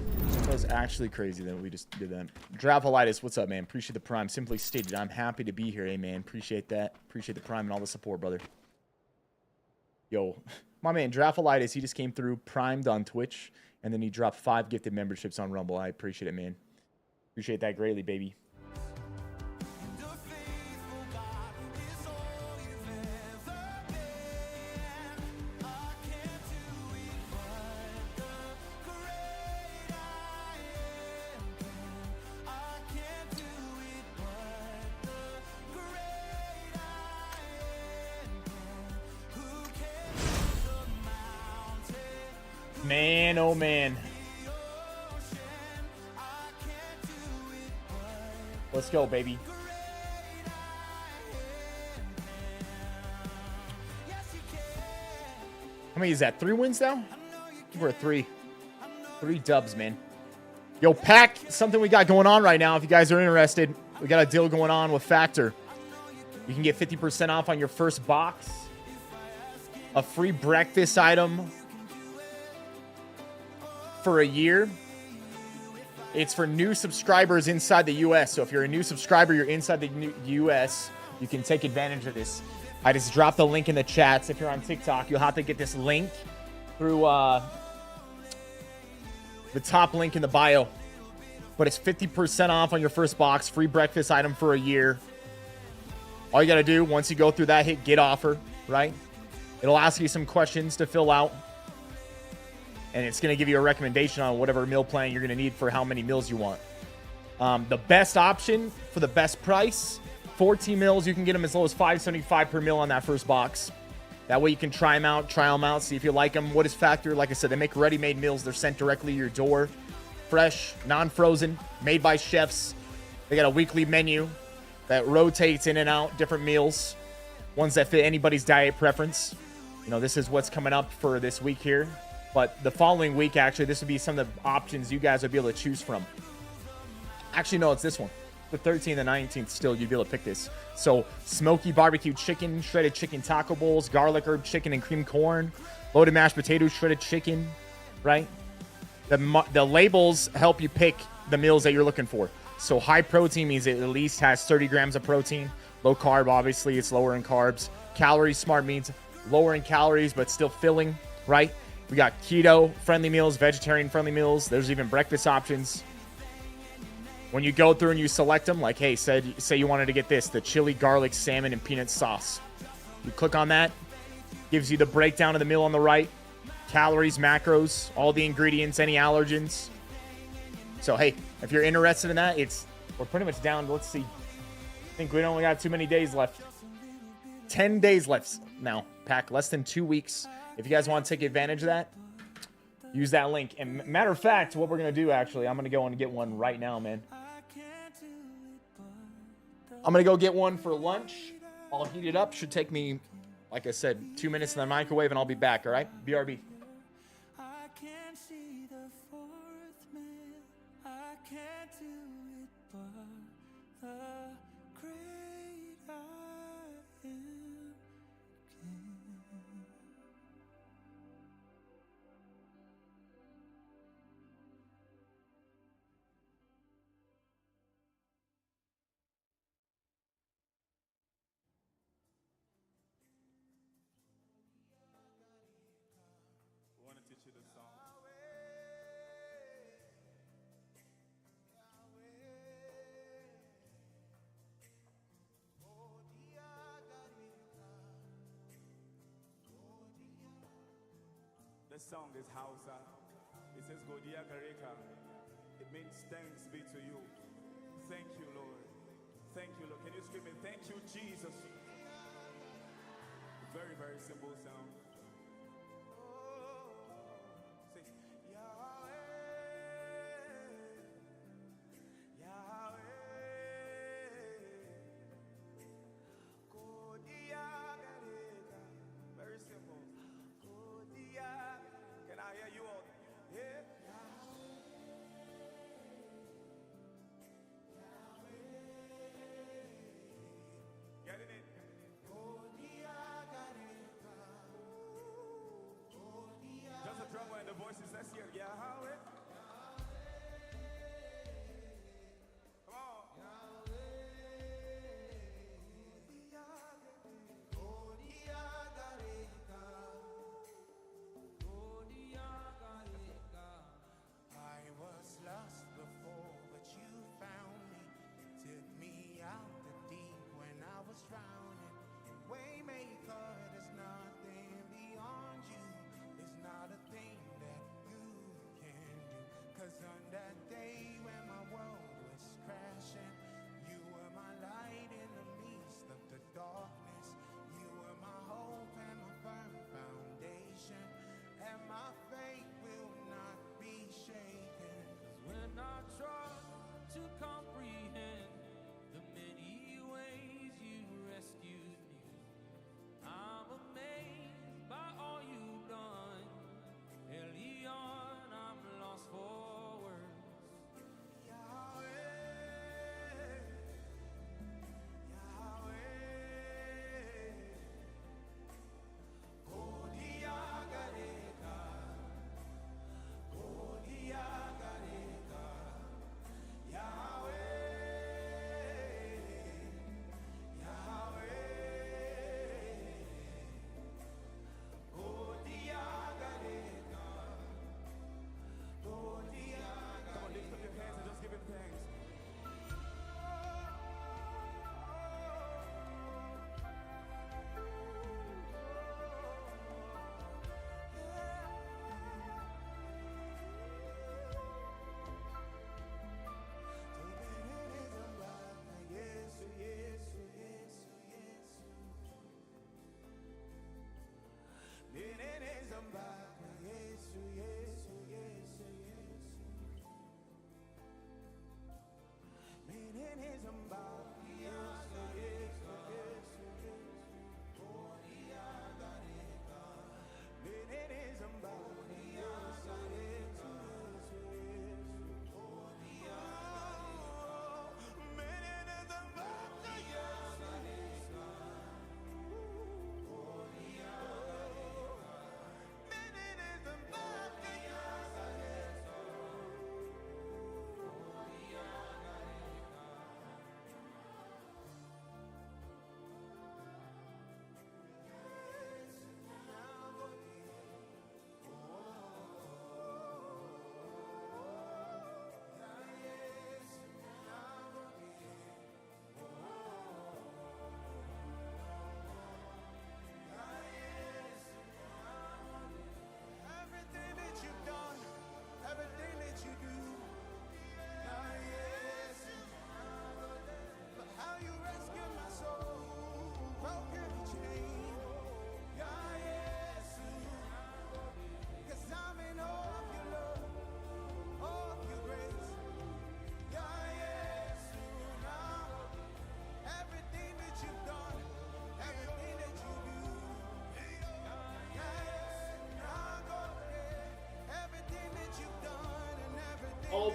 That was actually crazy that we just did that. Dravolitis, what's up, man? Appreciate the prime. Simply stated, I'm happy to be here, hey, man. Appreciate that. Appreciate the prime and all the support, brother. Yo, my man, Dravolitis, he just came through, primed on Twitch, and then he dropped 5 gifted memberships on Rumble. I appreciate it, man. Appreciate that greatly, baby. Man, oh man. Let's go, baby. How many is that? 3 wins now? We're at 3. 3 dubs, man. Yo, Pack, something we got going on right now. If you guys are interested, we got a deal going on with Factor. You can get 50% off on your first box. A free breakfast item for a year. It's for new subscribers inside the US. So if you're a new subscriber, you're inside the US, you can take advantage of this. I just dropped the link in the chats. If you're on TikTok, you'll have to get this link through the top link in the bio. But it's 50% off on your first box, free breakfast item for a year. All you got to do, once you go through that, hit get offer, right? It'll ask you some questions to fill out. And it's going to give you a recommendation on whatever meal plan you're going to need for how many meals you want. The best option for the best price, 14 meals. You can get them as low as $5.75 per meal on that first box. That way you can try them out, see if you like them. What is Factor? Like I said, they make ready-made meals. They're sent directly to your door. Fresh, non-frozen, made by chefs. They got a weekly menu that rotates in and out, different meals. Ones that fit anybody's diet preference. You know, this is what's coming up for this week here. But the following week, actually, this would be some of the options you guys would be able to choose from. Actually, no, it's this one. The 13th and 19th still, you'd be able to pick this. So, smoky barbecue chicken, shredded chicken taco bowls, garlic herb chicken and cream corn, loaded mashed potatoes, shredded chicken, right? The labels help you pick the meals that you're looking for. So, high protein means it at least has 30 grams of protein. Low carb, obviously, it's lower in carbs. Calorie smart means lower in calories, but still filling, right? We got keto-friendly meals, vegetarian-friendly meals. There's even breakfast options. When you go through and you select them, like, hey, say you wanted to get this, the chili, garlic, salmon, and peanut sauce. You click on that. Gives you the breakdown of the meal on the right. Calories, macros, all the ingredients, any allergens. So hey, if you're interested in that, we're pretty much down. Let's see. I think we only got too many days left. 10 days left now. Pack less than 2 weeks. If you guys want to take advantage of that, use that link. And matter of fact, what we're gonna do actually, I'm gonna go and get one right now, man. I'm gonna go get one for lunch. I'll heat it up. Should take me, like I said, 2 minutes in the microwave, and I'll be back. All right, BRB. I can't see the fourth man. I can't do it, but the great I am can. Want to teach you the song. The song is Hausa. It says Godia Gareka. It means thanks be to you. Thank you, Lord. Thank you, Lord. Can you scream it? Thank you, Jesus. Very, very simple sound. Say, Yahweh, Yahweh, Godia Gareka. Very simple. Godia. Can I hear you all? Yeah. Getting it? Godia Gareka.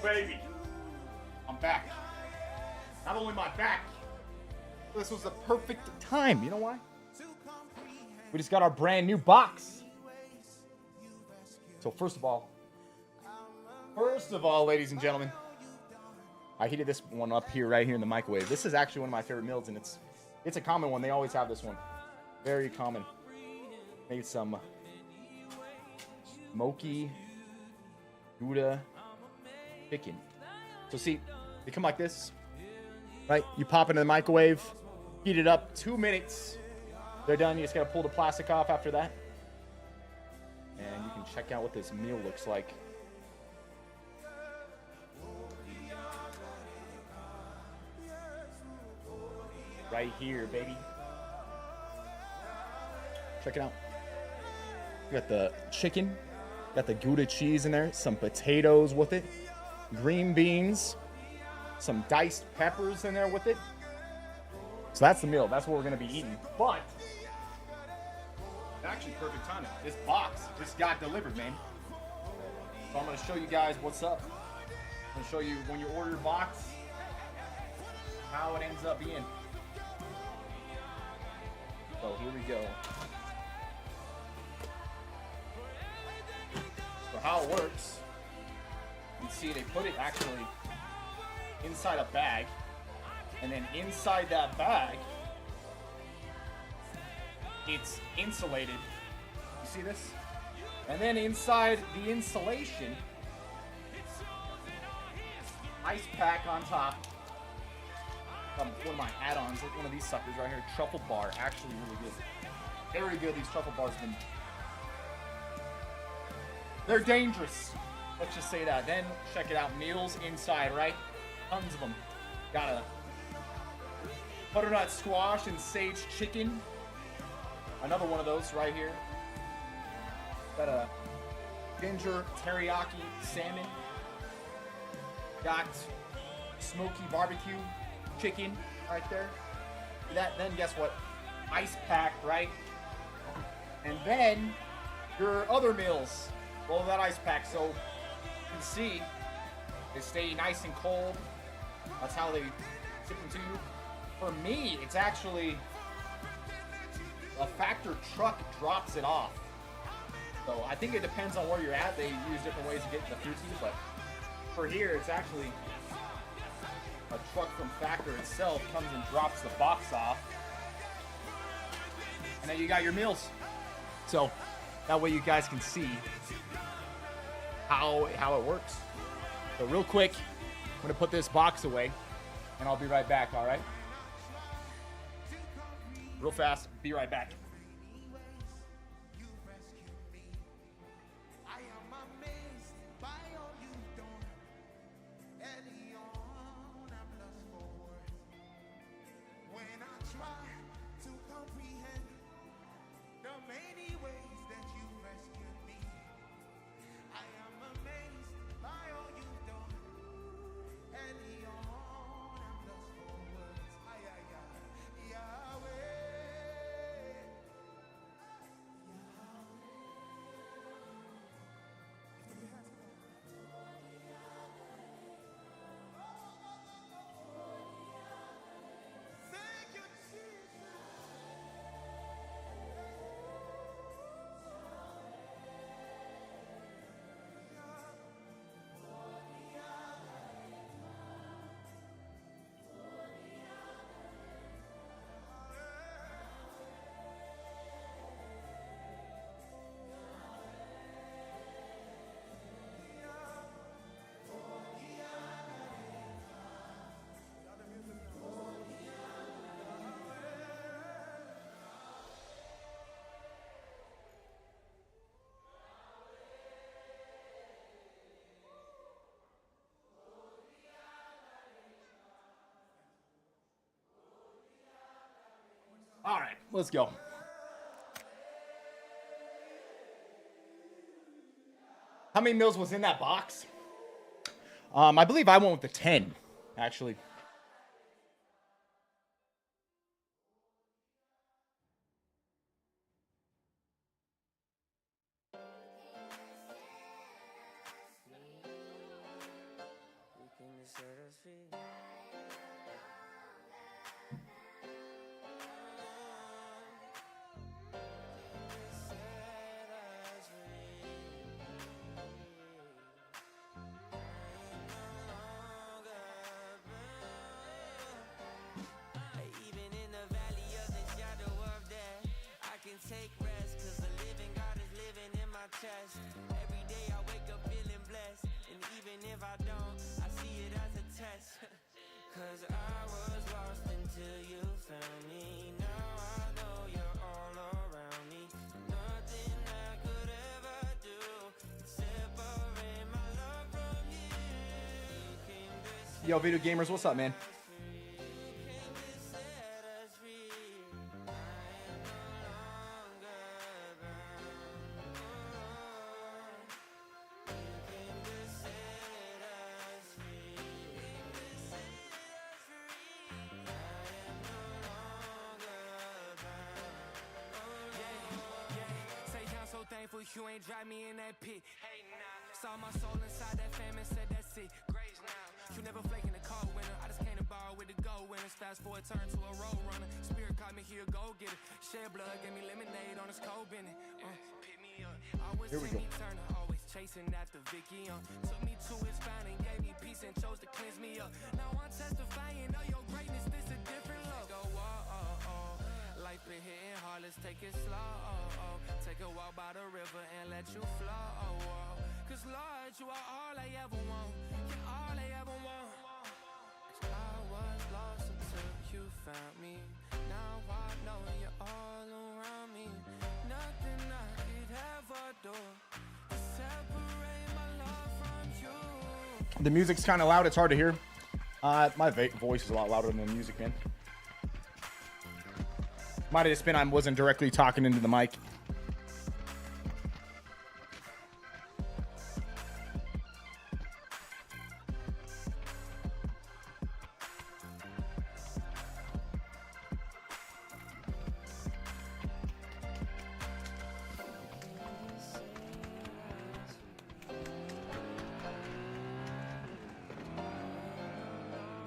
baby. I'm back. Not only am I back, this was the perfect time. You know why? We just got our brand new box. So first of all, ladies and gentlemen, I heated this one up here, right here in the microwave. This is actually one of my favorite meals, and it's a common one. They always have this one. Very common. Made some smoky Gouda chicken. So see, they come like this, right? You pop it in the microwave, heat it up 2 minutes. They're done. You just gotta pull the plastic off after that. And you can check out what this meal looks like. Right here, baby. Check it out. You got the chicken, got the Gouda cheese in there, some potatoes with it, green beans, some diced peppers in there with it. So that's the meal. That's what we're gonna be eating. But actually, perfect timing. This box just got delivered, man. So I'm gonna show you guys what's up. I'm gonna show you when you order your box, how it ends up being. So here we go. So how it works, you see they put it actually inside a bag, and then inside that bag, it's insulated. You see this? And then inside the insulation, ice pack on top. One of my add-ons, like one of these suckers right here, truffle bar, actually really good. Very good. These truffle bars have been. They're dangerous. Let's just say that. Then check it out. Meals inside, right? Tons of them. Got a butternut squash and sage chicken. Another one of those right here. Got a ginger teriyaki salmon. Got smoky barbecue chicken right there. That, then guess what? Ice pack, right? And then your other meals. Well, that ice pack, so you can see they stay nice and cold. That's how they ship them to you. For me, it's actually a factor truck drops it off. So I think it depends on where you're at. They use different ways to get the food to you, but for here, it's actually a truck from Factor itself comes and drops the box off, and then you got your meals. So that way you guys can see how it works. So real quick, I'm gonna put this box away, and I'll be right back. All right? Real fast. Be right back. All right, let's go. How many meals was in that box? I believe I went with the 10, actually. Even in the valley of the shadow of death, I can take rest, cause the living God is living in my chest. Every day I wake up feeling blessed, and even if I don't, I see it as a test. Cause I was lost until you found me. Now I know you're all around me. Nothing I could ever do could separate my love from you. You came to Yo, video gamers, what's up, man? set us free. I am no longer bound. You came to set us free. You came to set us free. I am no longer bound. Yeah. Say I'm so thankful you ain't drive me in that pit. Hey, nah. Saw my soul inside that famine, said that's it. Grace now. You never flake in the cold winter. I just came to borrow with the gold winners. Fast forward, turn to a road runner. Spirit caught me here, go get it. Shed blood, gave me lemonade on his cold bennett. Pick me up. Always Here we Timmy go. Turner, always chasing after Vicky. Took me to his fountain, gave me peace and chose to cleanse me up. Now I'm testifying of your greatness. This a different love. Go life been hitting hard. Let's take it slow. Take a walk by the river and let you flow. Cause Lord, you are all I ever want. You're all I ever want. Cause I was lost until you found me. Now I know you're all around me. Nothing I could ever do to separate my love from you. The music's kind of loud. It's hard to hear. My voice is a lot louder than the music, man. Might have just been I wasn't directly talking into the mic.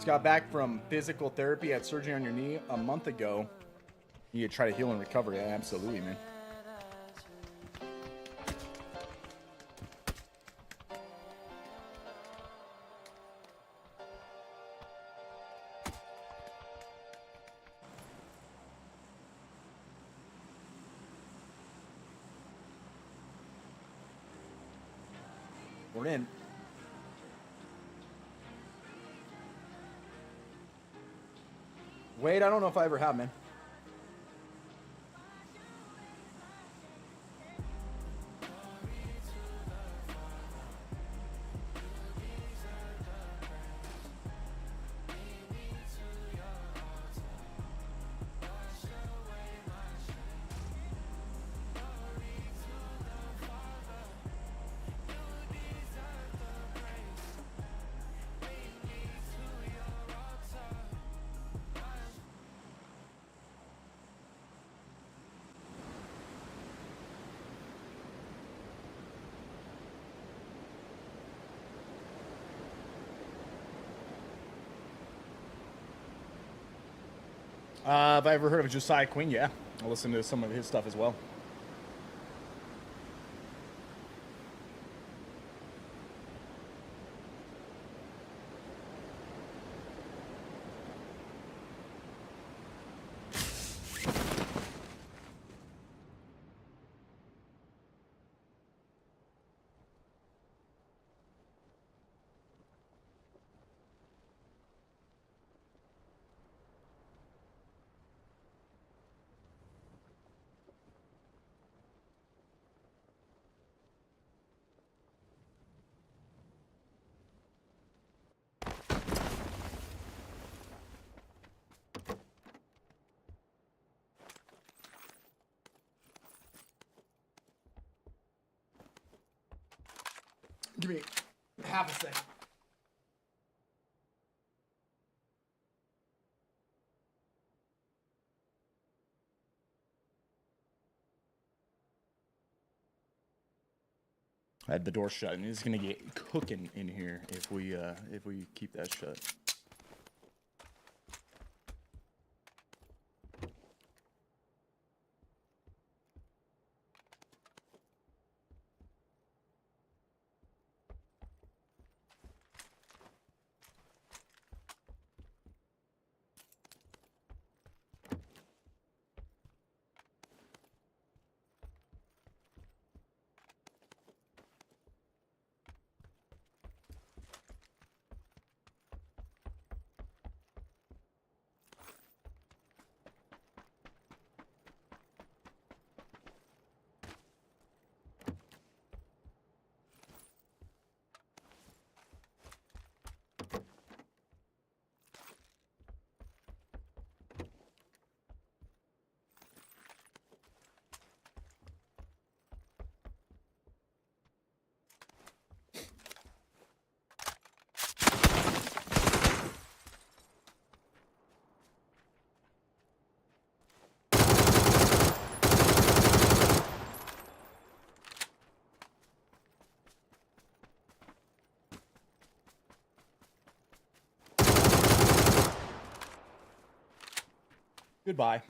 Got back from physical therapy, had surgery on your knee a month ago. You need to try to heal and recover. Yeah, absolutely, man. We're in. Wait, I don't know if I ever have, man. Have I ever heard of Josiah Quinn? Yeah, I'll listen to some of his stuff as well. Give me half a second. I had the door shut, and it's gonna get cooking in here if we keep that shut. Goodbye.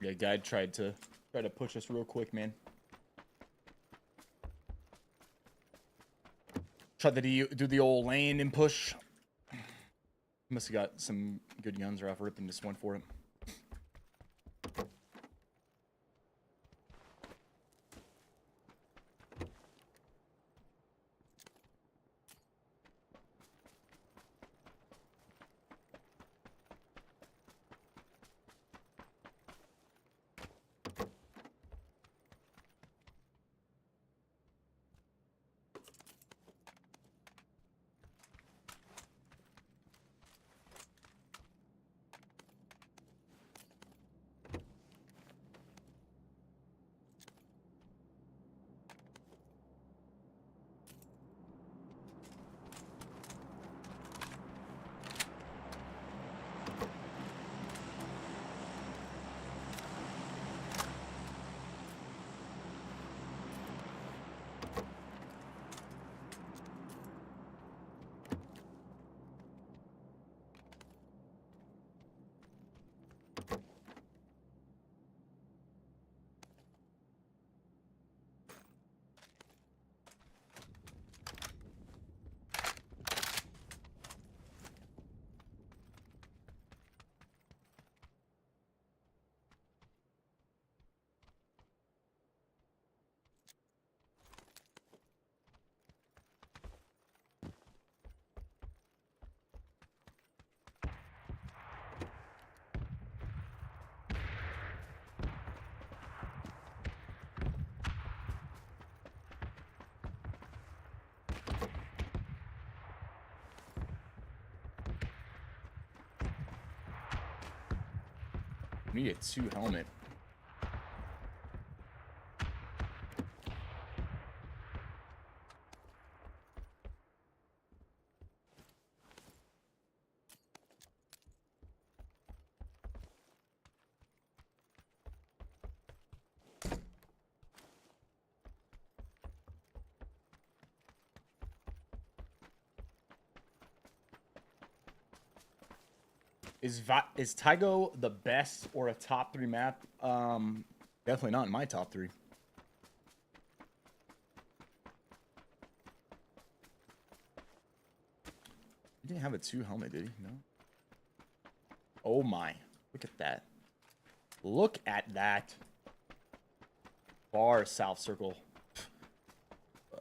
Yeah, guy tried to push us real quick, man. Tried to do the old lane and push. Must have got some good guns or off rip and just went for it. We need a 2 helmet. Is Tygo the best or a top 3 map? Definitely not in my top 3. He didn't have a 2 helmet, did he? No. Oh my. Look at that. Look at that. Far south circle.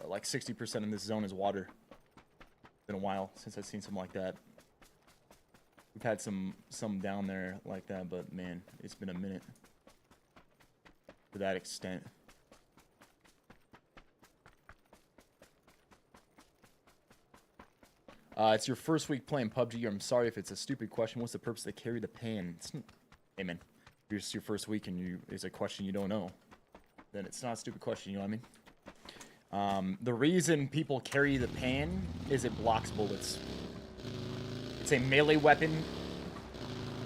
Like 60% in this zone is water. It's been a while since I've seen something like that. We've had some down there like that, but man, it's been a minute to that extent. It's your first week playing PUBG. I'm sorry if it's a stupid question. What's the purpose to carry the pan? Hey man, if it's your first week and it's a question you don't know, then it's not a stupid question, you know what I mean? The reason people carry the pan is it blocks bullets. It's a melee weapon,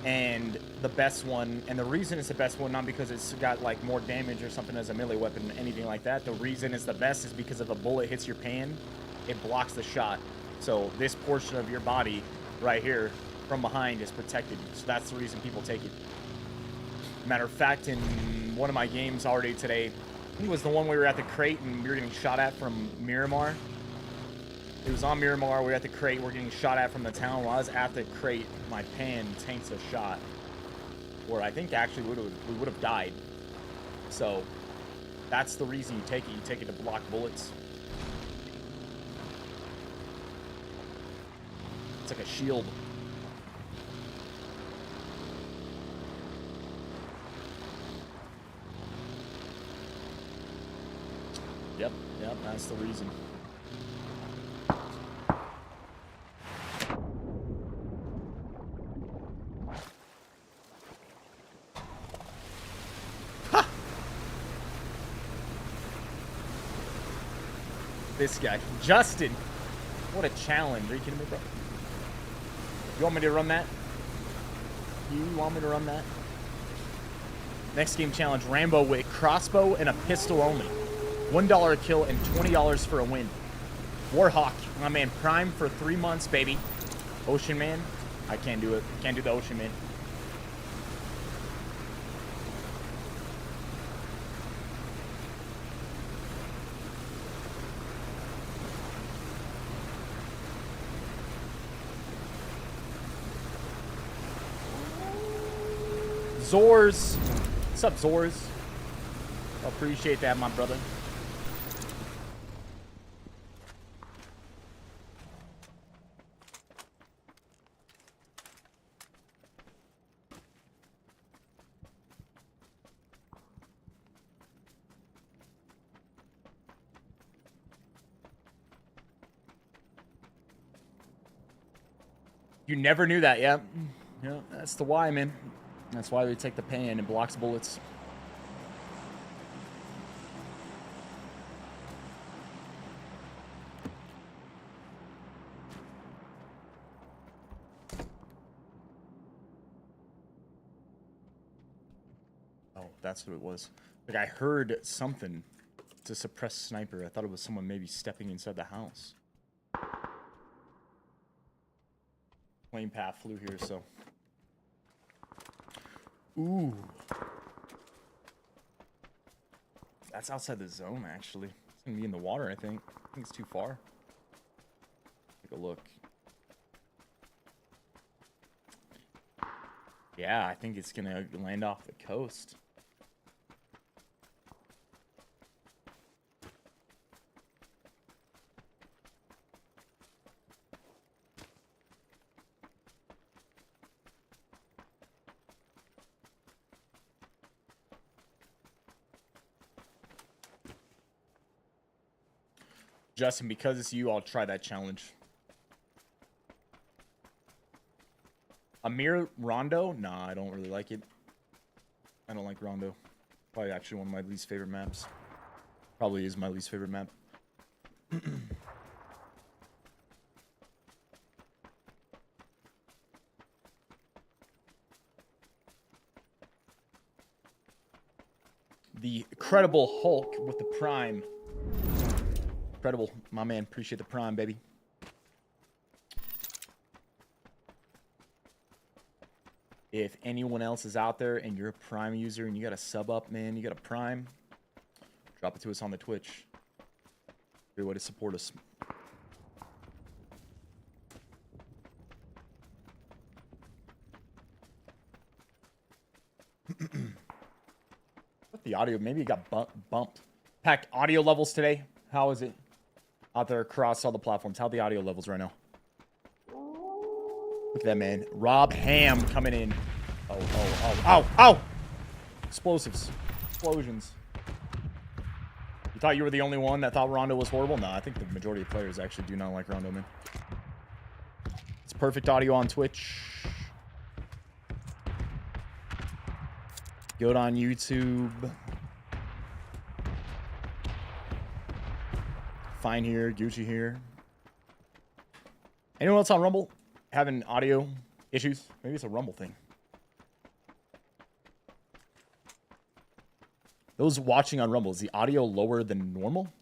and the best one, and the reason it's the best one, not because it's got like more damage or something as a melee weapon, anything like that. The reason it's the best is because if a bullet hits your pan, it blocks the shot. So this portion of your body right here from behind is protected. So that's the reason people take it. Matter of fact, in one of my games already today, I think it was the one we were at the crate and we were getting shot at from Miramar. It was on Miramar, we were at the crate, we're getting shot at from the town. While I was at the crate, my pan tanks a shot. Or I think actually we would have died. So that's the reason you take it. You take it to block bullets. It's like a shield. Yep, that's the reason. This guy. Justin. What a challenge. Are you kidding me, bro? You want me to run that? You want me to run that? Next game challenge. Rambo with crossbow and a pistol only. $1 a kill and $20 for a win. Warhawk. My man. Prime for 3 months, baby. Ocean Man. I can't do it. Can't do the Ocean Man. Zors. What's up, Zors? Appreciate that, my brother. You never knew that, yeah. Yeah, that's the why, man. That's why they take the pan and blocks bullets. Oh, that's what it was. Like, I heard something to suppress sniper. I thought it was someone maybe stepping inside the house. Plane path flew here, so. Ooh. That's outside the zone, actually. It's gonna be in the water, I think. I think it's too far. Take a look. Yeah, I think it's gonna land off the coast. Justin, because it's you, I'll try that challenge. Amir Rondo? Nah, I don't really like it. I don't like Rondo. Probably actually one of my least favorite maps. Probably is my least favorite map. The Credible Hulk with the Prime. Incredible, my man. Appreciate the Prime, baby. If anyone else is out there and you're a Prime user and you got a sub up, man, you got a Prime, drop it to us on the Twitch. Great way to support us. The audio, maybe it got bumped. Pack audio levels today. How is it out there across all the platforms? How are the audio levels right now? Look at that, man. Rob Ham coming in. Oh, oh, oh, oh, oh! Explosives. Explosions. You thought you were the only one that thought Rondo was horrible? No, I think the majority of players actually do not like Rondo, man. It's perfect audio on Twitch. Good on YouTube. Fine here, Gucci here. Anyone else on Rumble having audio issues? Maybe it's a Rumble thing. Those watching on Rumble, is the audio lower than normal?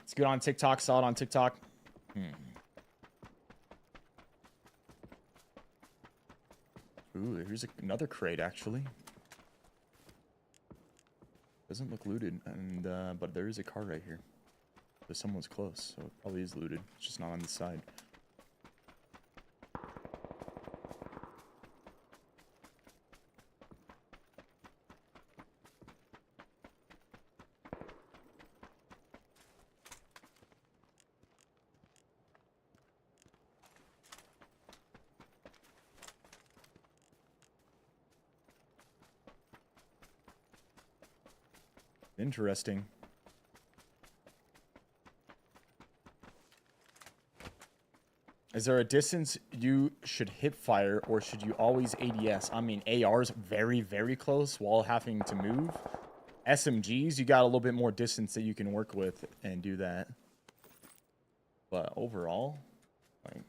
It's good on TikTok. Saw it on TikTok. Ooh, here's another crate, actually. Doesn't look looted, and but there is a car right here. So someone's close, so it probably is looted. It's just not on the side. Interesting. Is there a distance you should hip fire, or should you always ADS? I mean, AR's very, very close while having to move. SMGs, you got a little bit more distance that you can work with and do that. But overall, like,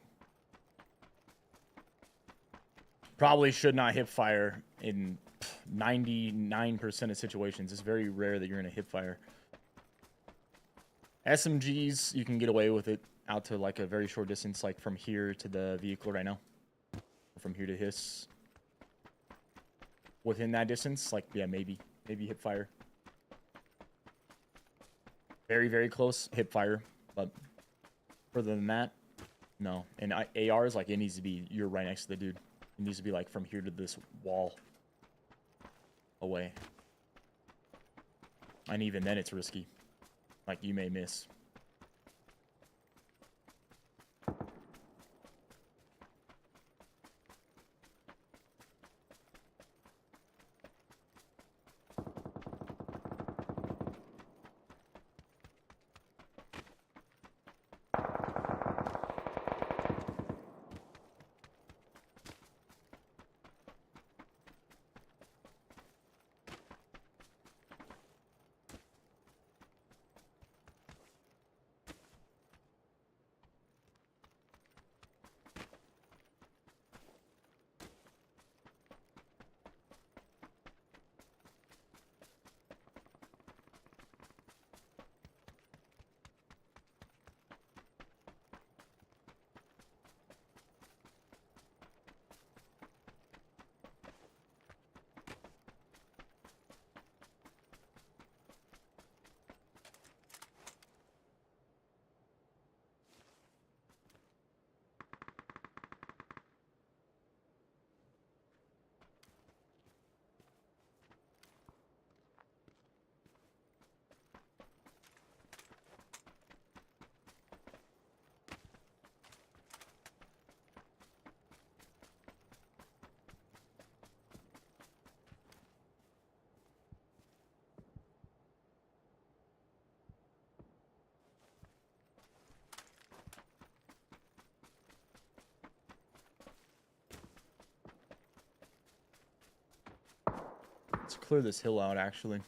probably should not hip fire in 99% of situations. It's very rare that you're going to hip fire. SMGs, you can get away with it out to like a very short distance, like from here to the vehicle right now. From here to his. Within that distance, like, yeah, maybe hip fire. Very, very close, hip fire. But further than that, no. And ARs, like, it needs to be, you're right next to the dude. It needs to be like from here to this wall away. And even then it's risky. Like, you may miss. Let's clear this hill out, actually.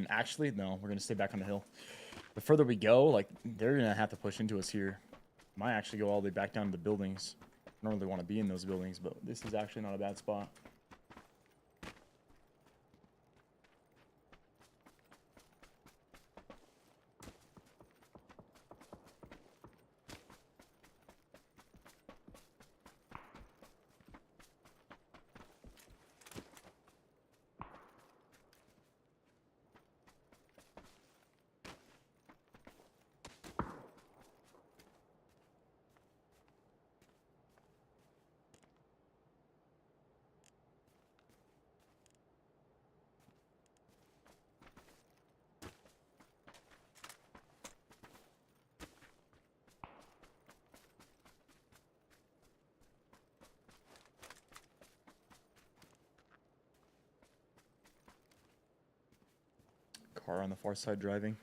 Actually, no, we're gonna stay back on the hill. The further we go, like, they're gonna have to push into us here. Might actually go all the way back down to the buildings. I don't really want to be in those buildings, but this is actually not a bad spot. Car on the far side driving.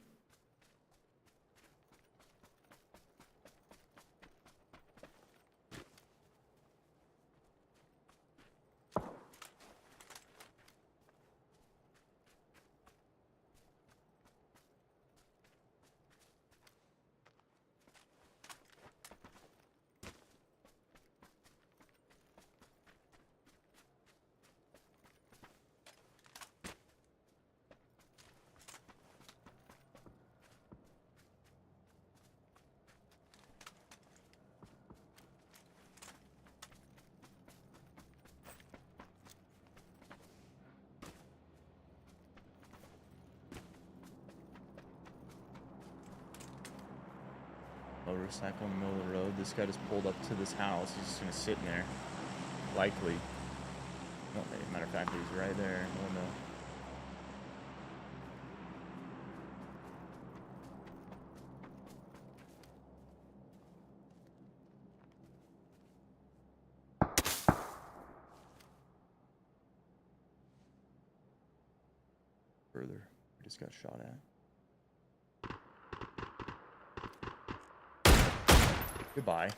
Motorcycle in the middle of the road. This guy just pulled up to this house. He's just gonna sit in there. Likely. No, matter of fact, he's right there. Oh no. Further. We just got shot at. Goodbye.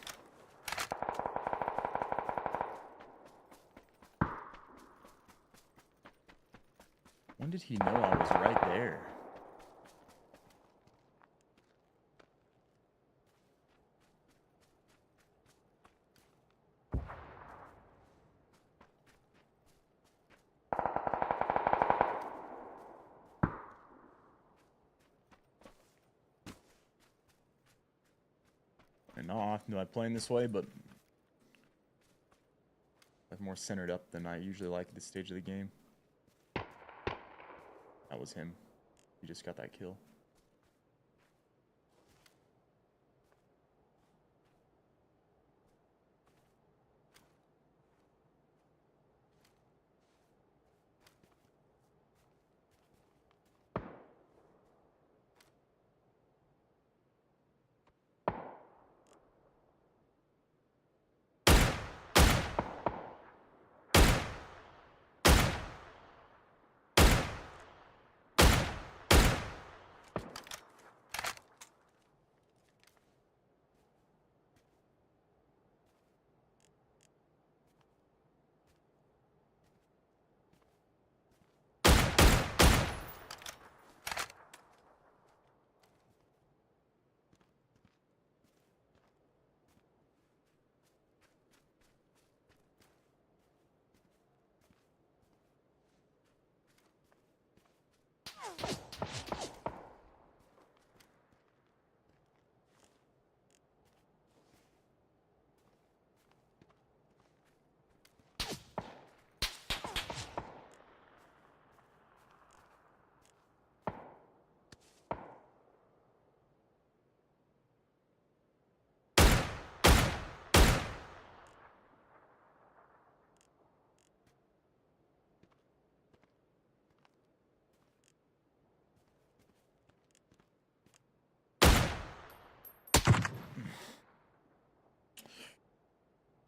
When did he know I was right there? And not often do I play in this way, but I'm more centered up than I usually like at this stage of the game. That was him. He just got that kill.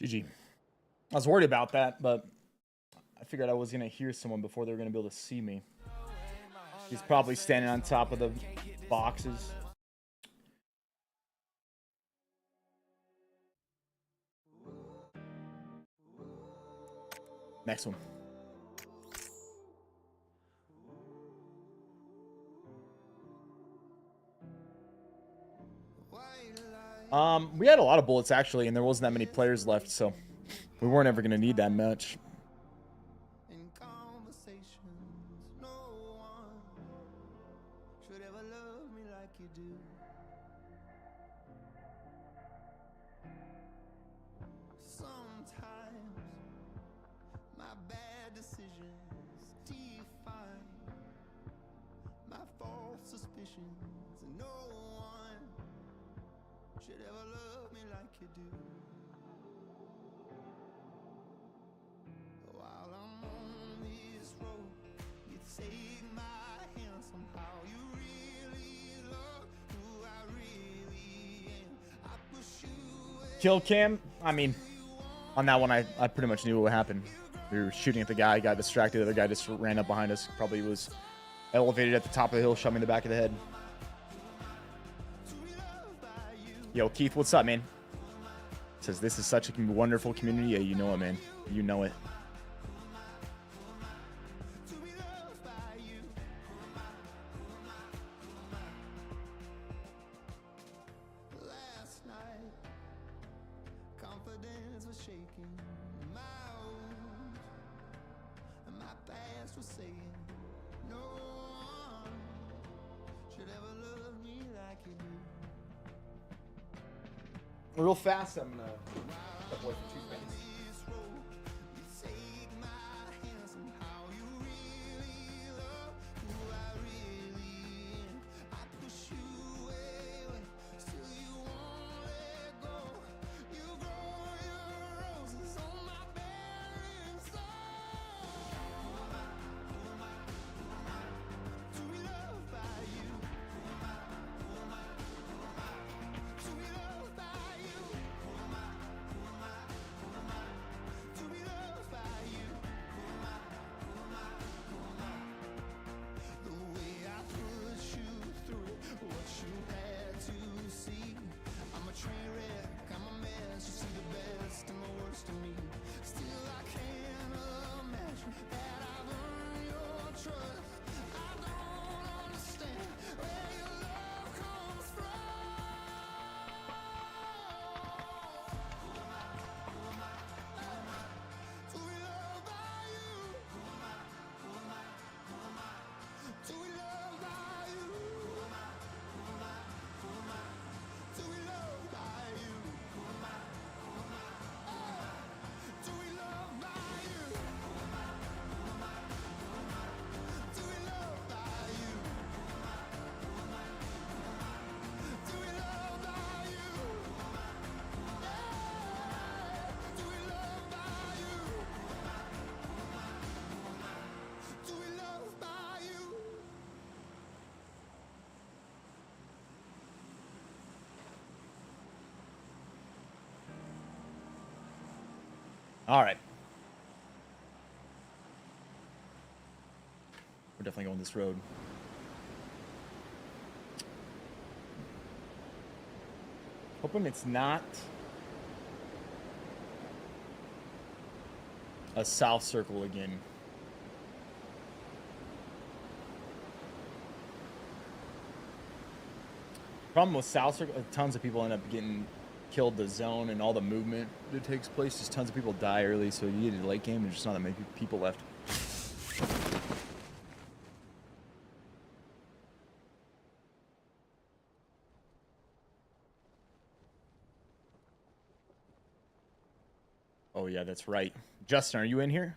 GG. I was worried about that, but I figured I was going to hear someone before they were going to be able to see me. He's probably standing on top of the boxes. Next one. We had a lot of bullets actually, and there wasn't that many players left, so we weren't ever gonna need that much. In conversations, no one should ever love me like you do. Sometimes my bad decisions define my false suspicions. No one should ever love me like you do. While I'm on this road, you take my hand somehow. You really love who I really am. I push you away. Kill cam. I mean, on that one, I pretty much knew what would happen. We were shooting at the guy, got distracted. The other guy just ran up behind us. Probably was elevated at the top of the hill, shot me in the back of the head. Yo, Keith, what's up, man? Says this is such a wonderful community. Yeah, you know it, man. You know it. Last night, confidence was shaking. My own, and my past was saying, no one should ever love me like you do. Real fast, I'm gonna step away for 2 minutes. This road, you take my hand somehow. You really love who I really am. I push you away, still you want All right. We're definitely going this road. Hoping it's not a south circle again. Problem with south circle, tons of people end up getting killed. The zone and all the movement that takes place, just tons of people die early. So you get a late game, and there's just not that many people left. Oh yeah, that's right. Justin, are you in here?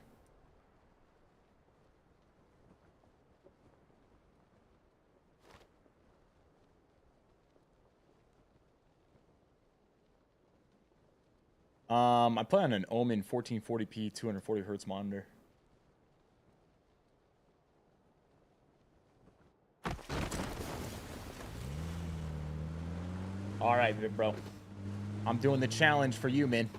I play on an Omen 1440p 240 hertz monitor. All right, big bro. I'm doing the challenge for you, man.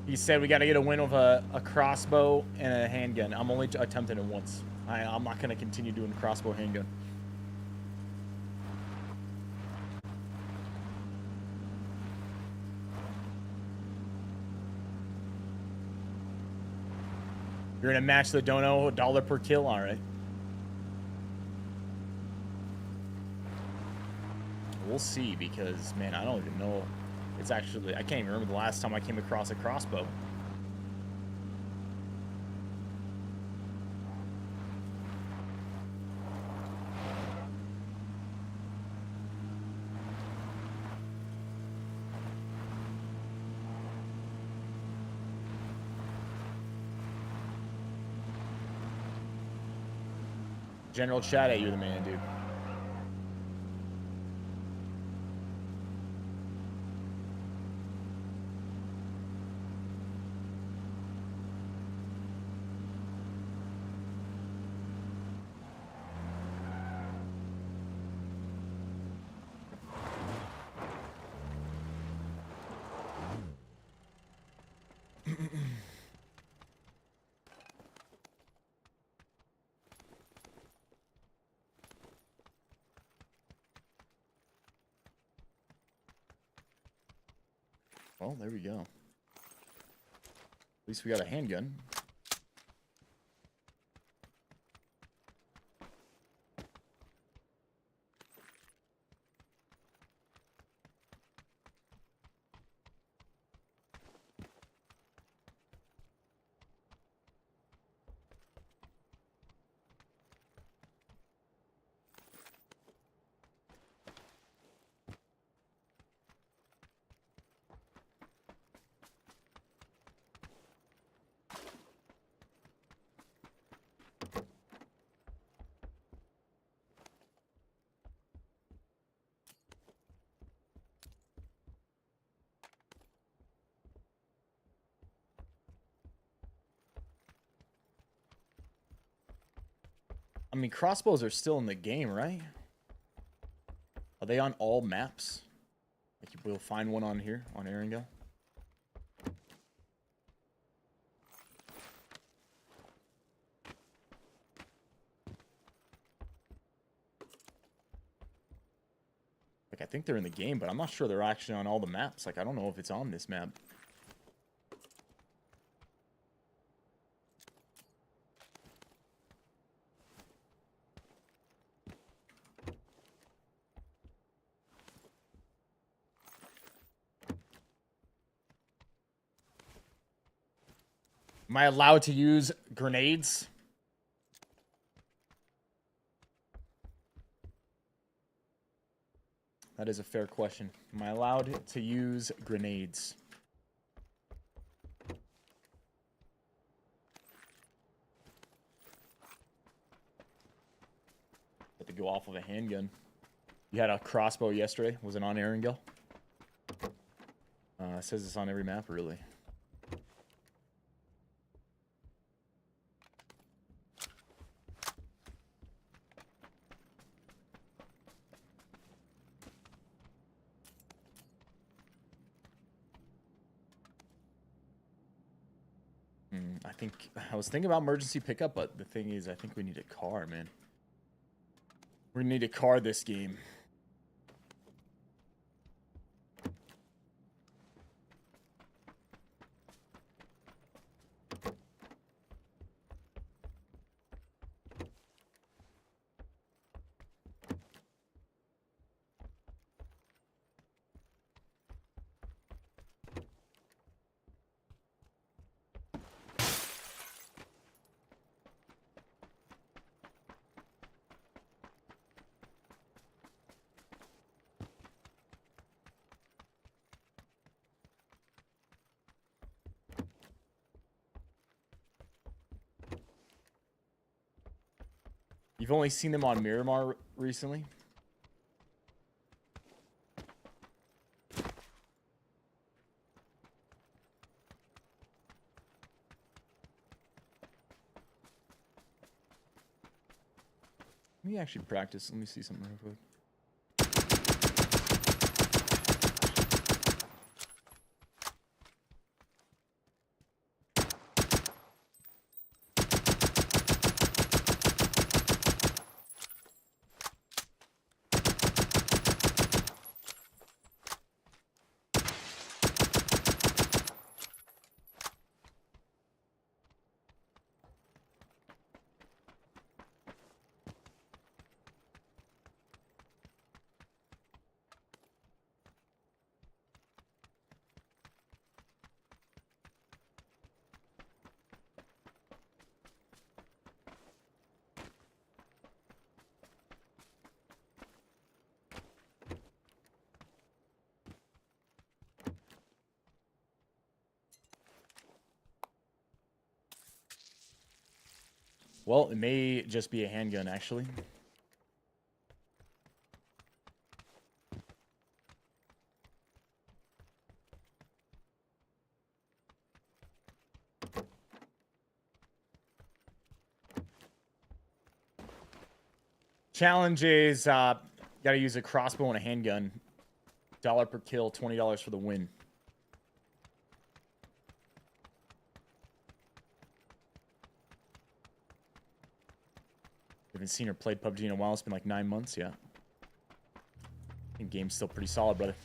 He said we got to get a win with a crossbow and a handgun. I'm only attempting it once. I'm not going to continue doing crossbow handgun. You're in a match that don't know $1 per kill? All right. We'll see, because, man, I don't even know. It's actually, I can't even remember the last time I came across a crossbow. General chat, you're the man, dude. Well, there we go. At least we got a handgun. I mean, crossbows are still in the game, right? Are they on all maps? Like, we'll find one on here, on Erangel. Like, I think they're in the game, but I'm not sure they're actually on all the maps. Like, I don't know if it's on this map. Am I allowed to use grenades? That is a fair question. Am I allowed to use grenades? Have to go off of a handgun. You had a crossbow yesterday. Was it on Erangel? It says it's on every map, really. I think I was thinking about emergency pickup, but the thing is, I think we need a car, man. We need a car this game. You've only seen them on Miramar recently? Let me actually practice. Let me see something real quick. Well, it may just be a handgun, actually. Challenge is, gotta use a crossbow and a handgun. $1 per kill, $20 for the win. Haven't seen or played PUBG in a while. It's been like 9 months, yeah. I think game's still pretty solid, brother.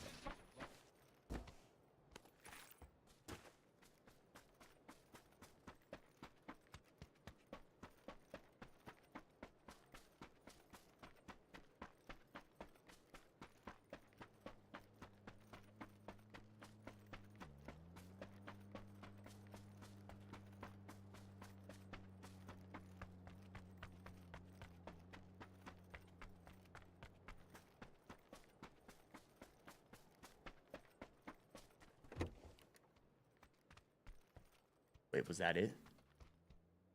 Wait, was that it?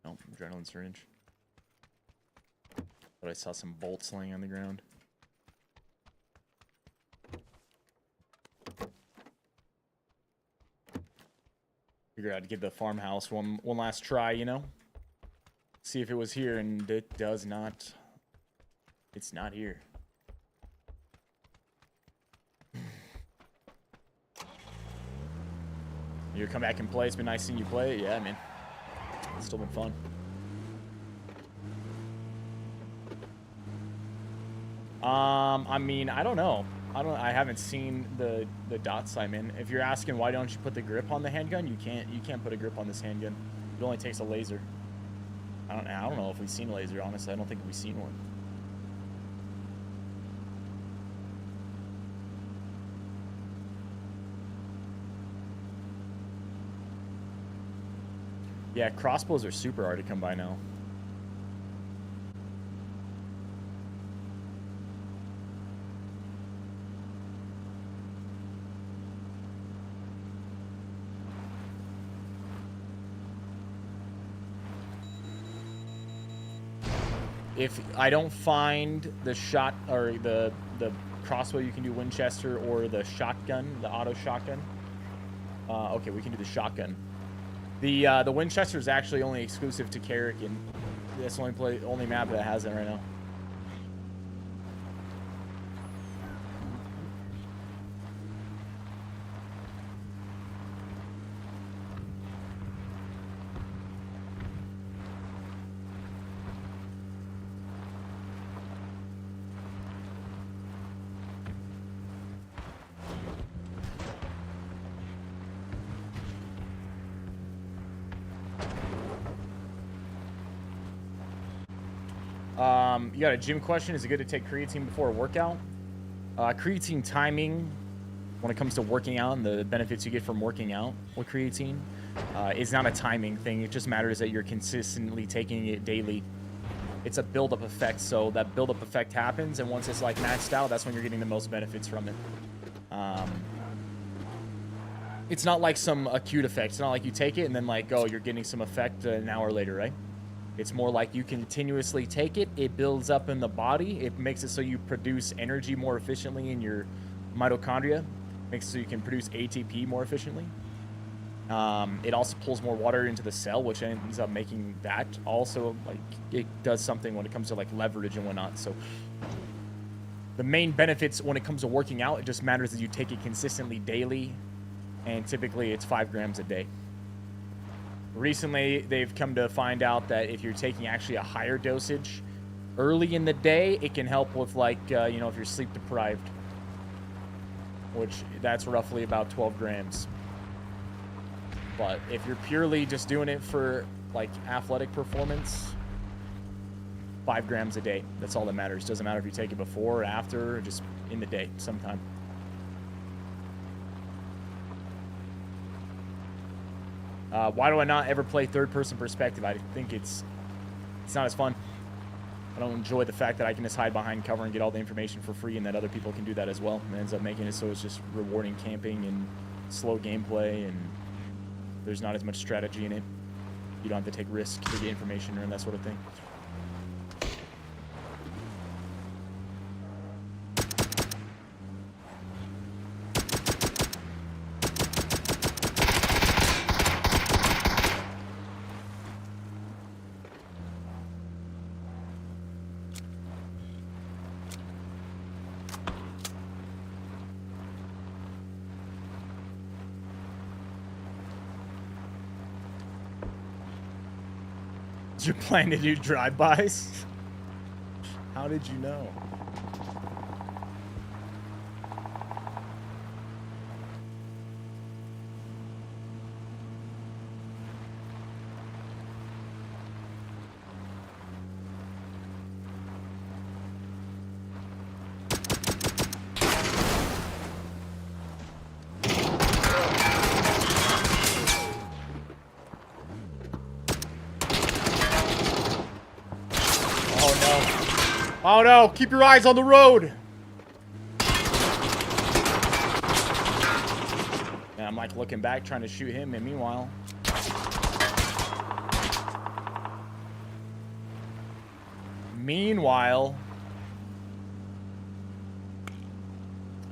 No, adrenaline syringe. But I saw some bolts laying on the ground. Figured I'd give the farmhouse one last try, you know? See if it was here, and it does not. It's not here. You come back and play. It's been nice seeing you play. Yeah, man. It's still been fun. I mean, I don't know. I haven't seen the dots I'm in. If you're asking why don't you put the grip on the handgun, you can't put a grip on this handgun. It only takes a laser. I don't know if we've seen a laser, honestly. I don't think we've seen one. Yeah, crossbows are super hard to come by now. If I don't find the shot or the crossbow, you can do Winchester or the shotgun, the auto shotgun. Okay, we can do the shotgun. The Winchester is actually only exclusive to Carrick, and that's the only map that has it right now. You got a gym question. Is it good to take creatine before a workout? Creatine timing, when it comes to working out and the benefits you get from working out with creatine, is not a timing thing. It just matters that you're consistently taking it daily. It's a build-up effect, so that build-up effect happens, and once it's like maxed out, that's when you're getting the most benefits from it. It's not like some acute effect. It's not like you take it and then like, oh, you're getting some effect an hour later, right? It's more like you continuously take it. It builds up in the body. It makes it so you produce energy more efficiently in your mitochondria. Makes it so you can produce ATP more efficiently. It also pulls more water into the cell, which ends up making that also, like, it does something when it comes to like leverage and whatnot. So the main benefits when it comes to working out, it just matters that you take it consistently daily, and typically it's 5 grams a day. Recently, they've come to find out that if you're taking actually a higher dosage early in the day, it can help with like, you know, if you're sleep deprived, which that's roughly about 12 grams. But if you're purely just doing it for like athletic performance, 5 grams a day. That's all that matters. Doesn't matter if you take it before or after, or just in the day sometime. Why do I not ever play third-person perspective? I think it's not as fun. I don't enjoy the fact that I can just hide behind cover and get all the information for free, and that other people can do that as well. It ends up making it so it's just rewarding camping and slow gameplay, and there's not as much strategy in it. You don't have to take risks to get information and that sort of thing. You're planning to do drive-bys? How did you know? Oh no, keep your eyes on the road. And I'm like looking back trying to shoot him, and meanwhile,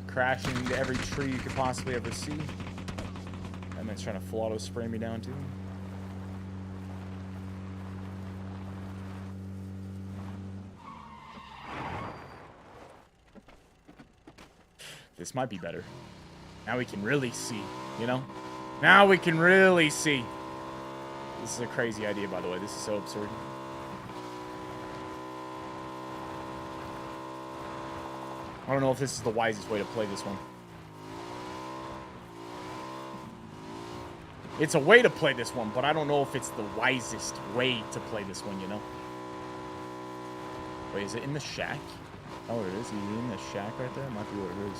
crashing into every tree you could possibly ever see. That man's trying to full auto spray me down too. This might be better. Now we can really see, you know? Now we can really see. This is a crazy idea, by the way. This is so absurd. I don't know if this is the wisest way to play this one. It's a way to play this one, but I don't know if it's the wisest way to play this one, you know? Wait, is it in the shack? Oh, it is. Is he in the shack right there? Might be what it is.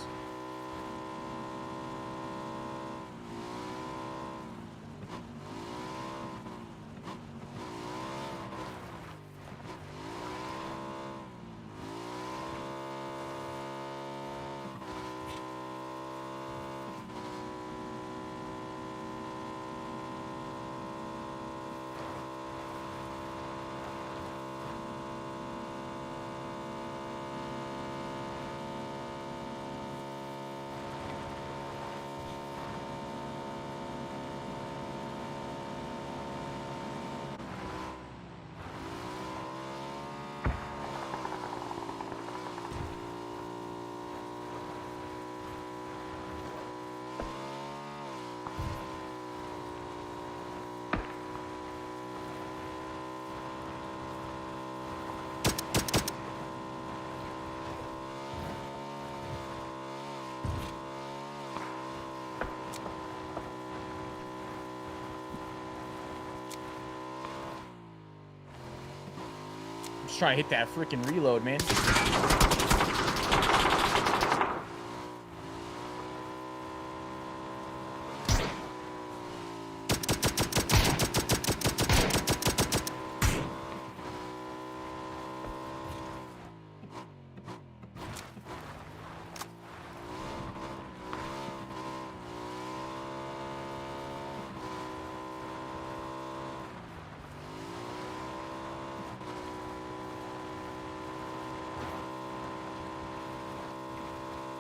trying to hit that freaking reload, man.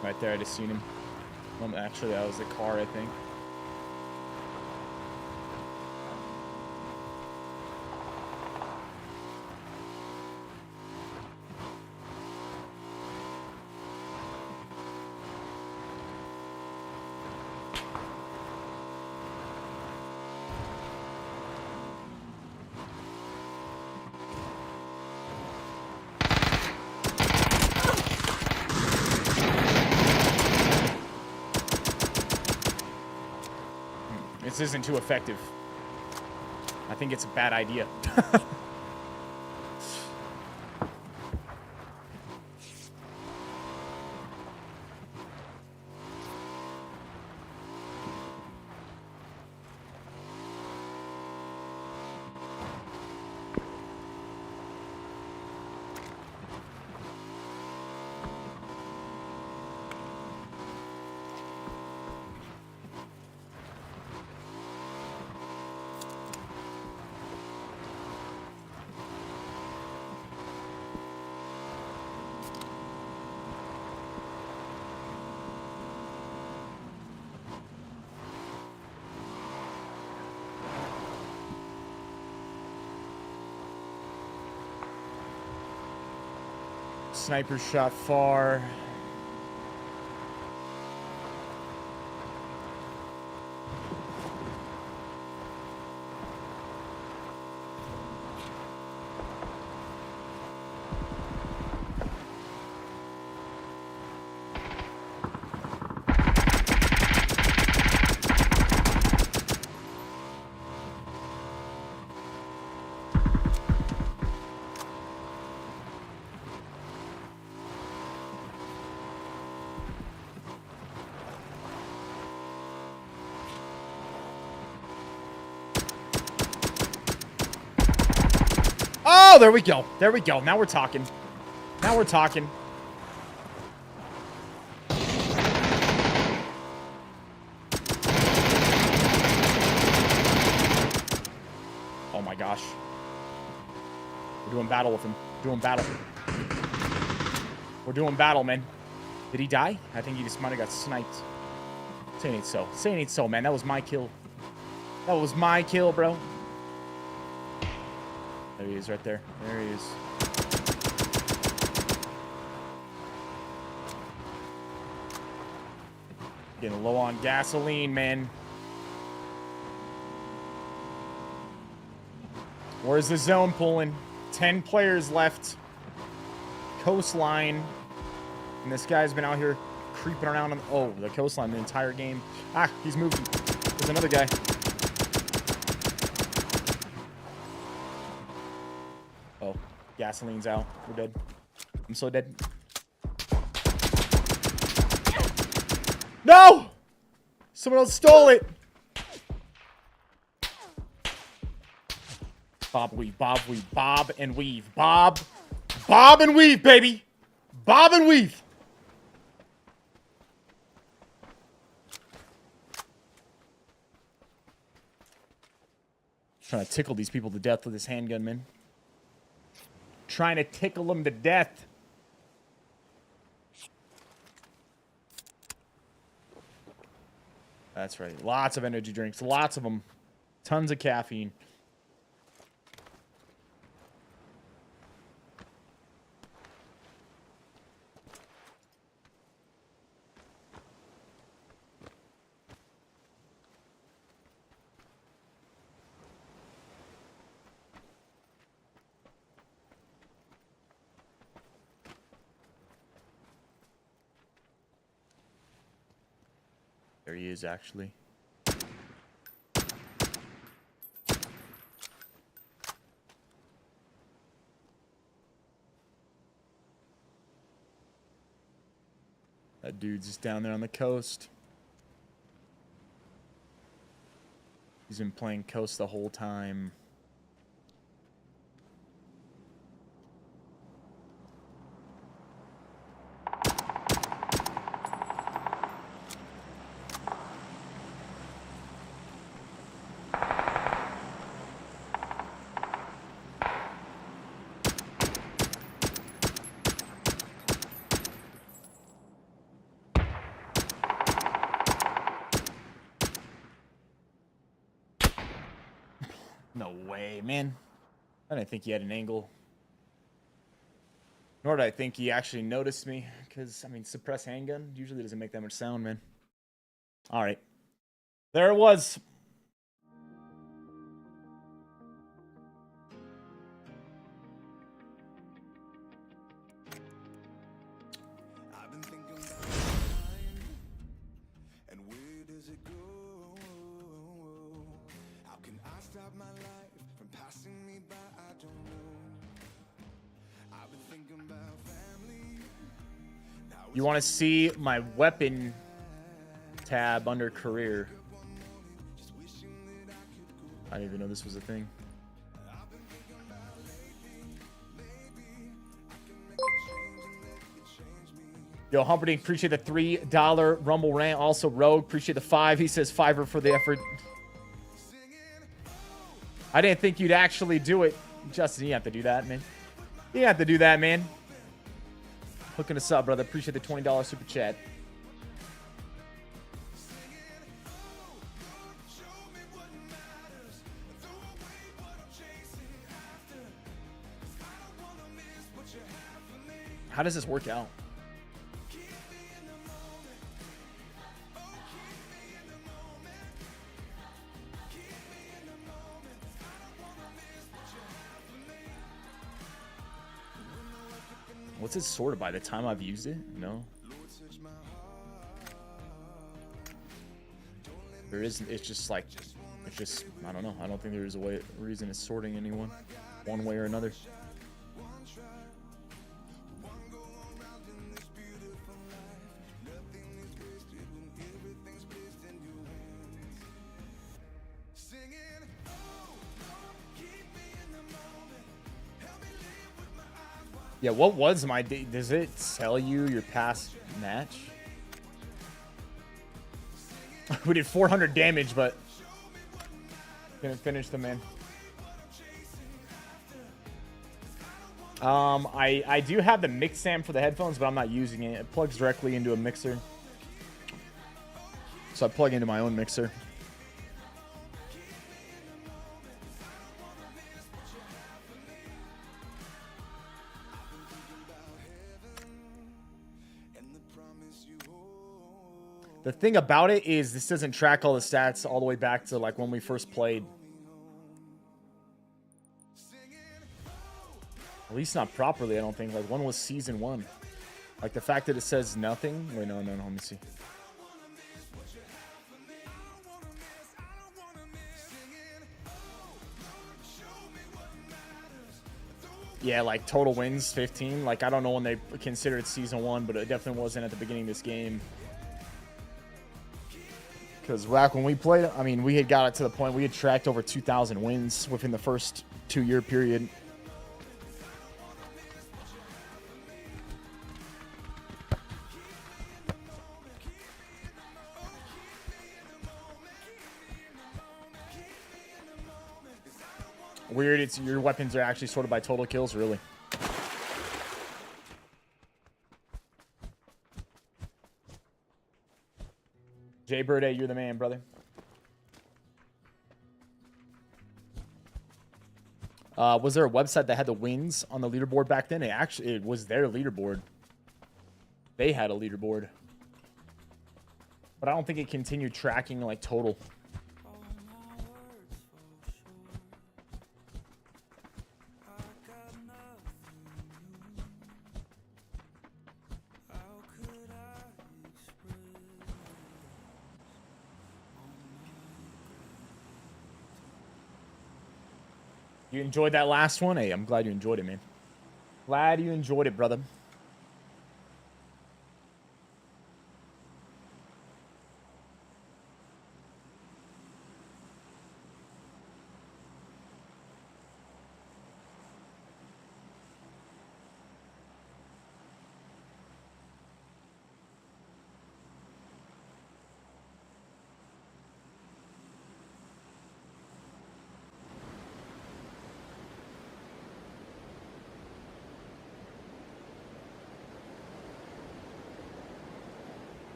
Right there, I just seen him. Actually, that was the car, I think. This isn't too effective. I think it's a bad idea. Sniper shot far. Oh, there we go. There we go. Now we're talking. Now we're talking. Oh my gosh. We're doing battle with him. Doing battle. We're doing battle, man. Did he die? I think he just might have got sniped. Say it ain't so. Say it ain't so, man. That was my kill. That was my kill, bro. There he is right there. There he is. Getting low on gasoline, man. Where's the zone pulling? 10 players left. Coastline. And this guy's been out here creeping around on... Oh, the coastline the entire game. Ah, he's moving. There's another guy. Oh, gasoline's out. We're dead. I'm so dead. No! Someone else stole it. Bob, weave, bob, weave, bob and weave, bob and weave, baby. Bob and weave. Trying to tickle these people to death with this handgun, man. Trying to tickle them to death. That's right. Lots of energy drinks. Lots of them. Tons of caffeine. There he is, actually. dude's just down there on the coast. He's been playing coast the whole time. No way, man. I didn't think he had an angle. Nor did I think he actually noticed me. Because, I mean, suppress handgun usually doesn't make that much sound, man. Alright. There it was. I've been thinking about time, and where does it go? How can I stop my life from passing me by? I don't know. I've been thinking about family. You want to see my weapon tab under career. I didn't even know this was a thing. Yo, Humperdinck, appreciate the $3 Rumble rant. Also, Rogue, appreciate the 5. He says Fiverr for the effort. I didn't think you'd actually do it. Justin, you have to do that, man. You have to do that, man. Hooking us up, brother. Appreciate the $20 super chat. How does this work out? What's it sorted by the time I've used it? No. There isn't. It's just like, it's just, I don't know. I don't think there's a reason it's sorting anyone one way or another. Yeah, what was my... Does it tell you your past match? We did 400 damage, but... Couldn't finish the man. I do have the mix amp for the headphones, but I'm not using it. It plugs directly into a mixer. So I plug into my own mixer. The thing about it is this doesn't track all the stats all the way back to like when we first played. At least not properly, I don't think. Like one was season 1. Like the fact that it says nothing. Wait, no, let me see. Yeah, like total wins 15. Like I don't know when they considered season 1, but it definitely wasn't at the beginning of this game. Because back when we played, I mean, we had got it to the point we had tracked over 2,000 wins within the first 2-year period. Weird, it's your weapons are actually sorted by total kills, really. Jay Bird, you're the man, brother. Was there a website that had the wins on the leaderboard back then? It was their leaderboard. They had a leaderboard. But I don't think it continued tracking like total. You enjoyed that last one? Hey, I'm glad you enjoyed it, man. Glad you enjoyed it, brother.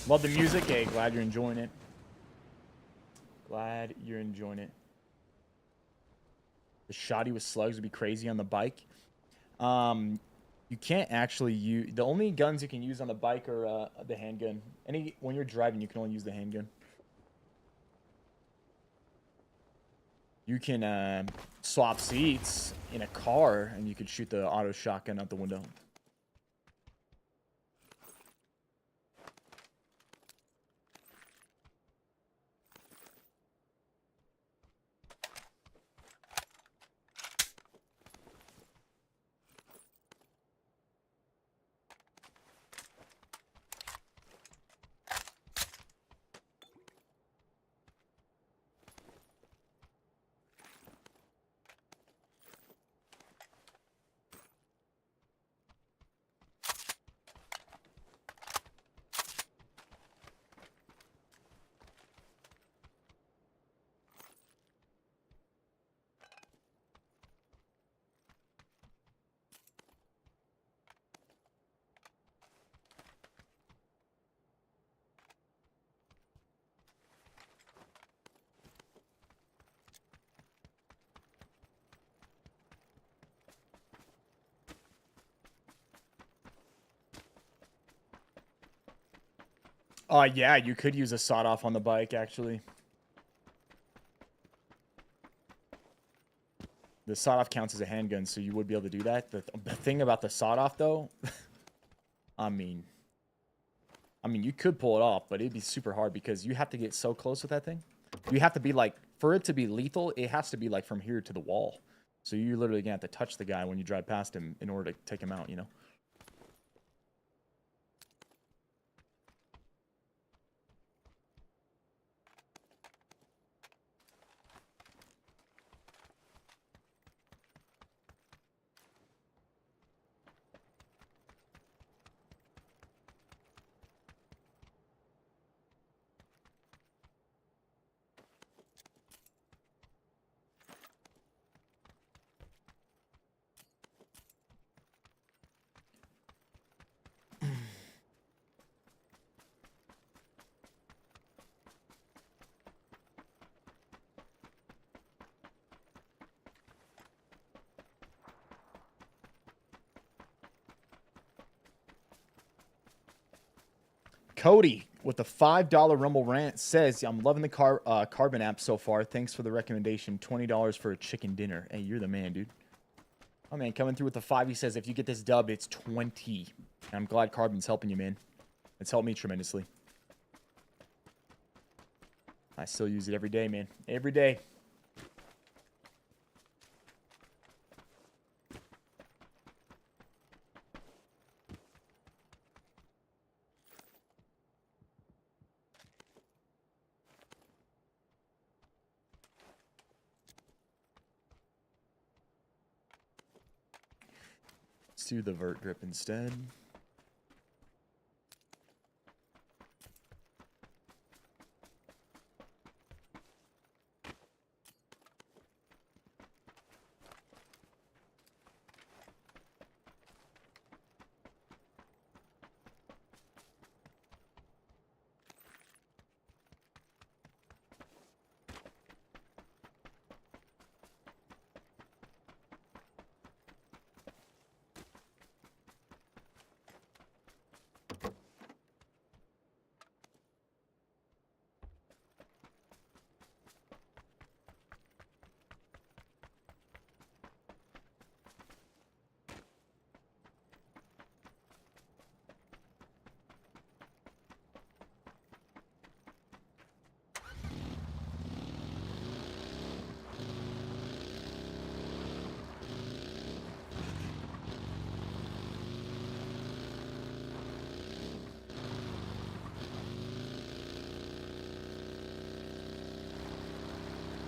Love the music. Hey, glad you're enjoying it. Glad you're enjoying it. The shoddy with slugs would be crazy on the bike. You can't actually use... The only guns you can use on the bike are the handgun. When you're driving, you can only use the handgun. You can swap seats in a car, and you could shoot the auto shotgun out the window. Yeah, you could use a sawed-off on the bike, actually. The sawed-off counts as a handgun, so you would be able to do that. The thing about the sawed-off, though, I mean, you could pull it off, but it'd be super hard because you have to get so close with that thing. You have to be, like, for it to be lethal, it has to be, like, from here to the wall. So you're literally going to have to touch the guy when you drive past him in order to take him out, you know? Cody with the $5 Rumble rant says, I'm loving the Carbon app so far. Thanks for the recommendation. $20 for a chicken dinner. Hey, you're the man, dude. Oh, man, coming through with the 5. He says, if you get this dub, it's 20. And I'm glad Carbon's helping you, man. It's helped me tremendously. I still use it every day, man. Every day. Let's do the vert grip instead.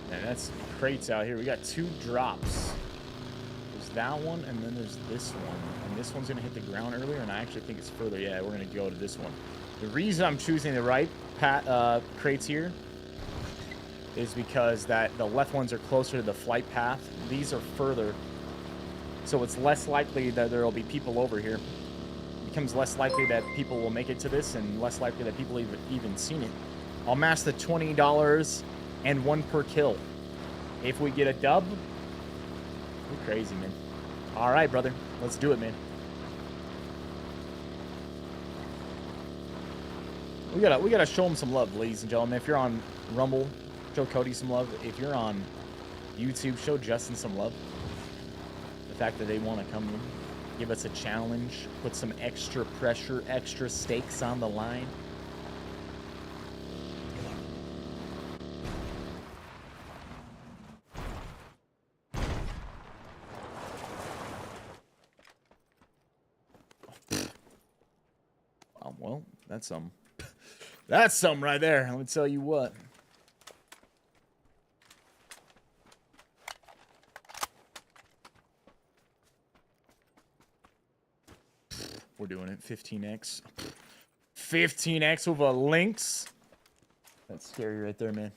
Man, that's crates out here. We got 2 drops. There's that one, and then there's this one. And this one's going to hit the ground earlier, and I actually think it's further. Yeah, we're going to go to this one. The reason I'm choosing the right crates here is because the left ones are closer to the flight path. These are further. So it's less likely that there will be people over here becomes less likely that people will make it to this and less likely that people even seen it. I'll max the $20 and 1 per kill. If we get a dub, you're crazy, man. All right, brother. Let's do it, man. We gotta show him some love, ladies and gentlemen. If you're on Rumble, show Cody some love. If you're on YouTube, show Justin some love. The fact that they want to come in, give us a challenge, put some extra pressure, extra stakes on the line. Well, that's some. That's some right there. Let me tell you what. We're doing it. 15x. 15x with a lynx. That's scary right there, man.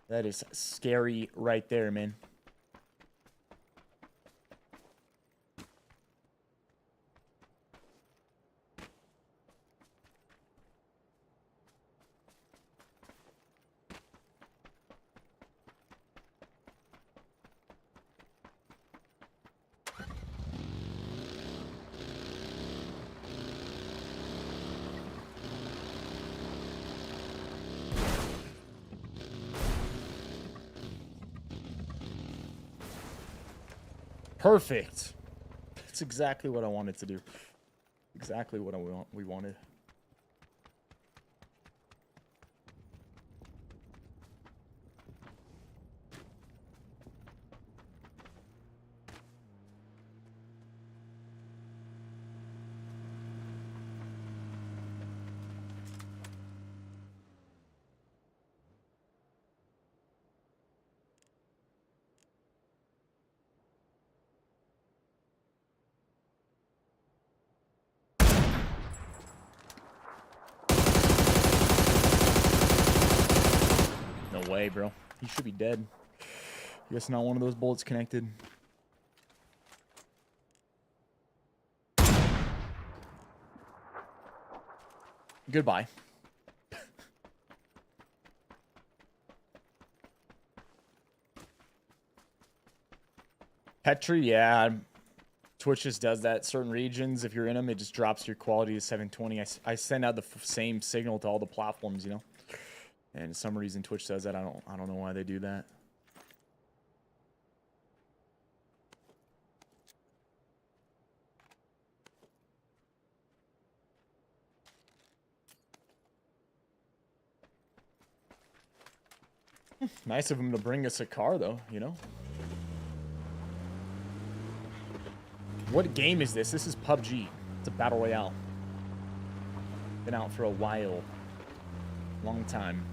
That is scary right there, man. Perfect. That's exactly what I wanted to do. Exactly what we wanted. No way, bro. He should be dead. I guess not one of those bullets connected. Goodbye. Petri, yeah. Twitch just does that. Certain regions, if you're in them, it just drops your quality to 720. I send out the same signal to all the platforms, you know. And for some reason Twitch does that. I don't know why they do that. Nice of him to bring us a car, though, you know? What game is this? This is PUBG. It's a battle royale. Been out for a while. Long time.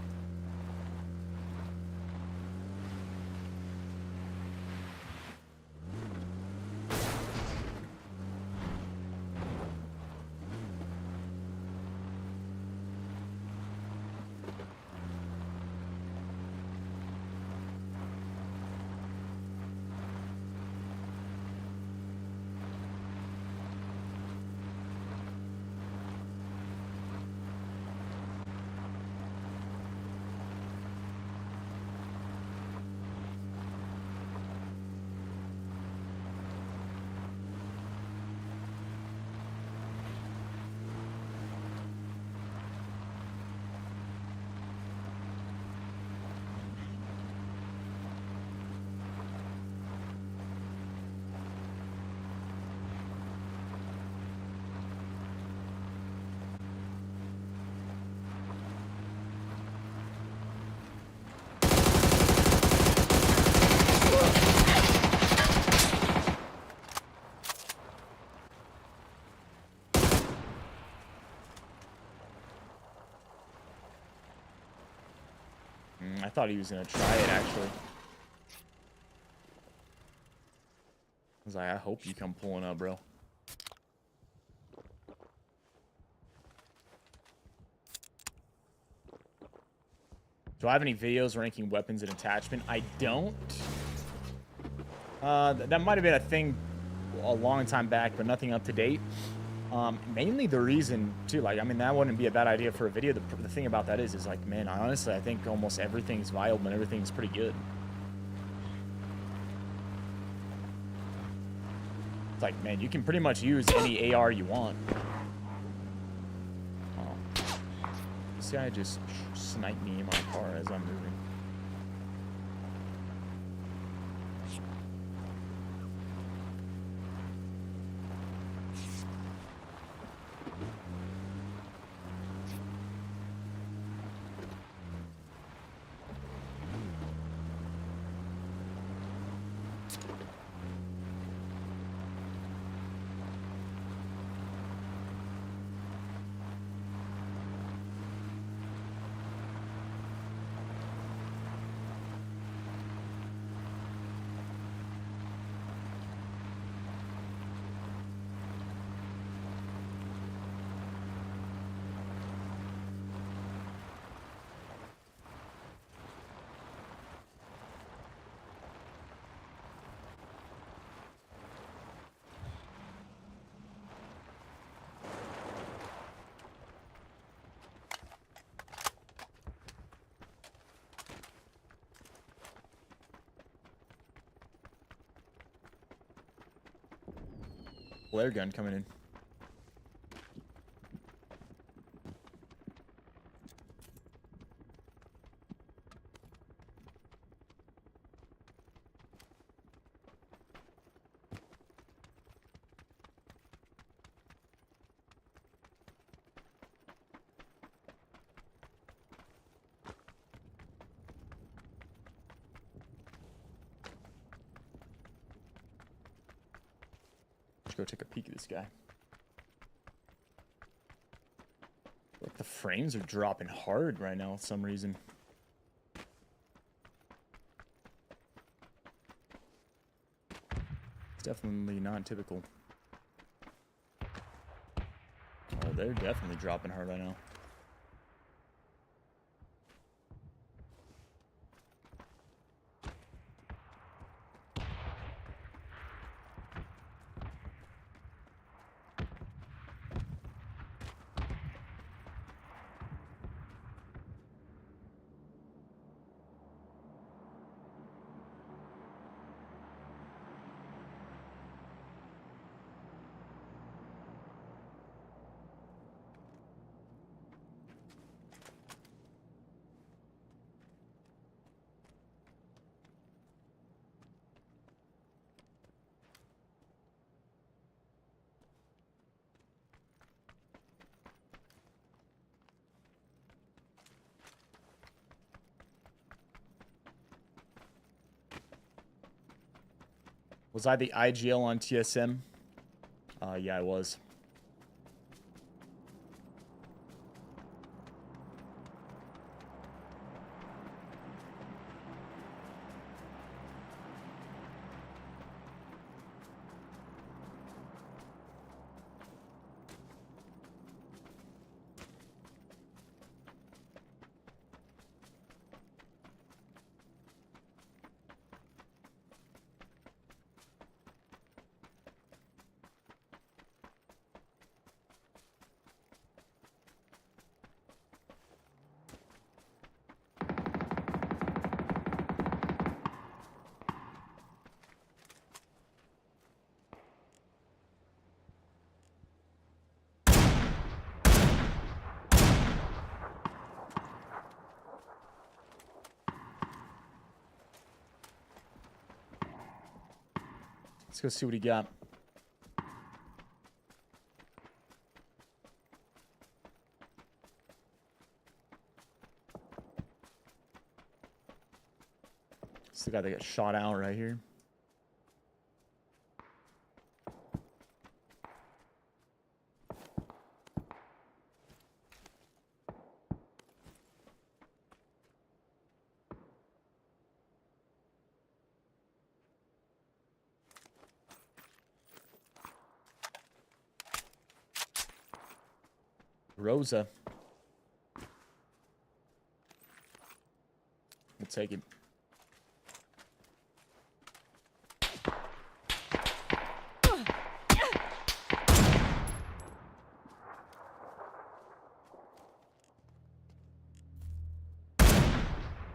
I thought he was gonna try it, actually. I was like, I hope you come pulling up, bro. Do I have any videos ranking weapons and attachment? I don't. That might have been a thing a long time back, but nothing up to date. Mainly the reason too, like, I mean, that wouldn't be a bad idea for a video. The thing about that is like, man, honestly, I think almost everything's viable and everything's pretty good. It's like, man, you can pretty much use any AR you want. Oh. This guy just sniped me in my car as I'm moving. Flare gun coming in. Let's go take a peek at this guy. Like, the frames are dropping hard right now for some reason. It's definitely not typical. Oh, they're definitely dropping hard right now. Was I the IGL on TSM? Yeah, I was. Let's go see what he got. It's the guy that got shot out right here. Rosa. We'll take it.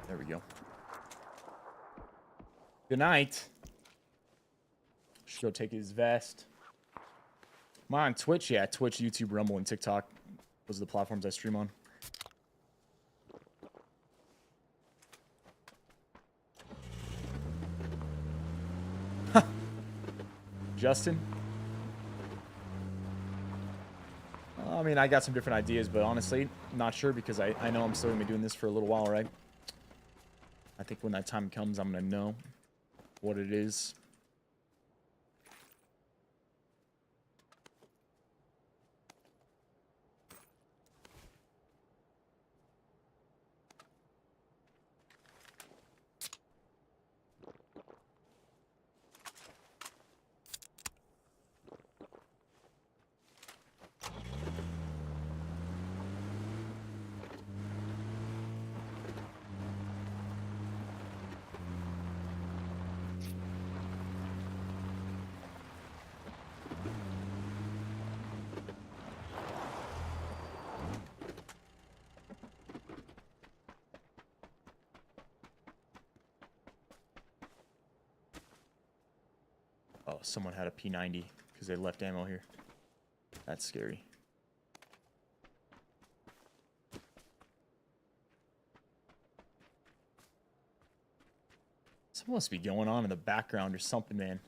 There we go. Good night. Should go take his vest. Am I on Twitch? Yeah, Twitch, YouTube, Rumble, and TikTok. Those are the platforms I stream on. Justin? I mean, I got some different ideas, but honestly, not sure because I know I'm still going to be doing this for a little while, right? I think when that time comes, I'm going to know what it is. Oh, someone had a P90 because they left ammo here. That's scary. Something must be going on in the background or something, man.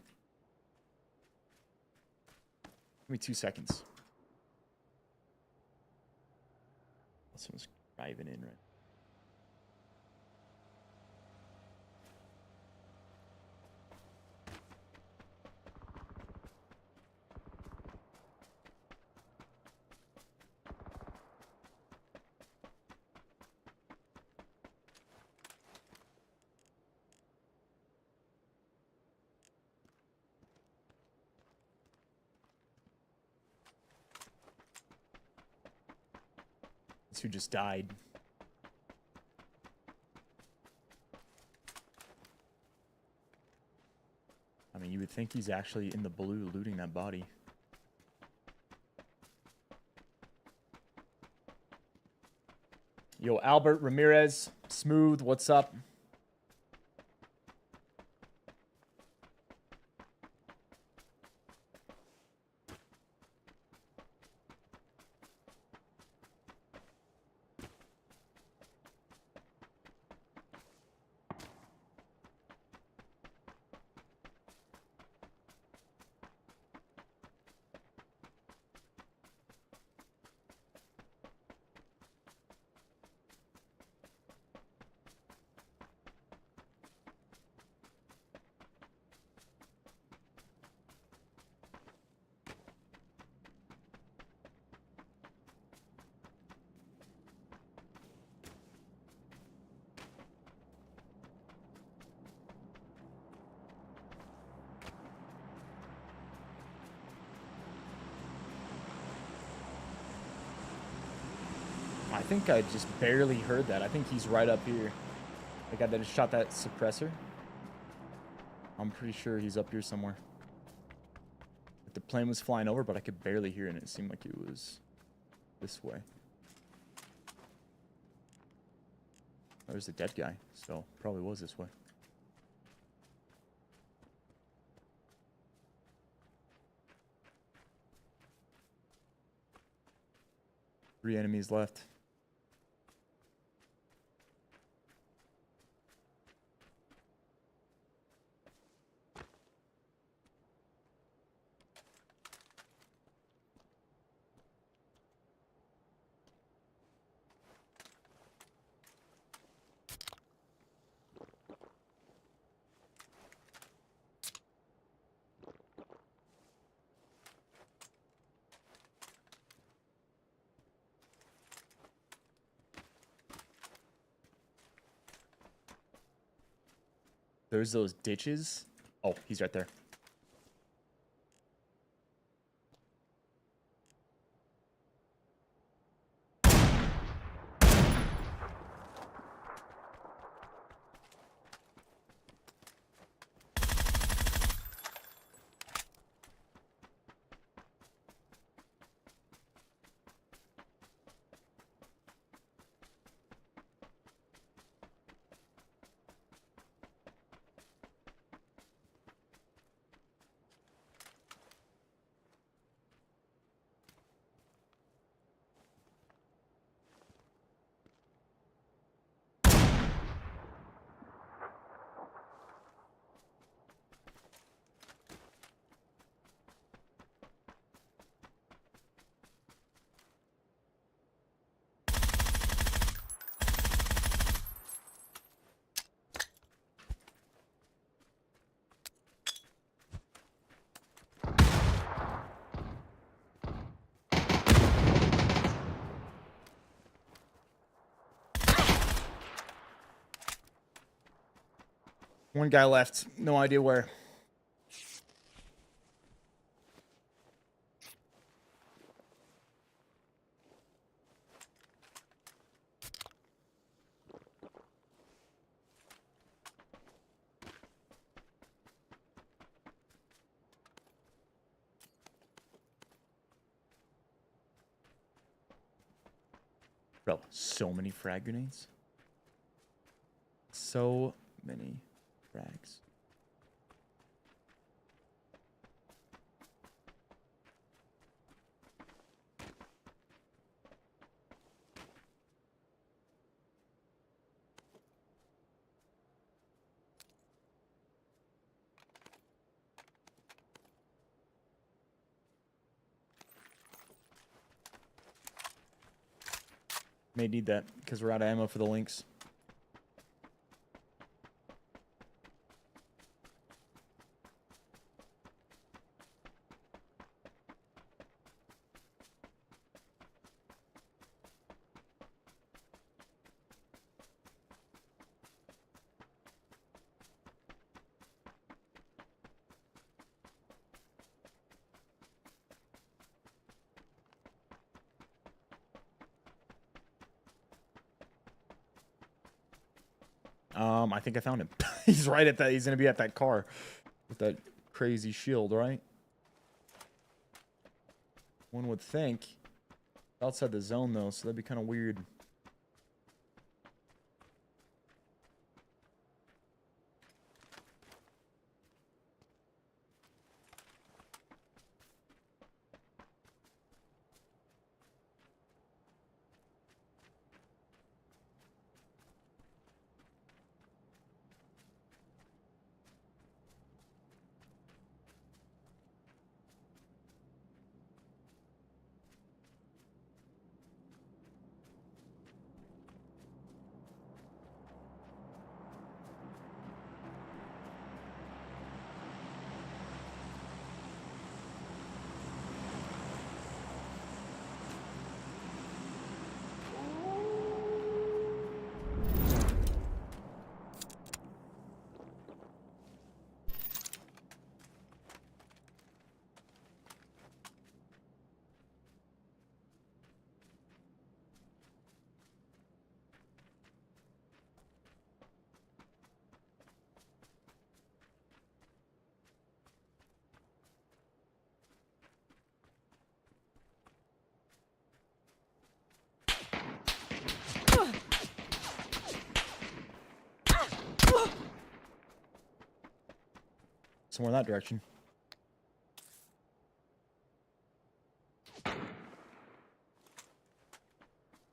Give me 2 seconds. Someone's driving in right. Who just died. I mean, you would think he's actually in the blue looting that body. Yo, Albert Ramirez, Smooth, what's up? I think I just barely heard that. I think he's right up here. The guy that just shot that suppressor. I'm pretty sure he's up here somewhere. The plane was flying over, but I could barely hear it, and it seemed like it was this way. There's a dead guy, so probably was this way. Three enemies left. There's those ditches. Oh, he's right there. One guy left. No idea where. Bro, so many frag grenades. So many frags. May need that because we're out of ammo for the links. I think I found him. He's right at that. He's gonna be at that car with that crazy shield, right? One would think. Outside the zone though, so that'd be kind of weird. Somewhere in that direction.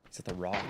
He's at the rock.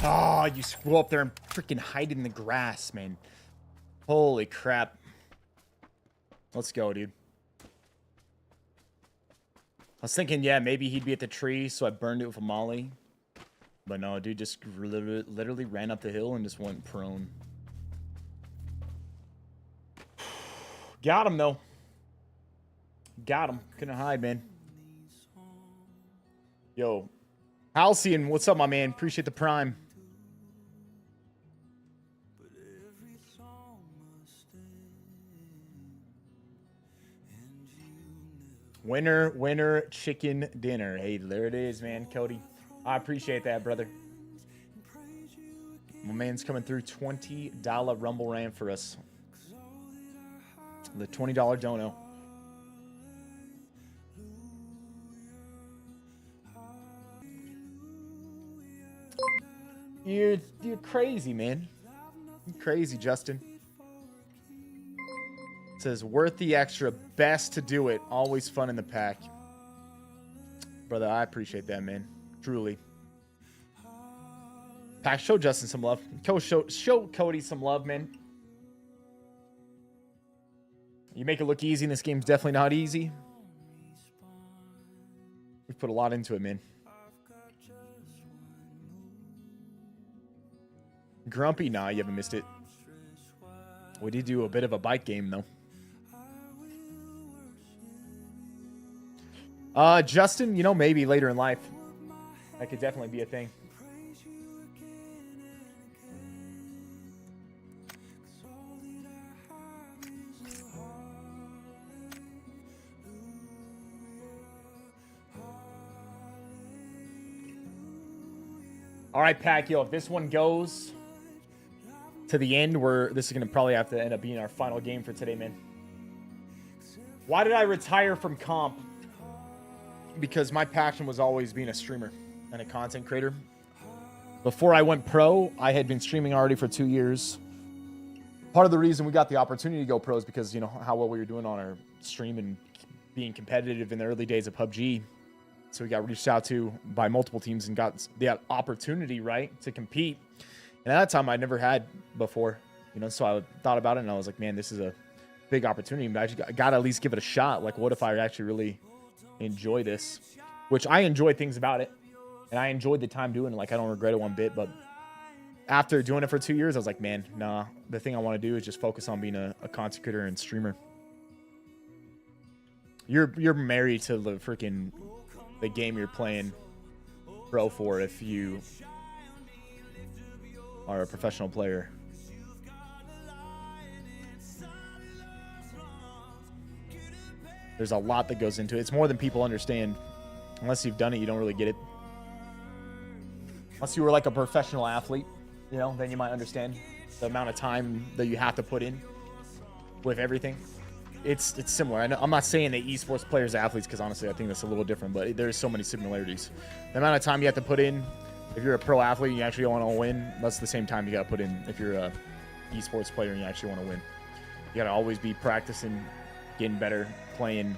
Oh, you go up there and freaking hide in the grass, man. Holy crap. Let's go, dude. I was thinking, yeah, maybe he'd be at the tree, so I burned it with a molly. But no, dude just literally ran up the hill and just went prone. Got him, though. Got him. Couldn't hide, man. Yo. Halcyon, what's up, my man? Appreciate the prime. Winner, chicken dinner. Hey, there it is, man, Cody. I appreciate that, brother. My man's coming through. $20 Rumble ran for us. The $20 dono. You're crazy, man. You're crazy, Justin. It says, worth the extra, best to do it. Always fun in the pack. Brother, I appreciate that, man. Truly. Pack, show Justin some love. Show Cody some love, man. You make it look easy, and this game's definitely not easy. We've put a lot into it, man. Grumpy? Nah, you haven't missed it. We did do a bit of a bike game, though. Justin, you know, maybe later in life. That could definitely be a thing. All right, Pacquiao, if this one goes to the end, this is going to probably have to end up being our final game for today, man. Why did I retire from comp? Because my passion was always being a streamer and a content creator. Before I went pro, I had been streaming already for 2 years. Part of the reason we got the opportunity to go pro is because, you know, how well we were doing on our stream and being competitive in the early days of PUBG. So we got reached out to by multiple teams and got the opportunity, right, to compete. And at that time, I never had before, you know, so I thought about it and I was like, man, this is a big opportunity. But I got to at least give it a shot. Like, what if I actually really enjoy this? Which I enjoy things about it. And I enjoyed the time doing it. Like, I don't regret it one bit. But after doing it for 2 years, I was like, man, nah, the thing I want to do is just focus on being a content creator and streamer. You're married to the game you're playing pro for if you are a professional player. There's a lot that goes into it. It's more than people understand. Unless you've done it, you don't really get it. Unless you were like a professional athlete, you know, then you might understand the amount of time that you have to put in with everything. It's similar. I'm not saying that esports players are athletes, because honestly, I think that's a little different, but there's so many similarities. The amount of time you have to put in, if you're a pro athlete and you actually want to win, that's the same time you got to put in if you're a esports player and you actually want to win. You got to always be practicing, getting better, playing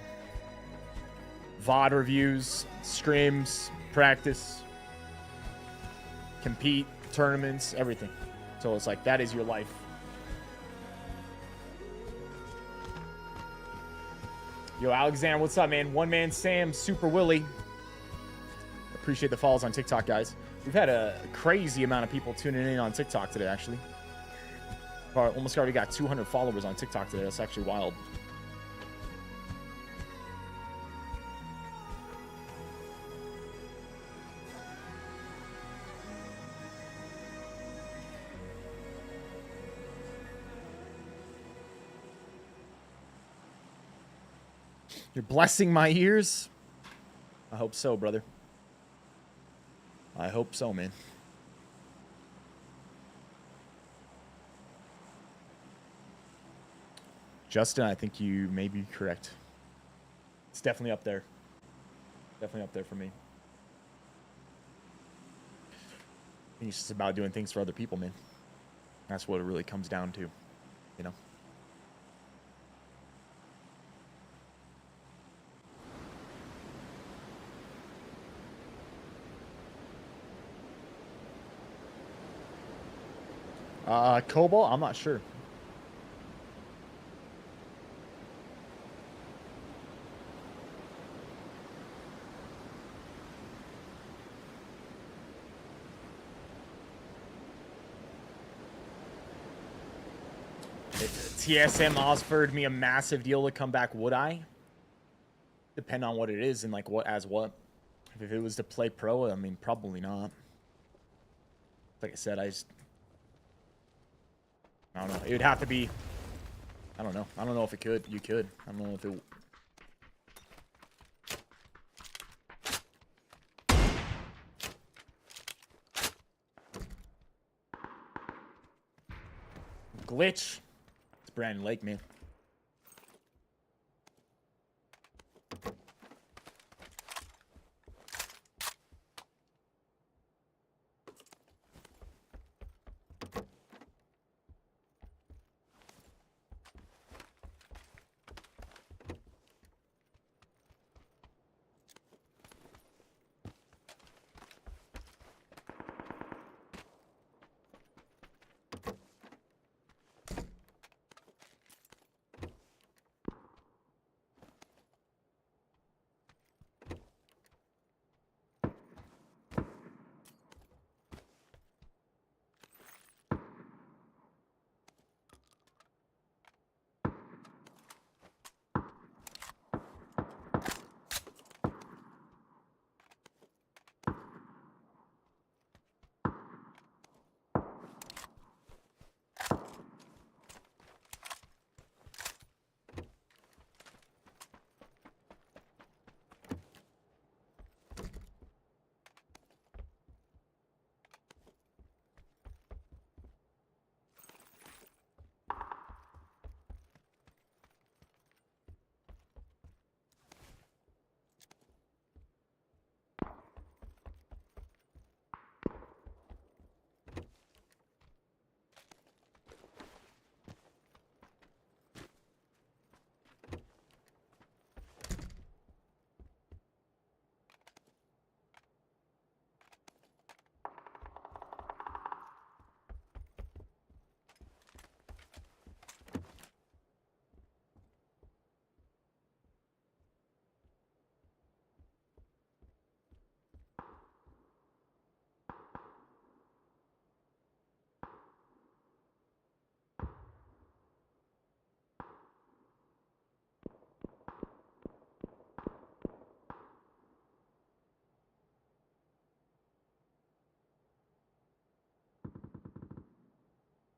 VOD reviews, streams, practice, compete, tournaments, everything. So it's like, that is your life. Yo, Alexander, what's up, man? One Man Sam, Super Willie. Appreciate the follows on TikTok, guys. We've had a crazy amount of people tuning in on TikTok today, actually. Almost already got 200 followers on TikTok today. That's actually wild. You're blessing my ears? I hope so, brother. I hope so, man. Justin, I think you may be correct. It's definitely up there. Definitely up there for me. I think it's just about doing things for other people, man. That's what it really comes down to, you know? Cobalt? I'm not sure. TSM offered me a massive deal to come back. Would I? Depend on what it is and like what. If it was to play pro, I mean, probably not. Like I said, I don't know. It would have to be. I don't know. I don't know if it could. You could. I don't know if it. Glitch. It's Brandon Lake, man.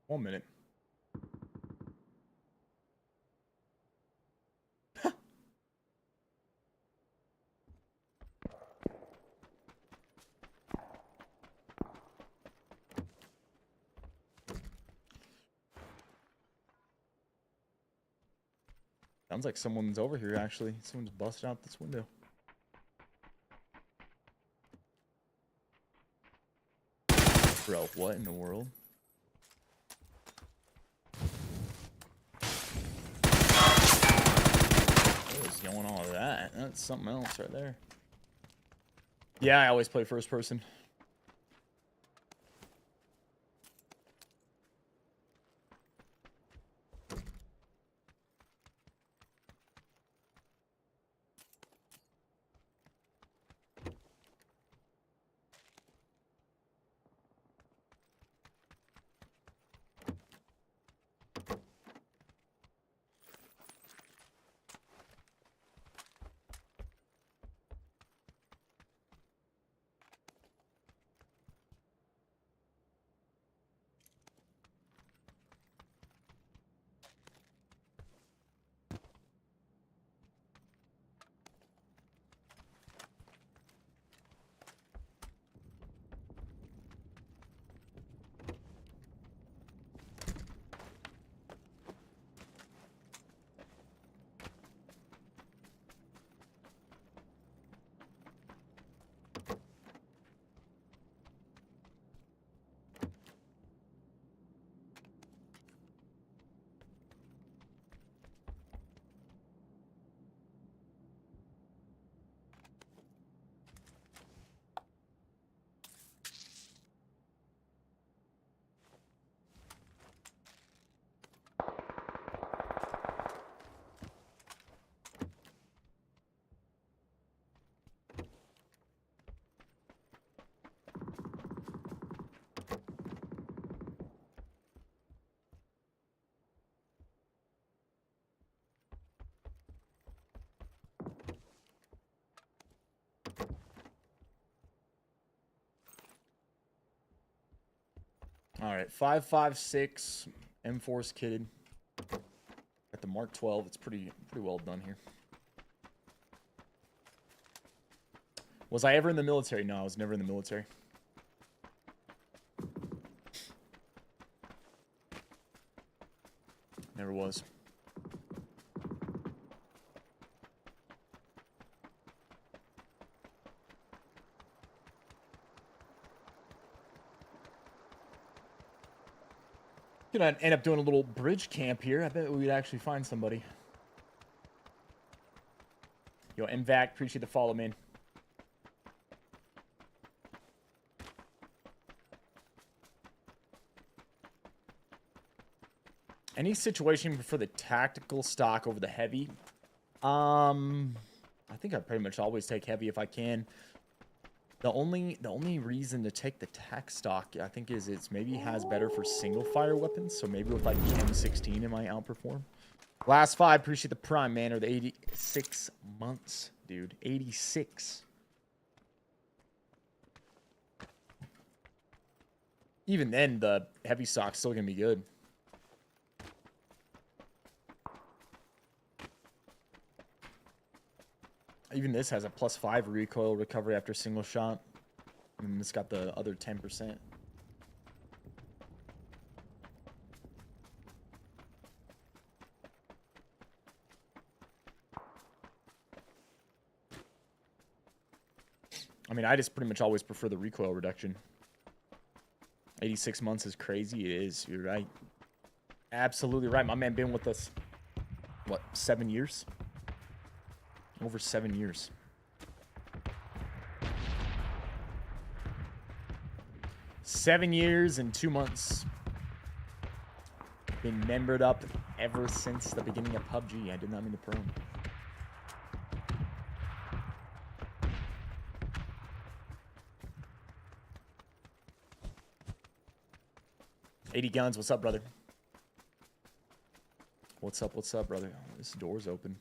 One minute. Sounds like someone's over here, actually. Someone's busted out this window. Bro, what in the world? What is going on with that? That's something else right there. Yeah, I always play first person. All right, 5.56 M-Force kitted. Got the Mark 12. It's pretty well done here. Was I ever in the military? No, I was never in the military. Never was. Gonna end up doing a little bridge camp here. I bet we'd actually find somebody. Yo, MVAC, appreciate the follow, man. Any situation for the tactical stock over the heavy? I think I pretty much always take heavy if I can. The only reason to take the tac stock, I think, is it's maybe has better for single fire weapons. So maybe with like the M16 it might outperform. Last 5, appreciate the prime, man, or the 86 months, dude. 86. Even then, the heavy stock's still gonna be good. Even this has a +5 recoil recovery after single shot. And it's got the other 10%. I mean, I just pretty much always prefer the recoil reduction. 86 months is crazy. It is. You're right. Absolutely right. My man been with us, what, 7 years? Over 7 years. Seven years and 2 months. Been membered up ever since the beginning of PUBG. I did not mean to prone. $80 guns. What's up, brother? What's up, brother? Oh, this door's open.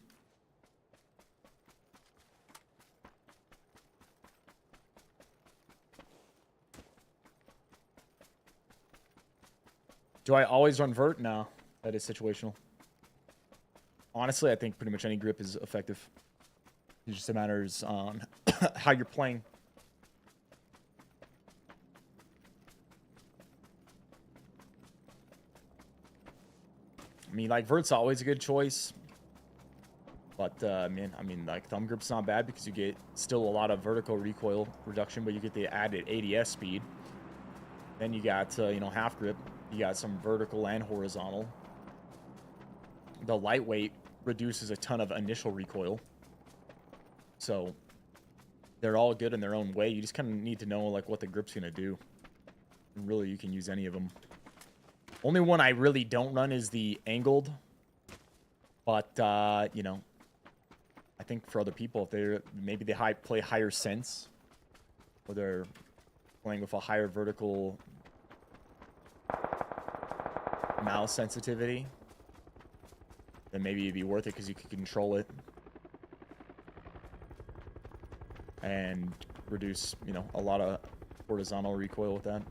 Do I always run vert? No, that is situational. Honestly, I think pretty much any grip is effective. It just matters on how you're playing. I mean, like, vert's always a good choice. But, man, I mean, like, thumb grip's not bad because you get still a lot of vertical recoil reduction, but you get the added ADS speed. Then you got, you know, half grip. You got some vertical and horizontal. The lightweight reduces a ton of initial recoil. So they're all good in their own way. You just kind of need to know like what the grip's going to do. And really, you can use any of them. Only one I really don't run is the angled. But, you know, I think for other people, if they're maybe they play higher sense, or they're playing with a higher vertical mouse sensitivity, then maybe it'd be worth it because you could control it and reduce, you know, a lot of horizontal recoil with that.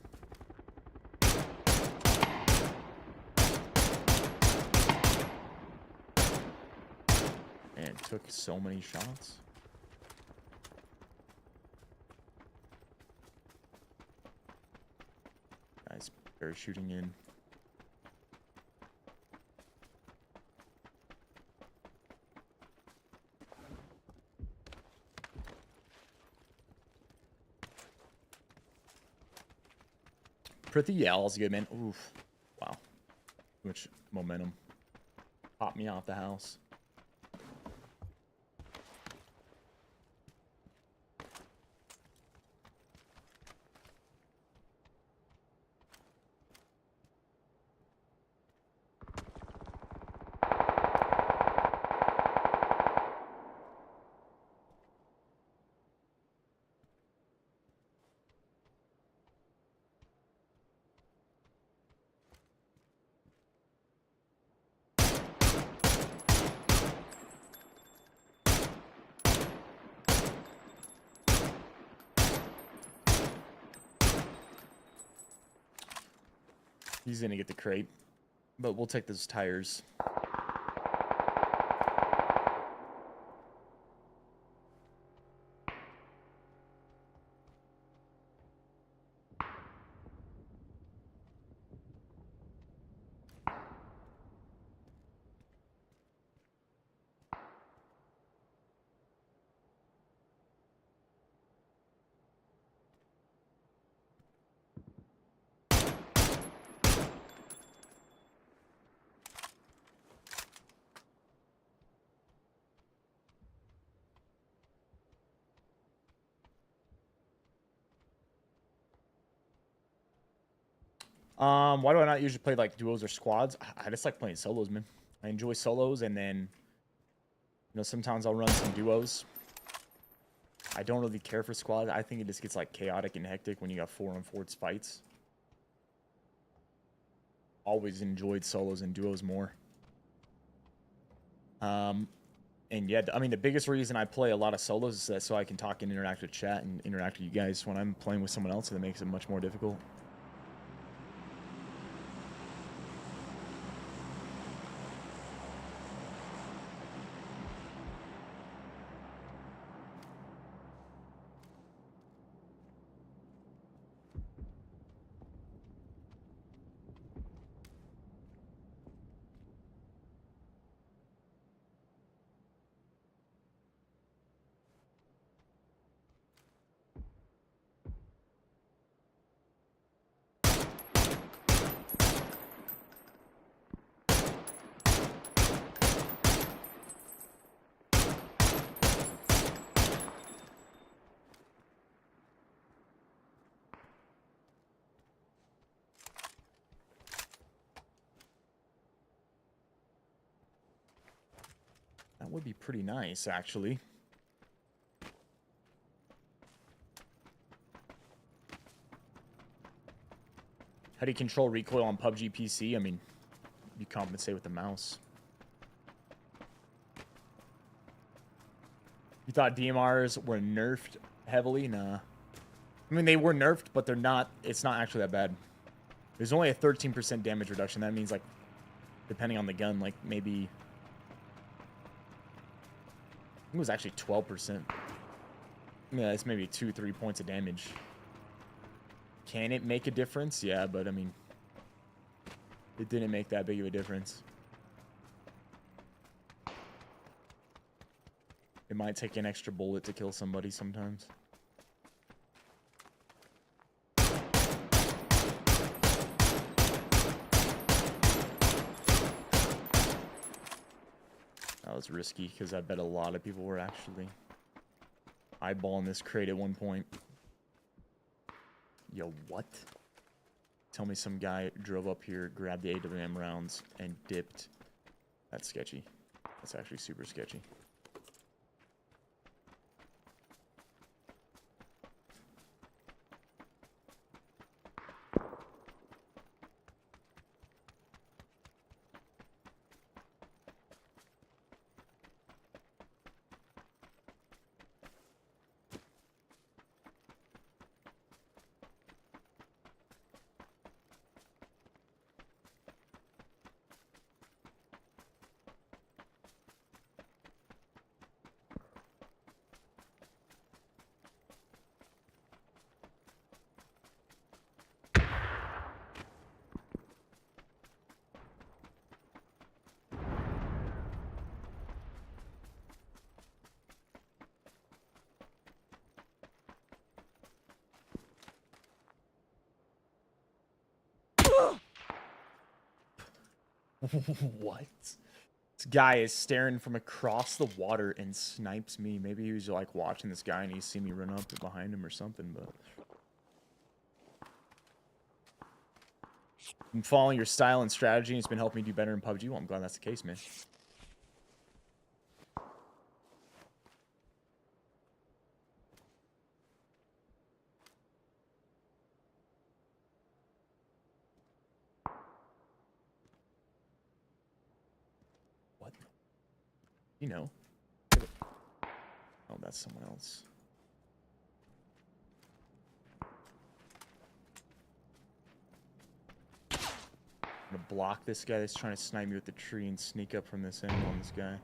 Man, it took so many shots. Guys, parachuting in. Pretty Yell's good, man. Oof. Wow. Too much momentum. Popped me off the house. He's gonna get the crate, but we'll take those tires. Why do I not usually play like duos or squads? I just like playing solos, man. I enjoy solos, and then, you know, sometimes I'll run some duos. I don't really care for squads. I think it just gets like chaotic and hectic when you got 4-on-4 fights. Always enjoyed solos and duos more. And yeah, I mean, the biggest reason I play a lot of solos is that so I can talk and interact with chat and interact with you guys. When I'm playing with someone else, it makes it much more difficult. That would be pretty nice, actually. How do you control recoil on PUBG PC? I mean, you compensate with the mouse. You thought DMRs were nerfed heavily? Nah. I mean, they were nerfed, but they're not. It's not actually that bad. There's only a 13% damage reduction. That means, like, depending on the gun, like, maybe... I think it was actually 12%. Yeah, it's maybe 2-3 points of damage. Can it make a difference? Yeah, but I mean, it didn't make that big of a difference. It might take an extra bullet to kill somebody sometimes. That was risky because I bet a lot of people were actually eyeballing this crate at one point. Yo, what? Tell me some guy drove up here, grabbed the AWM rounds, and dipped. That's sketchy. That's actually super sketchy. What? This guy is staring from across the water and snipes me. Maybe he was like watching this guy and he see me run up behind him or something, but... I'm following your style and strategy and it's been helping me do better in PUBG. Well, I'm glad that's the case, man. What? You know. Oh, that's someone else. I'm gonna block this guy that's trying to snipe me with the tree and sneak up from this angle on this guy.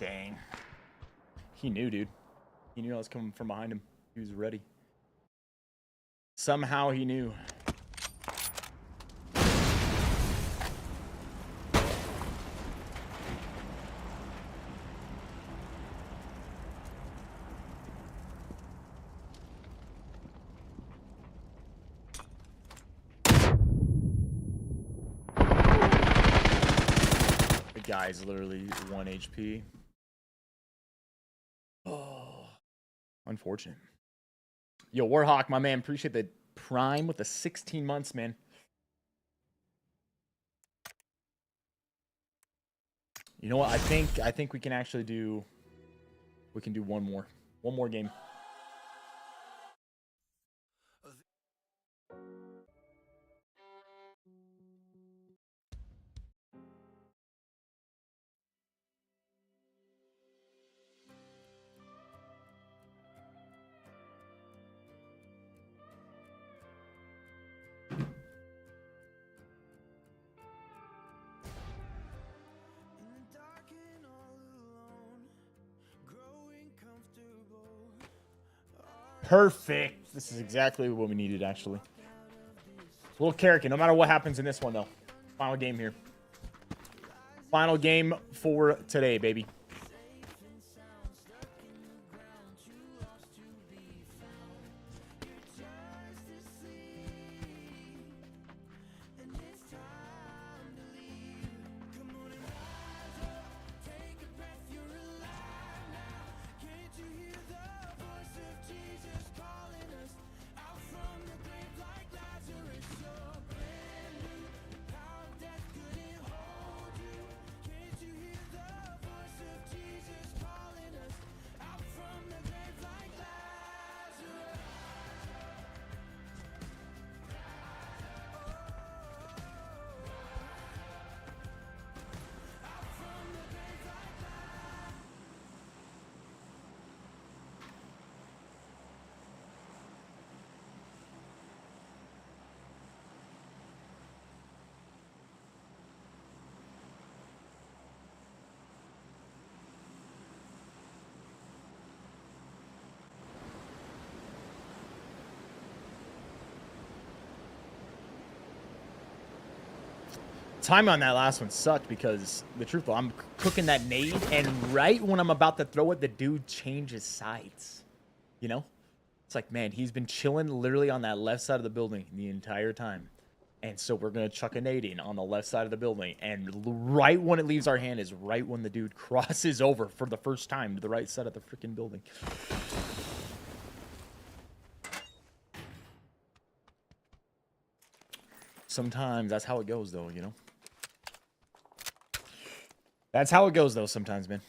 Dang. He knew, dude. He knew I was coming from behind him. He was ready. Somehow he knew. The guy's literally 1 HP. Oh, unfortunate. Yo, Warhawk, my man, appreciate the prime with the 16 months, man. You know what? I think we can actually do. We can do one more game. Perfect. This is exactly what we needed, actually. A little character, no matter what happens in this one, though. Final game here. Final game for today, baby. Time on that last one sucked because the truth, though, I'm cooking that nade, and right when I'm about to throw it, the dude changes sides. You know? It's like, man, he's been chilling literally on that left side of the building the entire time. And so we're going to chuck a nade in on the left side of the building. And right when it leaves our hand is right when the dude crosses over for the first time to the right side of the freaking building. Sometimes that's how it goes, though, you know? That's how it goes, though, sometimes, man.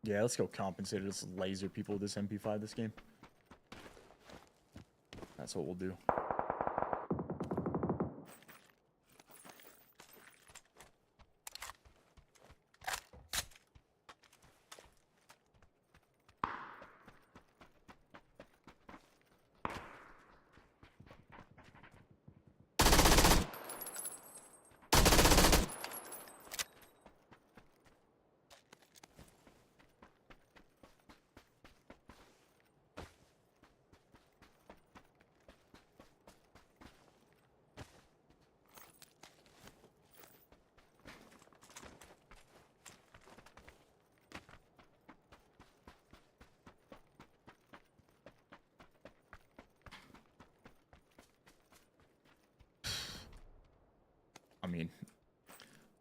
Yeah, let's go compensate. Let's laser people with this MP5 this game. That's what we'll do.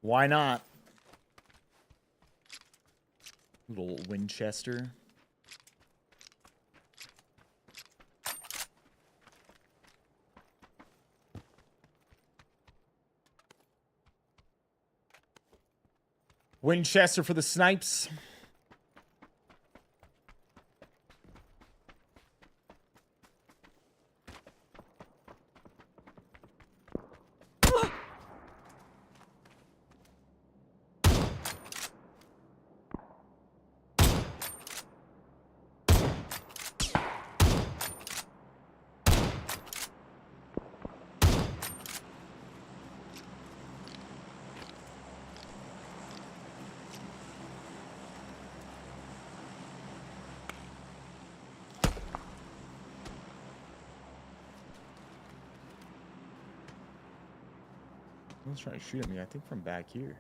Why not? Little Winchester. Winchester for the snipes. Someone's trying to shoot at me, I think from back here.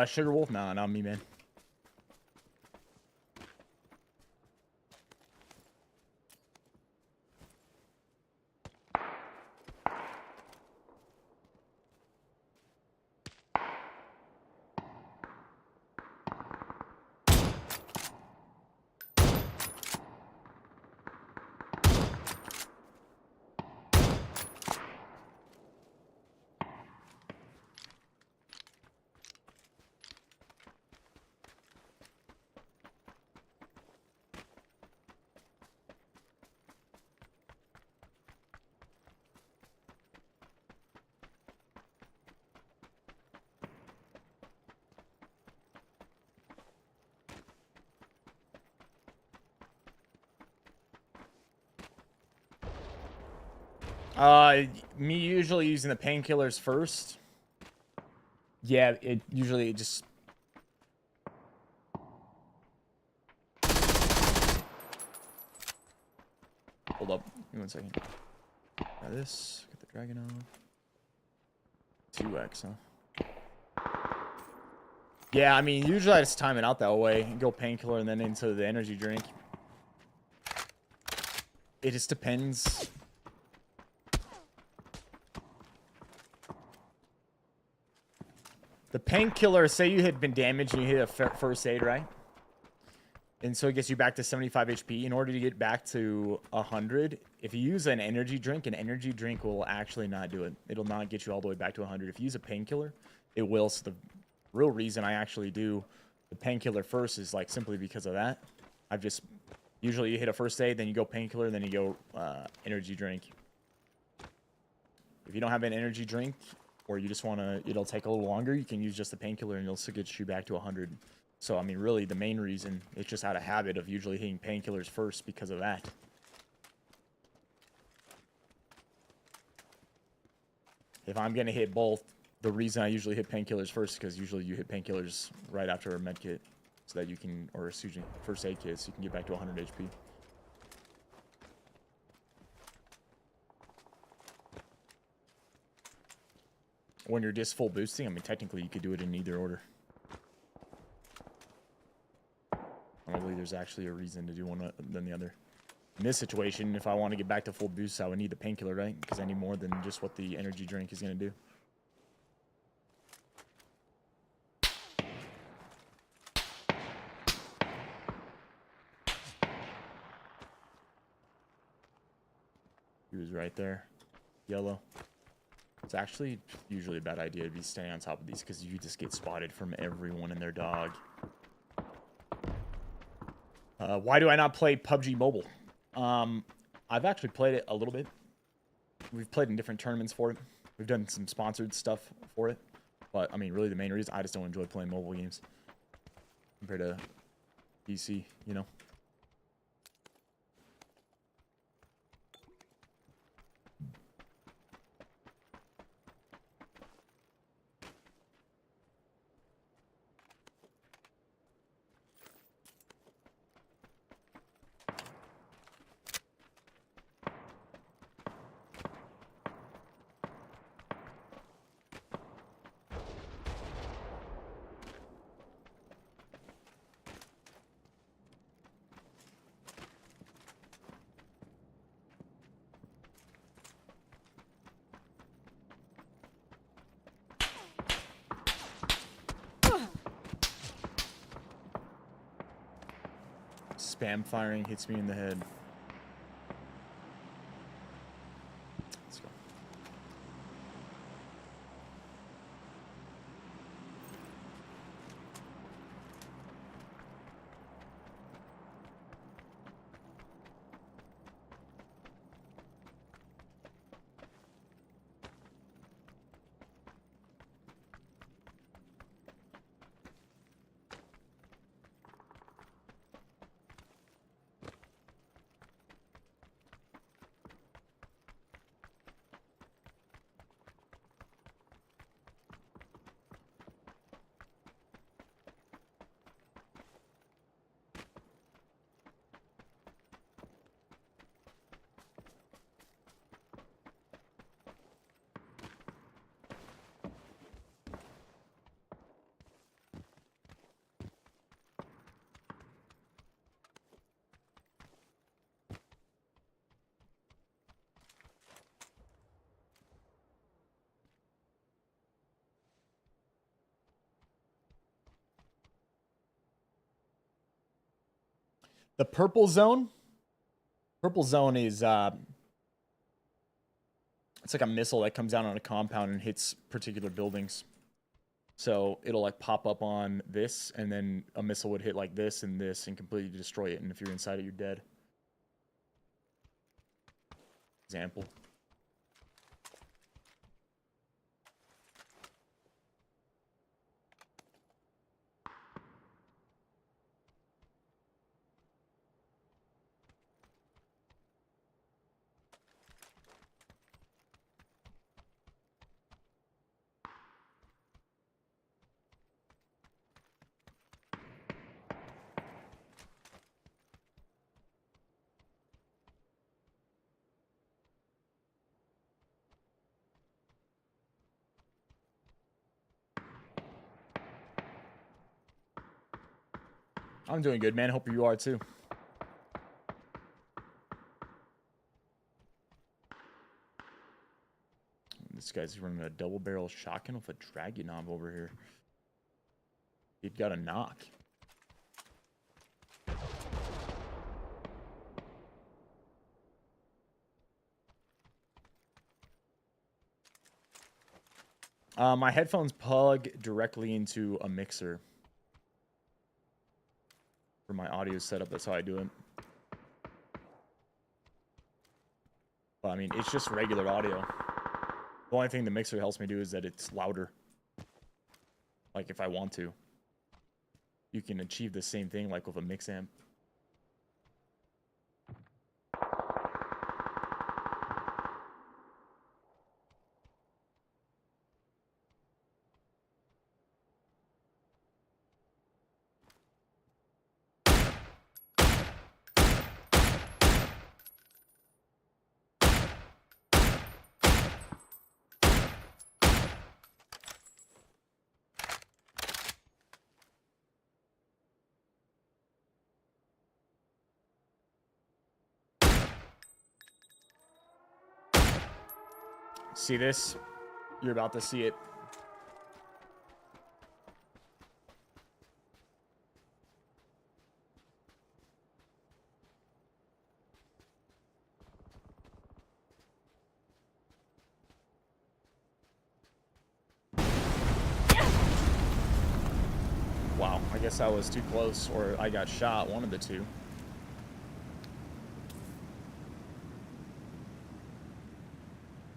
Sugar Wolf? Nah, not me, man. Me usually using the painkillers first. Yeah, it usually just... Hold up. Give me 1 second. Try this. Get the dragon off. 2x, huh? Yeah, I mean, usually I just time it out that way. Go painkiller and then into the energy drink. It just depends. The painkiller, say you had been damaged and you hit a first aid, right? And so it gets you back to 75 HP. In order to get back to 100, if you use an energy drink will actually not do it. It'll not get you all the way back to 100. If you use a painkiller, it will. So the real reason I actually do the painkiller first is like simply because of that. I've just... Usually you hit a first aid, then you go painkiller, then you go energy drink. If you don't have an energy drink... or you just want to, it'll take a little longer, you can use just the painkiller and it'll still get you back to 100. So, I mean, really, the main reason, it's just out of habit of usually hitting painkillers first because of that. If I'm going to hit both, the reason I usually hit painkillers first is because usually you hit painkillers right after a med kit so that you can, or excuse me, first aid kit so you can get back to 100 HP. When you're just full boosting, I mean, technically you could do it in either order. I don't believe there's actually a reason to do one than the other. In this situation, if I want to get back to full boost, I would need the painkiller, right? Because I need more than just what the energy drink is going to do. He was right there. Yellow. It's actually usually a bad idea to be staying on top of these because you just get spotted from everyone and their dog. Why do I not play PUBG Mobile? I've actually played it a little bit. We've played in different tournaments for it. We've done some sponsored stuff for it. But, I mean, really the main reason, I just don't enjoy playing mobile games. Compared to PC, you know? spam firing hits me in the head. Let's go. The purple zone. Purple zone is it's like a missile that comes down on a compound and hits particular buildings. So it'll like pop up on this, and then a missile would hit like this and completely destroy it. And if you're inside it, you're dead. Example. I'm doing good, man. Hope you are too. This guy's running a double barrel shotgun with a Dragunov over here. He'd got a knock. My headphones plug directly into a mixer. For my audio setup, that's how I do it. But I mean, it's just regular audio. The only thing the mixer helps me do is that it's louder. Like if I want to. You can achieve the same thing like with a mix amp. See this? You're about to see it. Wow, I guess I was too close, or I got shot, one of the two.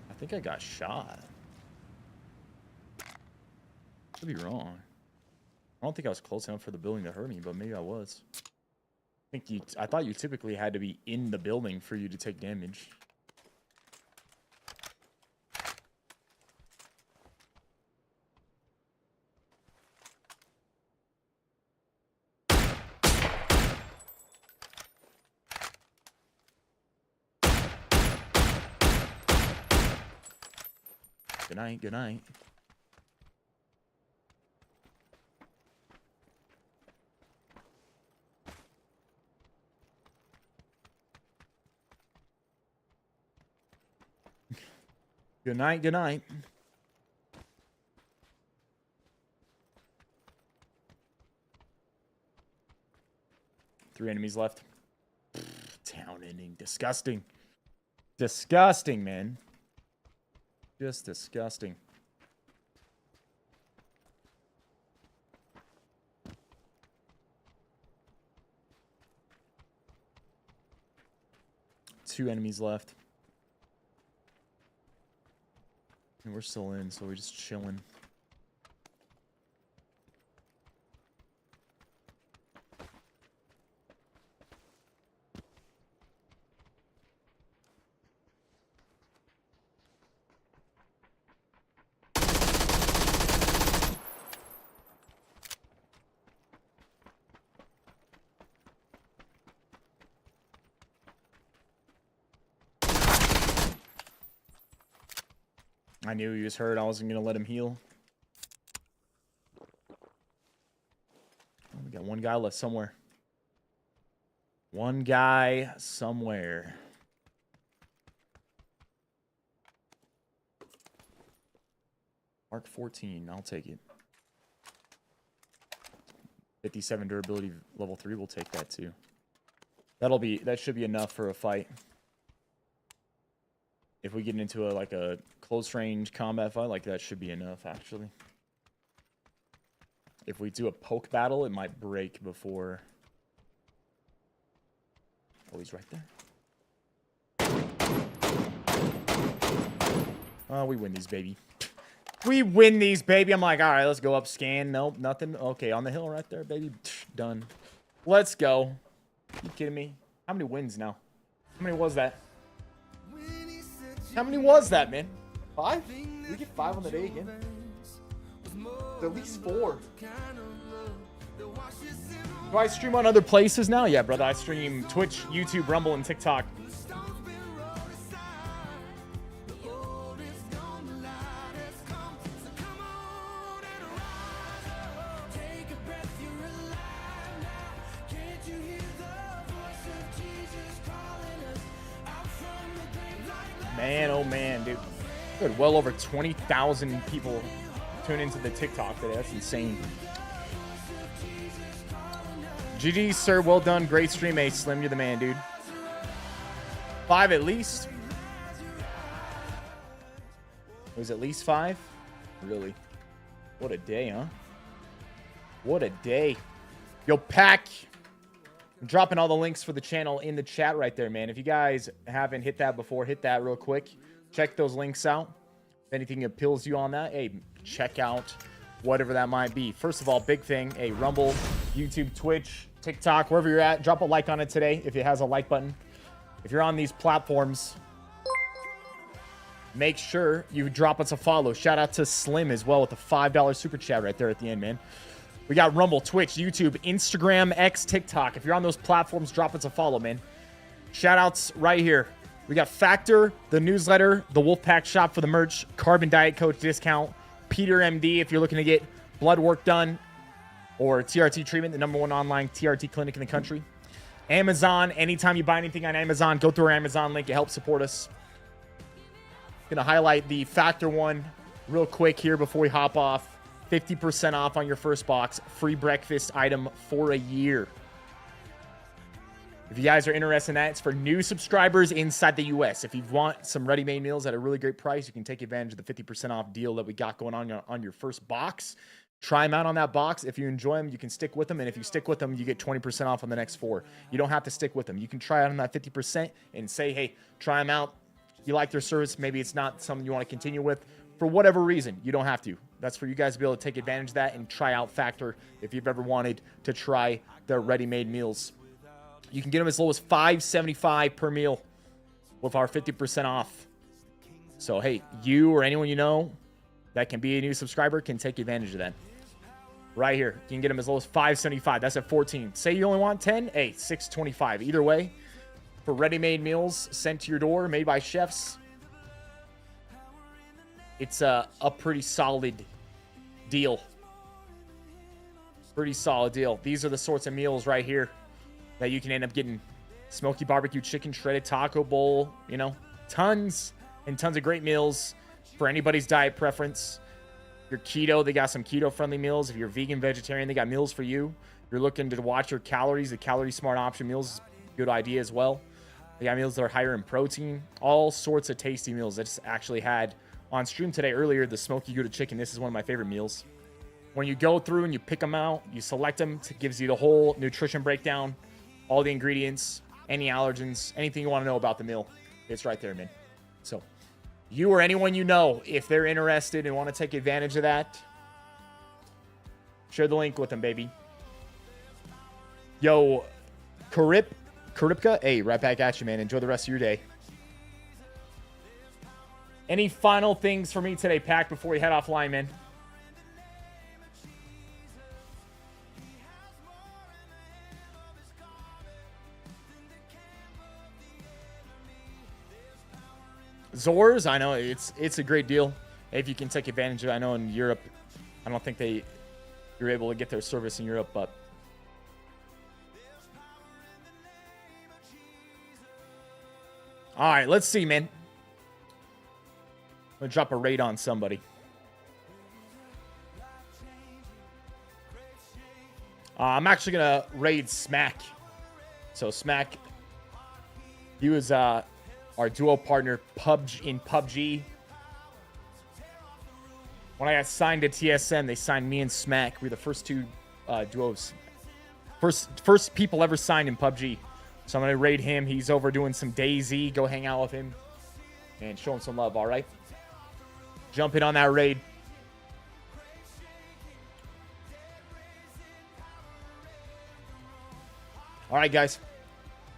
I think I got shot. Could be wrong. I don't think I was close enough for the building to hurt me, but maybe I was. I thought you typically had to be in the building for you to take damage. Good night, good night. Good night, good night. 3 enemies left. ending. Disgusting. Disgusting, man. Just disgusting. Two enemies left. And we're still in, so we're just chilling. I knew he was hurt. I wasn't going to let him heal. We got one guy left somewhere. One guy somewhere. Mark 14. I'll take it. 57 durability level 3. We'll take that too. That should be enough for a fight. If we get into a close range combat fight, like that should be enough, actually. If we do a poke battle, it might break before... Oh, he's right there. We win these, baby. We win these, baby. I'm like, all right, let's go up, scan. Nope, nothing. Okay, on the hill right there, baby. Done. Let's go. You kidding me? How many wins now? How many was that? How many was that, man? 5? We get 5 on the day again. At least 4. Do I stream on other places now? Yeah, brother. I stream Twitch, YouTube, Rumble, and TikTok. Man, oh man, dude. Good, well over 20,000 people tune into the TikTok today. That's insane. GG, sir. Well done. Great stream, Ace Slim. You're the man, dude. 5 at least. It was at least 5? Really? What a day, huh? What a day. Yo, Pack. I'm dropping all the links for the channel in the chat right there, man. If you guys haven't hit that before, hit that real quick. Check those links out. If anything appeals to you on that, hey, check out whatever that might be. First of all, big thing, hey, Rumble, YouTube, Twitch, TikTok, wherever you're at, drop a like on it today if it has a like button. If you're on these platforms, make sure you drop us a follow. Shout out to Slim as well with the $5 super chat right there at the end, man. We got Rumble, Twitch, YouTube, Instagram, X, TikTok. If you're on those platforms, drop us a follow, man. Shout-outs right here. We got Factor, the newsletter, the Wolfpack shop for the merch, Carbon Diet Coach discount, Peter MD if you're looking to get blood work done, or TRT treatment, the #1 online TRT clinic in the country. Amazon, anytime you buy anything on Amazon, go through our Amazon link. It helps support us. Going to highlight the Factor one real quick here before we hop off. 50% off on your first box. Free breakfast item for a year. If you guys are interested in that, it's for new subscribers inside the U.S. If you want some ready-made meals at a really great price, you can take advantage of the 50% off deal that we got going on your first box. Try them out on that box. If you enjoy them, you can stick with them. And if you stick with them, you get 20% off on the next 4. You don't have to stick with them. You can try out on that 50% and say, hey, try them out. You like their service. Maybe it's not something you want to continue with. For whatever reason, you don't have to. That's for you guys to be able to take advantage of that and try out Factor if you've ever wanted to try their ready-made meals. You can get them as low as $5.75 per meal with our 50% off. So, hey, you or anyone you know that can be a new subscriber can take advantage of that. Right here, you can get them as low as $5.75. That's at 14. Say you only want 10, hey, $6.25. Either way, for ready-made meals sent to your door, made by chefs, it's a pretty solid deal. Pretty solid deal. These are the sorts of meals right here that you can end up getting. Smoky barbecue chicken, shredded taco bowl, you know, tons and tons of great meals for anybody's diet preference. If you're keto, they got some keto-friendly meals. If you're vegan, vegetarian, they got meals for you. If you're looking to watch your calories, the Calorie Smart Option meals is a good idea as well. They got meals that are higher in protein. All sorts of tasty meals. I just actually had on stream today earlier the smoky Gouda chicken. This is one of my favorite meals. When you go through and you pick them out, you select them, it gives you the whole nutrition breakdown, all the ingredients, any allergens, anything you want to know about the meal. It's right there, man. So you or anyone you know, if they're interested and want to take advantage of that, share the link with them, baby. Yo, Karipka, hey, right back at you, man. Enjoy the rest of your day. Any final things for me today, Pack, before we head offline, man? Zors, I know it's a great deal if you can take advantage of it. I know in Europe, I don't think you're able to get their service in Europe, but all right, let's see, man. I'm gonna drop a raid on somebody. I'm actually gonna raid Smack. So Smack, he was our duo partner in PUBG. When I got signed to TSM, they signed me and Smack. We were the first two duos. First people ever signed in PUBG. So I'm going to raid him. He's over doing some DayZ. Go hang out with him and show him some love, all right? Jump in on that raid. All right, guys.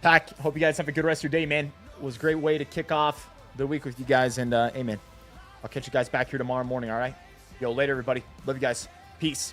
Pack, hope you guys have a good rest of your day, man. It was a great way to kick off the week with you guys. And, hey, man, I'll catch you guys back here tomorrow morning, all right? Yo, later, everybody. Love you guys. Peace.